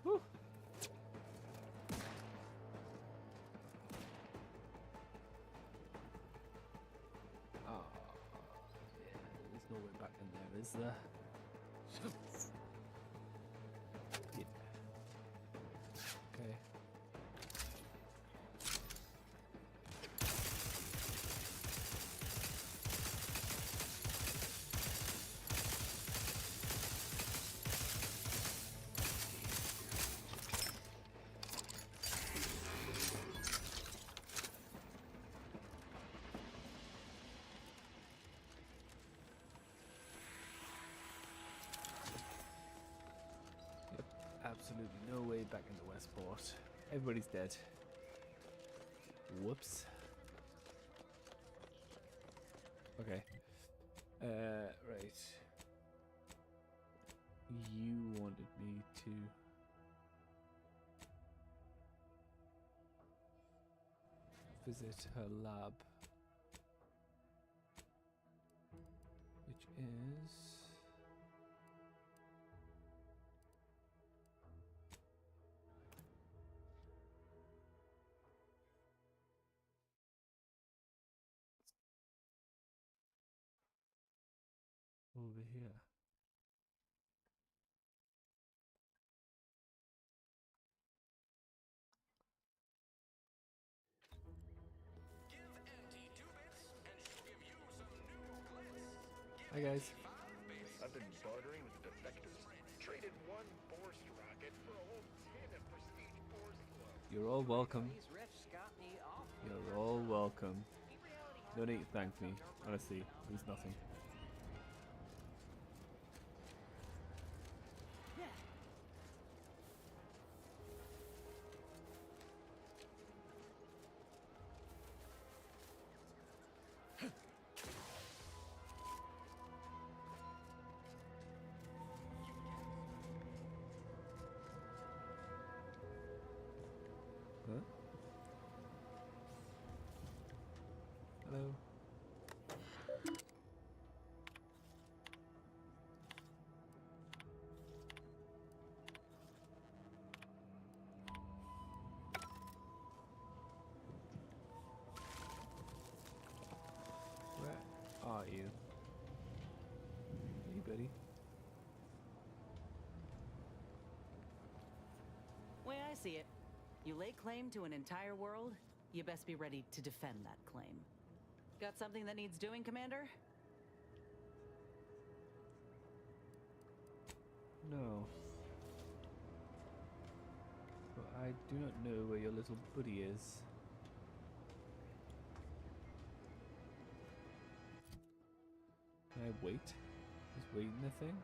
Woo. Oh, yeah, there's no way back in there, is there? Yeah. Okay. Absolutely no way back into Westport. Everybody's dead. Whoops. Okay. Right. You wanted me to... visit her lab. Which is... over here. Hi guys. I've been bartering with defectors. Traded one Borst rocket for a whole tin of prestige Borst glow. You're all welcome. These rifts got me awful You're all welcome. No need to thank me. Honestly, there's nothing. Huh? Hello. Where are you? Hey, buddy. Way I see it, you lay claim to an entire world, you best be ready to defend that claim. Got something that needs doing, Commander? No. But I do not know where your little buddy is. Can I wait? Is waiting the thing?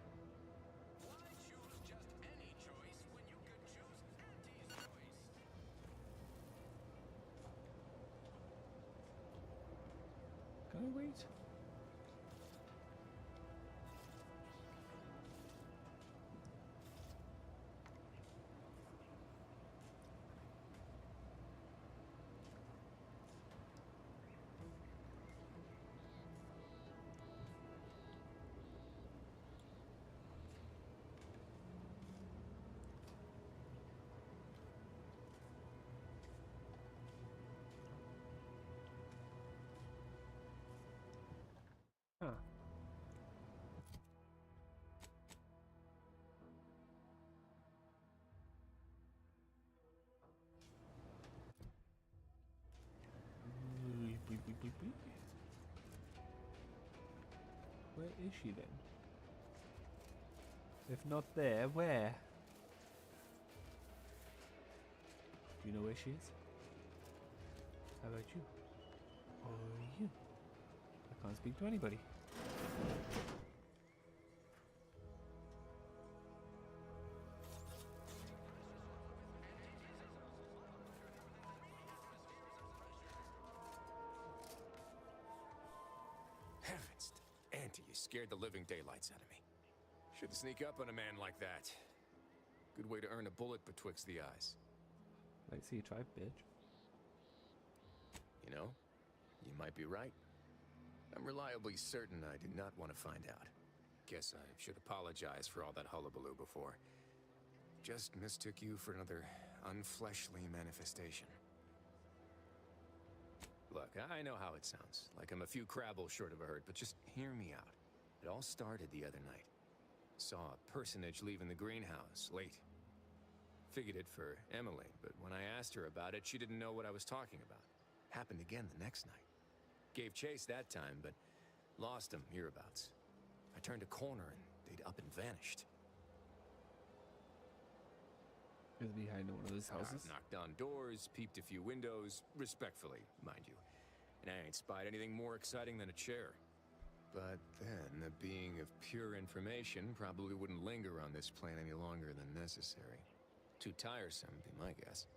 Can I wait? Huh. Where is she then? If not there, where? Do you know where she is? How about you? Or you? I can't speak to anybody. Heavens, Auntie, you scared the living daylights out of me. Shouldn't sneak up on a man like that. Good way to earn a bullet betwixt the eyes. Like, see you try, bitch. You know, you might be right. I'm reliably certain I did not want to find out. Guess I should apologize for all that hullabaloo before. Just mistook you for another unfleshly manifestation. Look, I know how it sounds, like I'm a few crabbles short of a hurt, but just hear me out. It all started the other night. Saw a personage leaving the greenhouse, late. Figured it for Emily, but when I asked her about it, she didn't know what I was talking about. Happened again the next night. Gave chase that time, but lost him hereabouts. I turned a corner and they'd up and vanished. Is behind one of those houses? I've knocked on doors, peeped a few windows, respectfully, mind you. And I ain't spied anything more exciting than a chair. But then, a being of pure information probably wouldn't linger on this plane any longer than necessary. Too tiresome, would be my guess.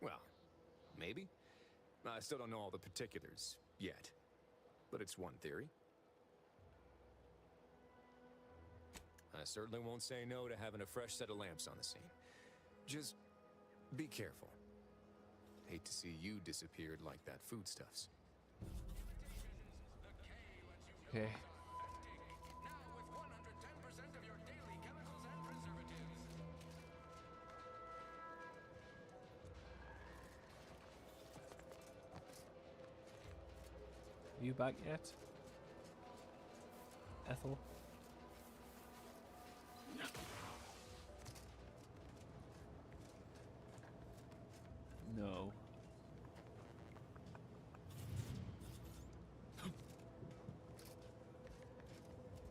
Well, maybe. I still don't know all the particulars yet. But it's one theory. I certainly won't say no to having a fresh set of lamps on the scene. Just be careful. Hate to see you disappeared like that foodstuffs. Okay. Are you back yet? Ethel? No.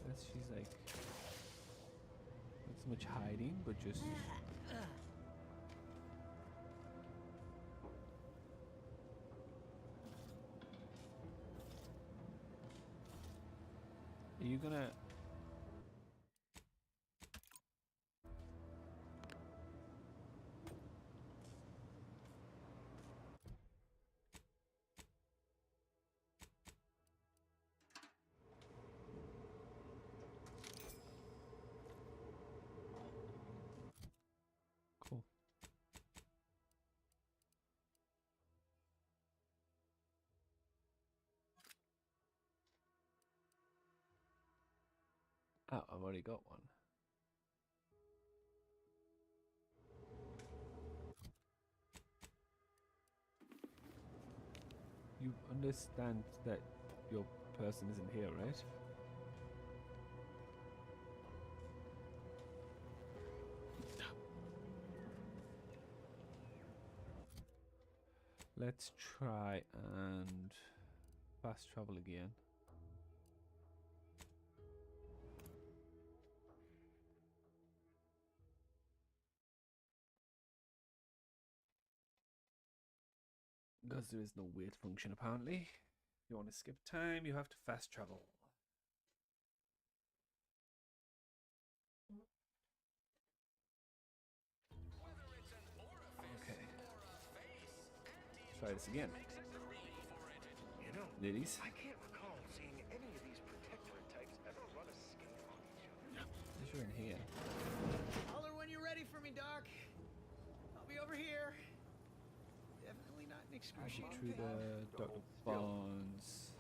Guess she's like not so much hiding, but just Are you gonna... Cool. Oh, I've already got one. You understand that your person isn't here, right? Let's try and fast travel again. Because there is no wait function apparently. If you want to skip time, you have to fast travel. Okay. Try this again. You know, Ladies. I can't recall seeing any of these protectorate types ever run a scale on each other. If you're in here. Holler when you're ready for me, Doc. I'll be over here. Definitely not an excruciating Through the Dr. Bonds.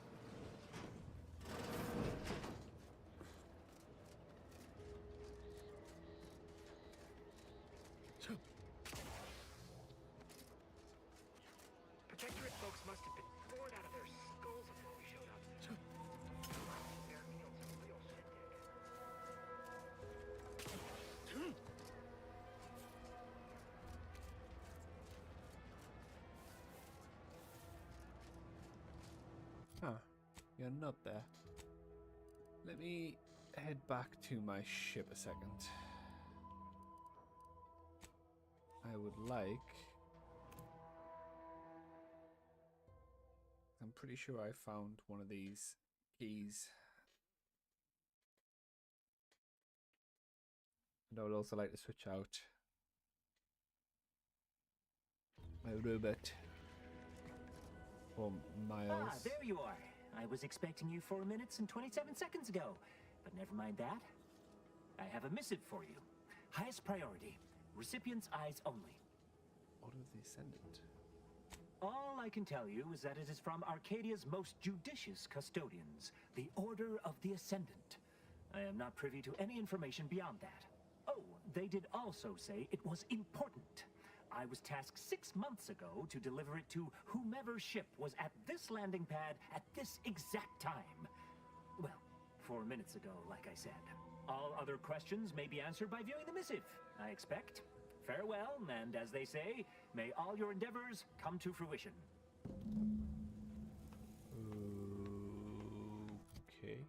Protectorate folks must have been bored out of their skulls before we showed up. Their meals are real shindig. Huh. You're not there. Let me head back to my ship a second. I would like... I'm pretty sure I found one of these keys. And I would also like to switch out my robot for Miles. Ah, there you are. I was expecting you 4 minutes and 27 seconds ago. But never mind that. I have a missive for you. Highest priority. Recipient's eyes only. Order of the Ascendant. All I can tell you is that it is from Arcadia's most judicious custodians, the Order of the Ascendant. I am not privy to any information beyond that. Oh, they did also say it was important. I was tasked 6 months ago to deliver it to whomever ship was at this landing pad at this exact time. Well, 4 minutes ago, like I said. All other questions may be answered by viewing the missive, I expect. Farewell, and as they say, may all your endeavors come to fruition. Okay.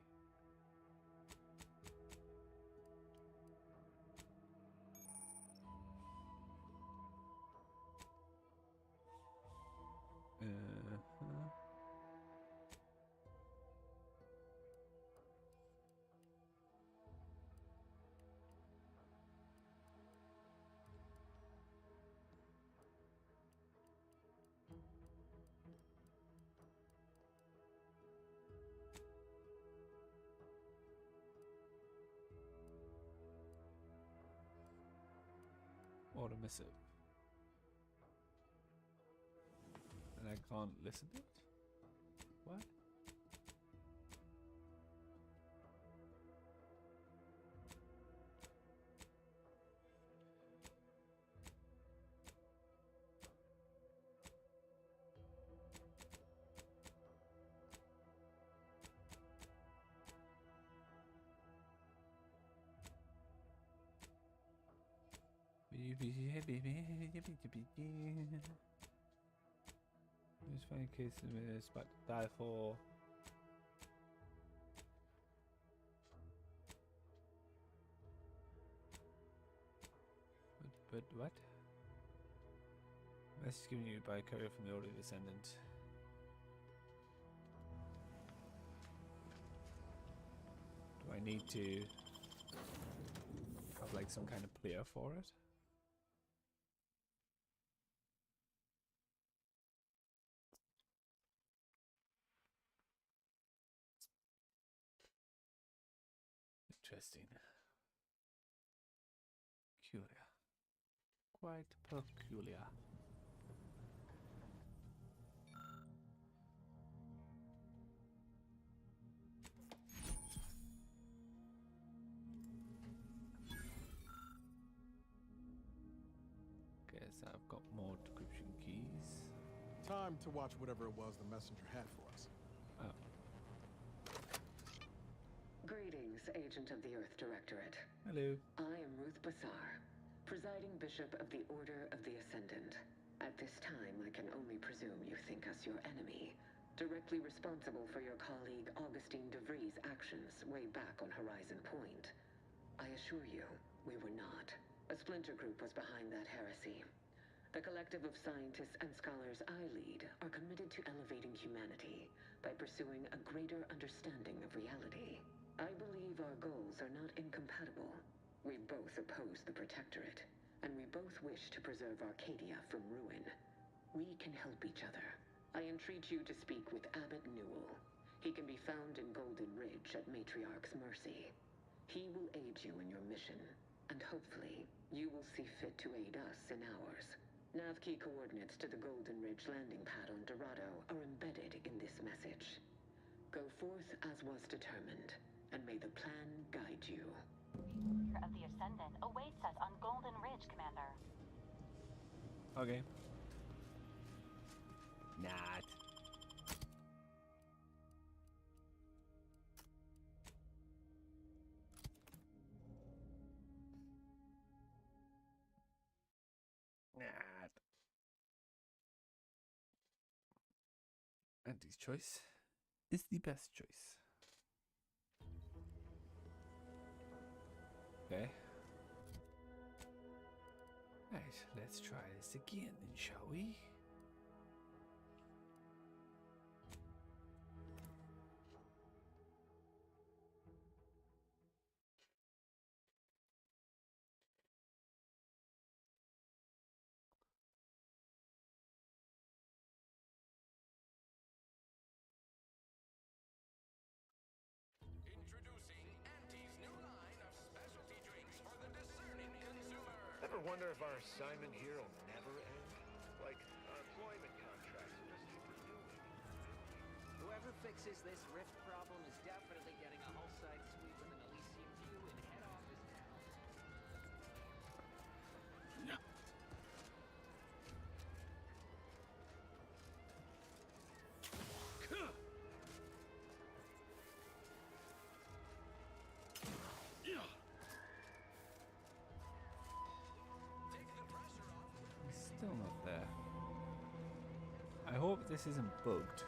Order missive. And I can't listen to it? What? Just find cases where it's about to die for. But what? Message given you by a courier from the Order of the Ascendant. I need to have like some kind of player for it? Interesting. Peculiar. Quite peculiar. Guess I've got more decryption keys. Time to watch whatever it was the messenger had for us. Oh. Greetings, Agent of the Earth Directorate. Hello. I am Ruth Bassar, presiding Bishop of the Order of the Ascendant. At this time, I can only presume you think us your enemy, directly responsible for your colleague Augustine de Vries' actions way back on Horizon Point. I assure you, we were not. A splinter group was behind that heresy. The collective of scientists and scholars I lead are committed to elevating humanity by pursuing a greater understanding of reality. I believe our goals are not incompatible. We both oppose the Protectorate, and we both wish to preserve Arcadia from ruin. We can help each other. I entreat you to speak with Abbot Newell. He can be found in Golden Ridge at Matriarch's Mercy. He will aid you in your mission, and hopefully, you will see fit to aid us in ours. Nav key coordinates to the Golden Ridge landing pad on Dorado are embedded in this message. Go forth as was determined, and may the plan guide you. The Order of the Ascendant awaits us on Golden Ridge, Commander. Okay. Not. Not. Andy's choice is the best choice. Okay. Right, let's try this again then, shall we? Ever wonder if our assignment here will never end? Like our employment contracts will just keep renewing. Whoever fixes this rift problem is definitely getting a hull-side suite with an Elysium view in head office now. No. Still not there. I hope this isn't bugged.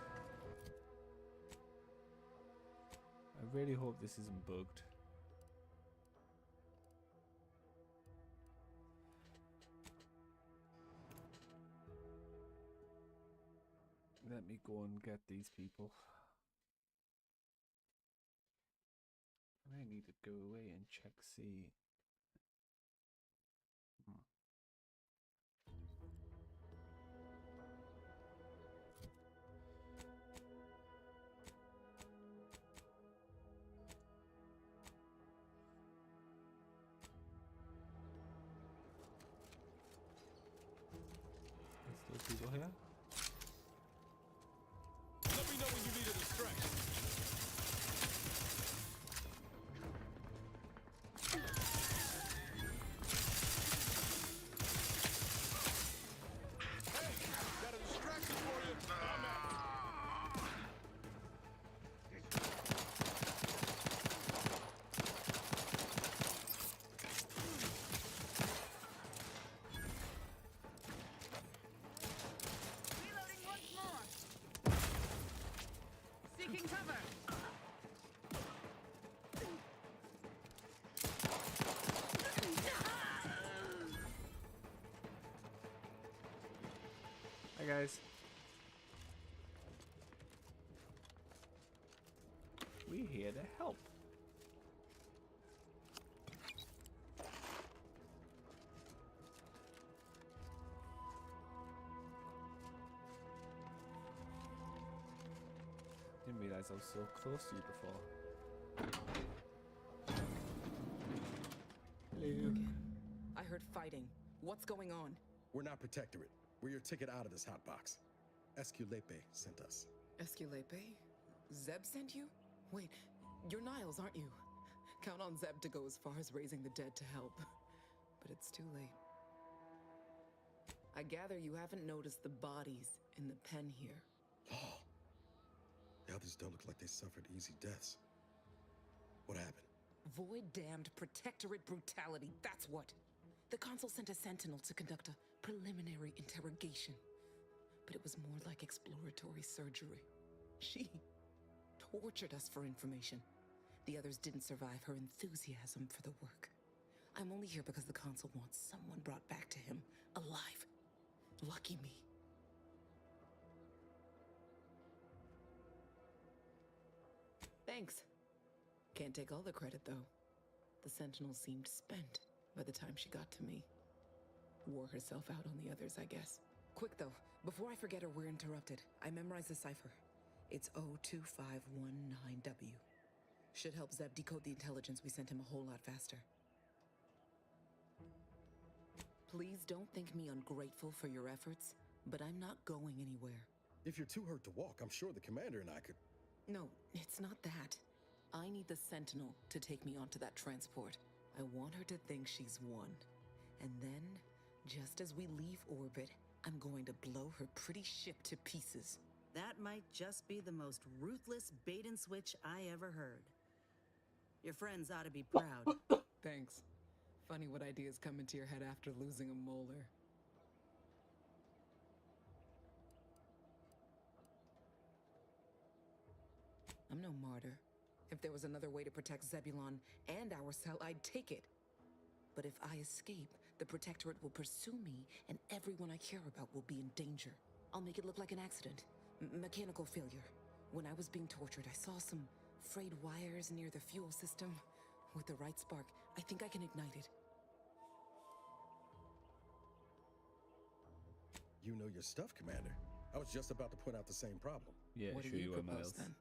I really hope this isn't bugged. Let me go and get these people. I need to go away and check, see. There's still people here. Let me know when you need a distraction. Got a distraction for you. Reloading once more. Seeking cover. Hi guys. We're here to help. realize I was so close to you before. Hello. I heard fighting. What's going on? We're not Protectorate. We're your ticket out of this hotbox. Esculepe sent us. Esculepe? Zeb sent you? Wait, you're Niles, aren't you? Count on Zeb to go as far as raising the dead to help. But it's too late. I gather you haven't noticed the bodies in the pen here. Oh. The others don't look like they suffered easy deaths. What happened? Void-damned Protectorate brutality, that's what. The Consul sent a sentinel to conduct a preliminary interrogation. But it was more like exploratory surgery. She tortured us for information. The others didn't survive her enthusiasm for the work. I'm only here because the Consul wants someone brought back to him, alive. Lucky me. Thanks. Can't take all the credit, though. The Sentinel seemed spent by the time she got to me. Wore herself out on the others, I guess. Quick, though, before I forget or we're interrupted, I memorized the cipher. It's O2519W. Should help Zeb decode the intelligence we sent him a whole lot faster. Please don't think me ungrateful for your efforts, but I'm not going anywhere. If you're too hurt to walk, I'm sure the commander and I could... No, it's not that. I need the Sentinel to take me onto that transport. I want her to think she's won. And then, just as we leave orbit, I'm going to blow her pretty ship to pieces. That might just be the most ruthless bait and switch I ever heard. Your friends ought to be proud. Thanks. Funny what ideas come into your head after losing a molar. I'm no martyr. If there was another way to protect Zebulon and our cell, I'd take it. But if I escape, the Protectorate will pursue me, and everyone I care about will be in danger. I'll make it look like an accident. Mechanical failure. When I was being tortured, I saw some frayed wires near the fuel system. With the right spark, I think I can ignite it. You know your stuff, Commander. I was just about to point out the same problem. Yeah, what sure do you were, propose, Miles. then?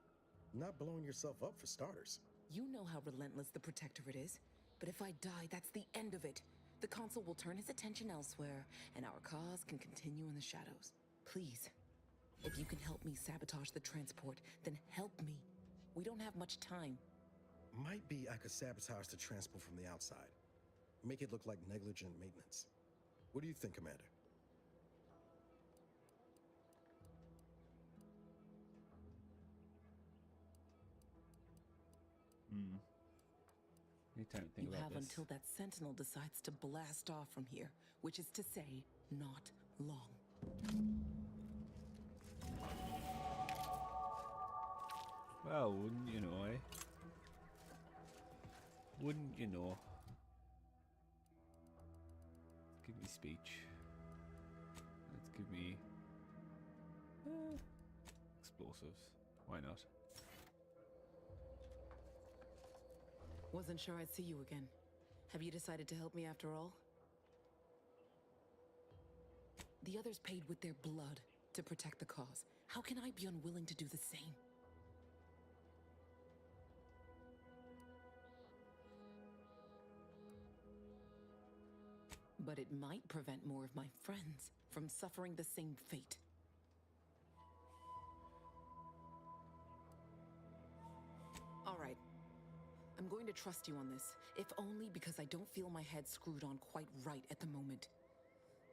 Not blowing yourself up, for starters. You know how relentless the Protectorate is. But if I die, that's the end of it. The Consul will turn his attention elsewhere, and our cause can continue in the shadows. Please, if you can help me sabotage the transport, then help me. We don't have much time. Might be I could sabotage the transport from the outside. Make it look like negligent maintenance. What do you think, Commander? Need time to think You about have this. until that Sentinel decides to blast off from here, which is to say, not long. Well, wouldn't you know, eh? Wouldn't you know? Let's give me speech. Let's give me explosives. Why not? Wasn't sure I'd see you again. Have you decided to help me after all? The others paid with their blood to protect the cause. How can I be unwilling to do the same? But it might prevent more of my friends from suffering the same fate. All right. I'm going to trust you on this, if only because I don't feel my head screwed on quite right at the moment.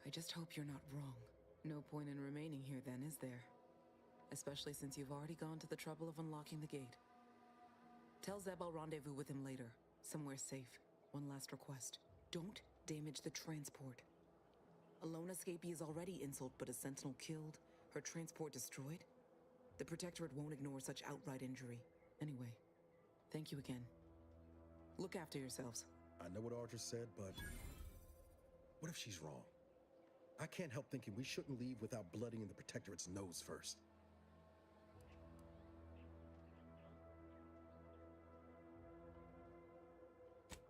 I just hope you're not wrong. No point in remaining here then, is there? Especially since you've already gone to the trouble of unlocking the gate. Tell Zeb I'll rendezvous with him later, somewhere safe. One last request. Don't damage the transport. A lone escapee is already insult, but a Sentinel killed, her transport destroyed? The Protectorate won't ignore such outright injury. Anyway, thank you again. Look after yourselves. I know what Audra said, but what if she's wrong? I can't help thinking we shouldn't leave without bloodying the Protectorate's nose first.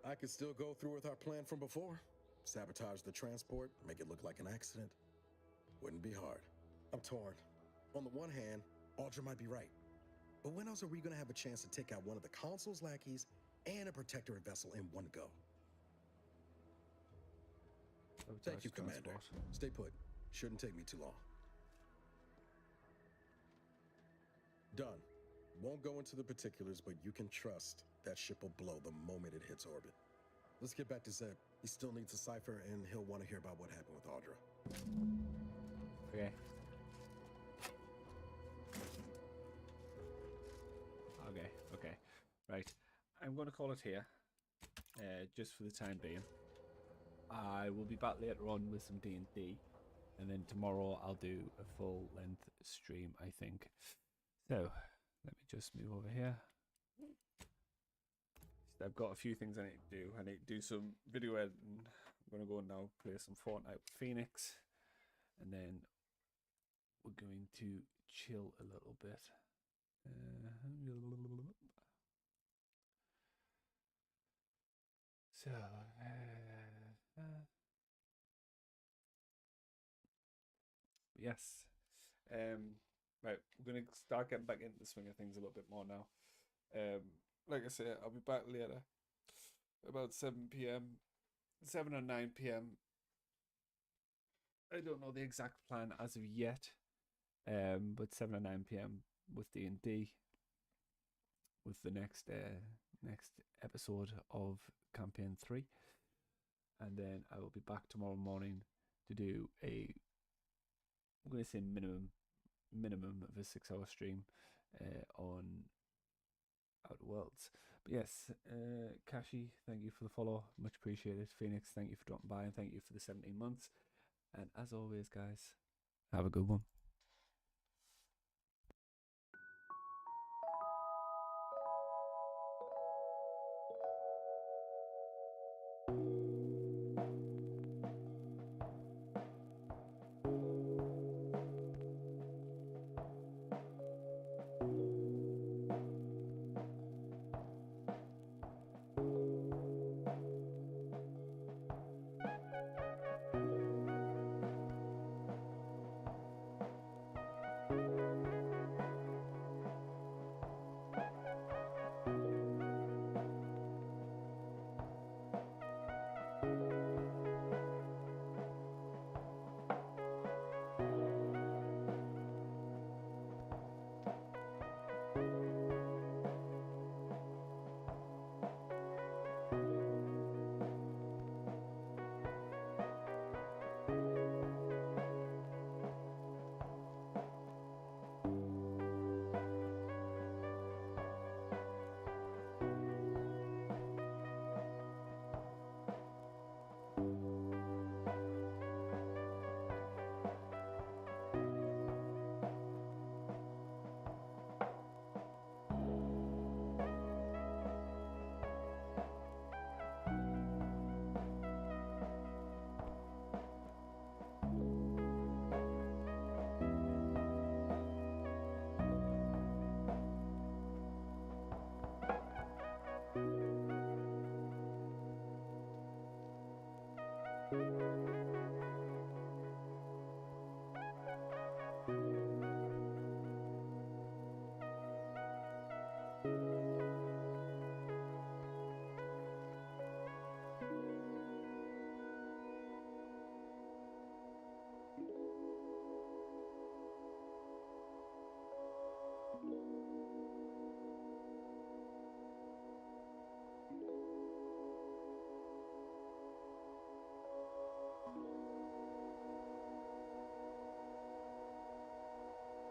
I could still go through with our plan from before. Sabotage the transport, make it look like an accident. Wouldn't be hard. I'm torn. On the one hand, Audra might be right. But when else are we going to have a chance to take out one of the Consul's lackeys and a Protectorate vessel in one go? Thank you, Commander. Stay put. Shouldn't take me too long. Done. Won't go into the particulars, but you can trust that ship will blow the moment it hits orbit. Let's get back to Zeb. He still needs a cipher, and he'll want to hear about what happened with Audra. Okay. Okay. Right. I'm going to call it here, just for the time being. I will be back later on with some D&D, and then tomorrow I'll do a full-length stream, I think. So, let me just move over here. I've got a few things I need to do. I need to do some video editing. I'm going to go now play some Fortnite with Phoenix, and then we're going to chill a little bit. So, yes. Right, we're going to start getting back into the swing of things a little bit more now. Like I said, I'll be back later, about 7 p.m., 7 or 9 p.m. I don't know the exact plan as of yet, but 7 or 9 p.m. with D&D, with the next episode of Campaign 3, and then I will be back tomorrow morning to do I'm going to say minimum of a 6-hour stream on Outer Worlds. But yes, Kashi, thank you for the follow, much appreciated. Phoenix, thank you for dropping by, and thank you for the 17 months. And as always, guys, have a good one.